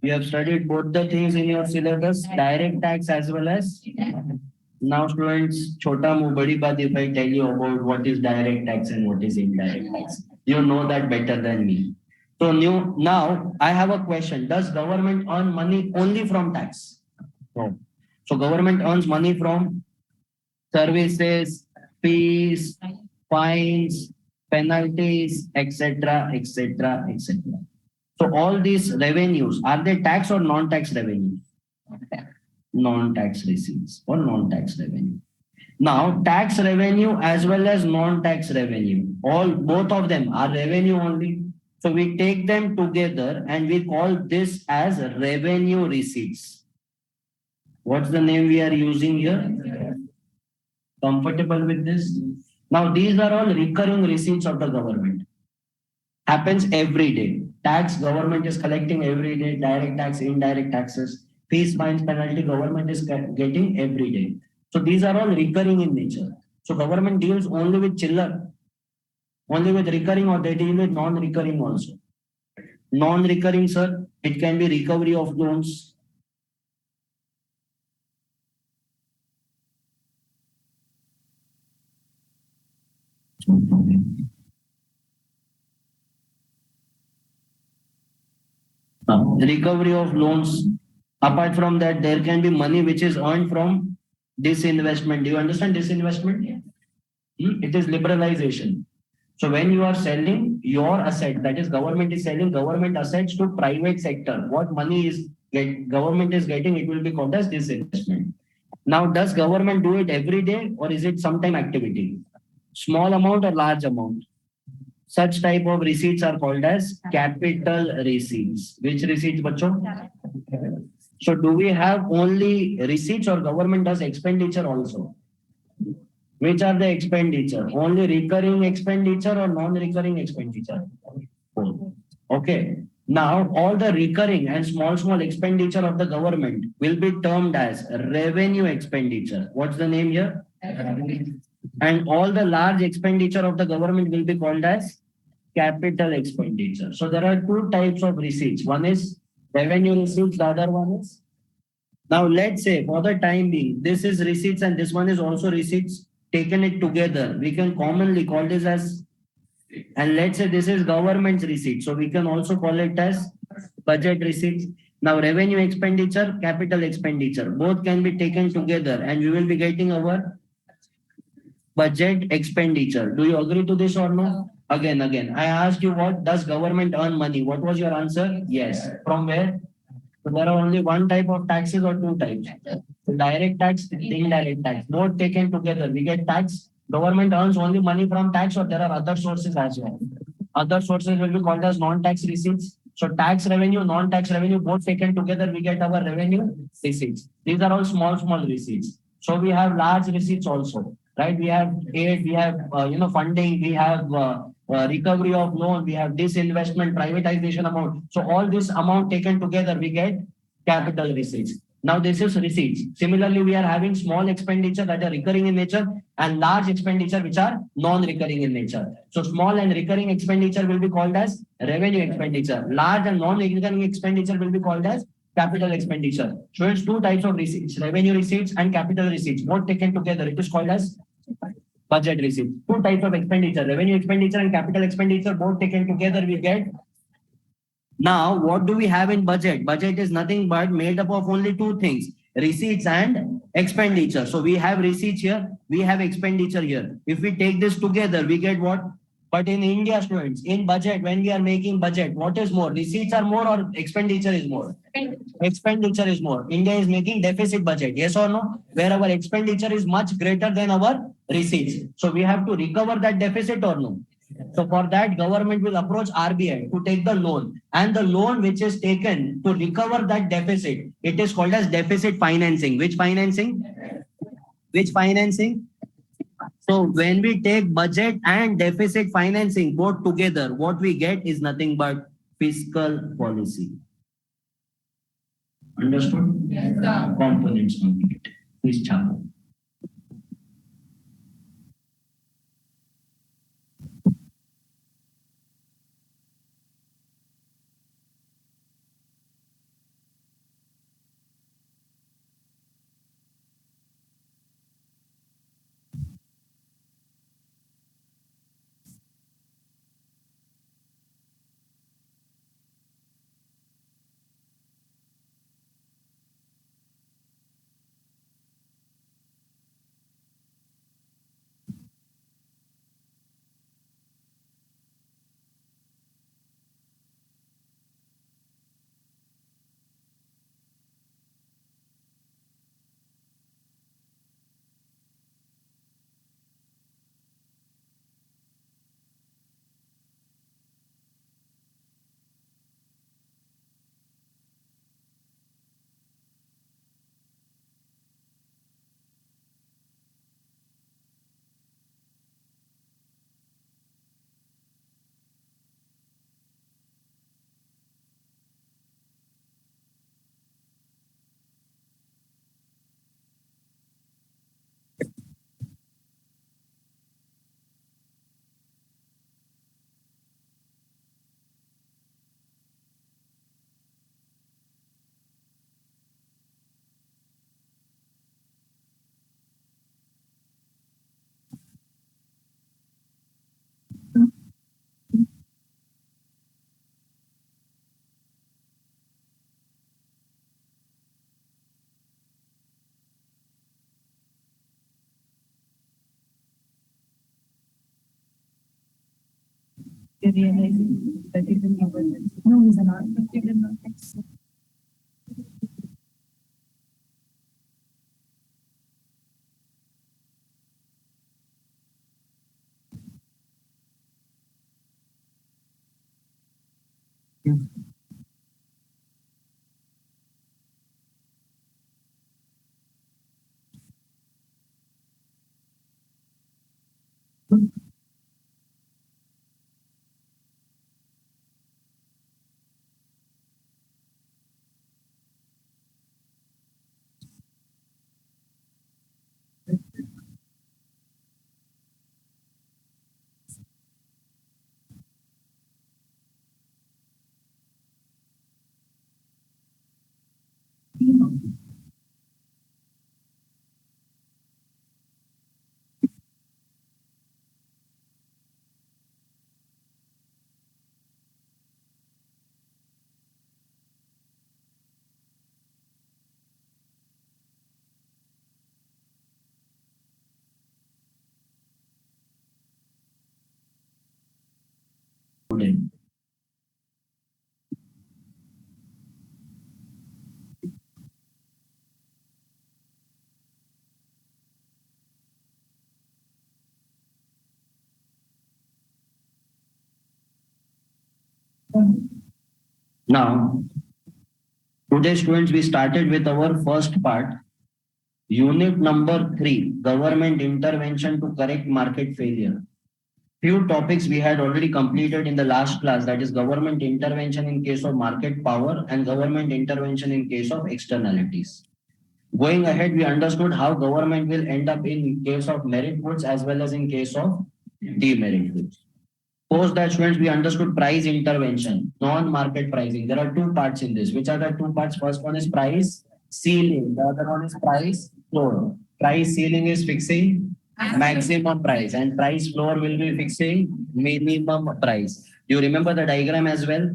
You have studied both the things in your syllabus, direct tax as well as. Now, students, chota mu badi baat if I tell you about what is direct tax and what is indirect tax. You know that better than me. So now I have a question. Does government earn money only from tax? No. So government earns money from services, fees, fines, penalties, etc., etc., etc. So all these revenues, are they tax or non-tax revenue? Non-tax receipts or non-tax revenue. Now, tax revenue as well as non-tax revenue, both of them are revenue only. So we take them together and we call this as revenue receipts. What's the name we are using here? Comfortable with this? Now, these are all recurring receipts of the government. Happens every day. Tax government is collecting every day, direct tax, indirect taxes, fees, fines, penalty, government is getting every day. So these are all recurring in nature. So government deals only with chiller, only with recurring, or they deal with non-recurring also. Non-recurring, sir, it can be recovery of loans. Recovery of loans. Apart from that, there can be money which is earned from disinvestment. Do you understand disinvestment? It is liberalization. So when you are selling your asset, that is government is selling government assets to private sector, what money is government is getting, it will be called as disinvestment. Now, does government do it every day or is it sometime activity? Small amount or large amount? Such type of receipts are called as capital receipts. Which receipts, bacho? So do we have only receipts or government does expenditure also? Which are the expenditure? Only recurring expenditure or non-recurring expenditure? Okay. Now, all the recurring and small expenditure of the government will be termed as revenue expenditure. What's the name here? And all the large expenditure of the government will be called as capital expenditure. So there are two types of receipts. One is revenue receipts, the other one is. Now let's say for the time being, this is receipts and this one is also receipts. Taken it together, we can commonly call this as, and let's say this is government's receipt. So we can also call it as budget receipts. Now revenue expenditure, capital expenditure, both can be taken together and we will be getting our budget expenditure. Do you agree to this or no? Again, I asked you, what does government earn money? What was your answer? Yes. From where? So there are only one type of taxes or two types. Direct tax, indirect tax, both taken together. We get tax. Government earns only money from tax, or there are other sources as well. Other sources will be called as non-tax receipts. So tax revenue, non-tax revenue, both taken together, we get our revenue receipts. These are all small receipts. So we have large receipts also, right? We have aid, we have funding, we have recovery of loan, we have disinvestment, privatization amount. So all this amount taken together, we get capital receipts. Now this is receipts. Similarly, we are having small expenditure that are recurring in nature and large expenditure which are non-recurring in nature. So small and recurring expenditure will be called as revenue expenditure. Large and non-recurring expenditure will be called as capital expenditure. So it's two types of receipts, revenue receipts and capital receipts, both taken together. It is called as budget receipts. Two types of expenditure, revenue expenditure and capital expenditure, both taken together, we get. Now, what do we have in budget? Budget is nothing but made up of only two things, receipts and expenditure. So we have receipts here, we have expenditure here. If we take this together, we get what? But in India, students, in budget, when we are making budget, what is more? Receipts are more or expenditure is more? Expenditure is more. India is making deficit budget, yes or no? Where our expenditure is much greater than our receipts. So we have to recover that deficit or no? So for that, government will approach RBI to take the loan, and the loan which is taken to recover that deficit, it is called as deficit financing. Which financing? Which financing? So when we take budget and deficit financing both together, what we get is nothing but fiscal policy. Understood? Yes, sir. Components complete. Please, Chapo. Realizing that it is governance. No, it's not. It is not. Student. Now, today, students, we started with our first part, unit number 3, government intervention to correct market failure. Few topics we had already completed in the last class, that is government intervention in case of market power and government intervention in case of externalities. Going ahead, we understood how government will end up in case of merit goods as well as in case of demerit goods. Post that, students, we understood price intervention, non-market pricing. There are two parts in this. Which are the two parts? First one is price ceiling. The other one is price floor. Price ceiling is fixing maximum price and price floor will be fixing minimum price. You remember the diagram as well?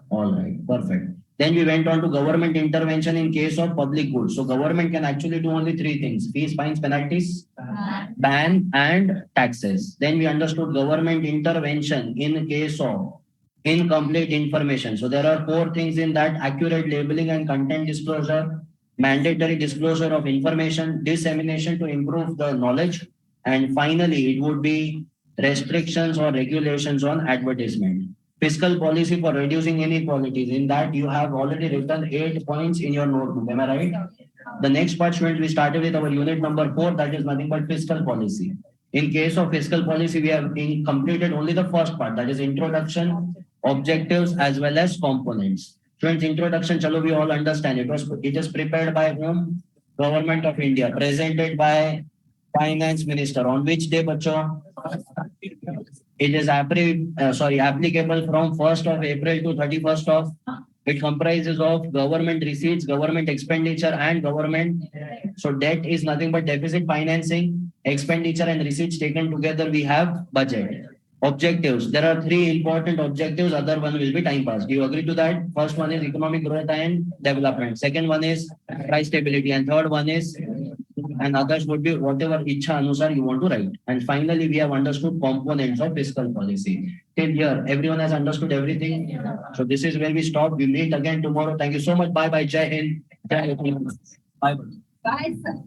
All right, perfect. Then we went on to government intervention in case of public goods. So government can actually do only three things: fees, fines, penalties, ban, and taxes. Then we understood government intervention in case of incomplete information. So there are four things in that: accurate labeling and content disclosure, mandatory disclosure of information, dissemination to improve the knowledge, and finally it would be restrictions or regulations on advertisement. Fiscal policy for reducing inequalities. In that you have already written 8 points in your notebook. Am I right? The next part, students, we started with our unit number 4, that is nothing but fiscal policy. In case of fiscal policy, we have completed only the first part, that is introduction, objectives, as well as components. Students, introduction, chalo, we all understand. It is prepared by whom? Government of India, presented by Finance Minister. On which day, bacho? It is applicable from 1st of April to 31st of. It comprises of government receipts, government expenditure, and government. So debt is nothing but deficit financing, expenditure and receipts taken together. We have budget. Objectives. There are 3 important objectives. Other one will be time pass. Do you agree to that? First one is economic growth and development. Second one is price stability, and third one is, and others would be whatever ichha anusar you want to write. And finally, we have understood components of fiscal policy. Till here, everyone has understood everything. So this is where we stop. We meet again tomorrow. Thank you so much. Bye bye. Jai Hind. Jai Hind. Bye. Bye, sir.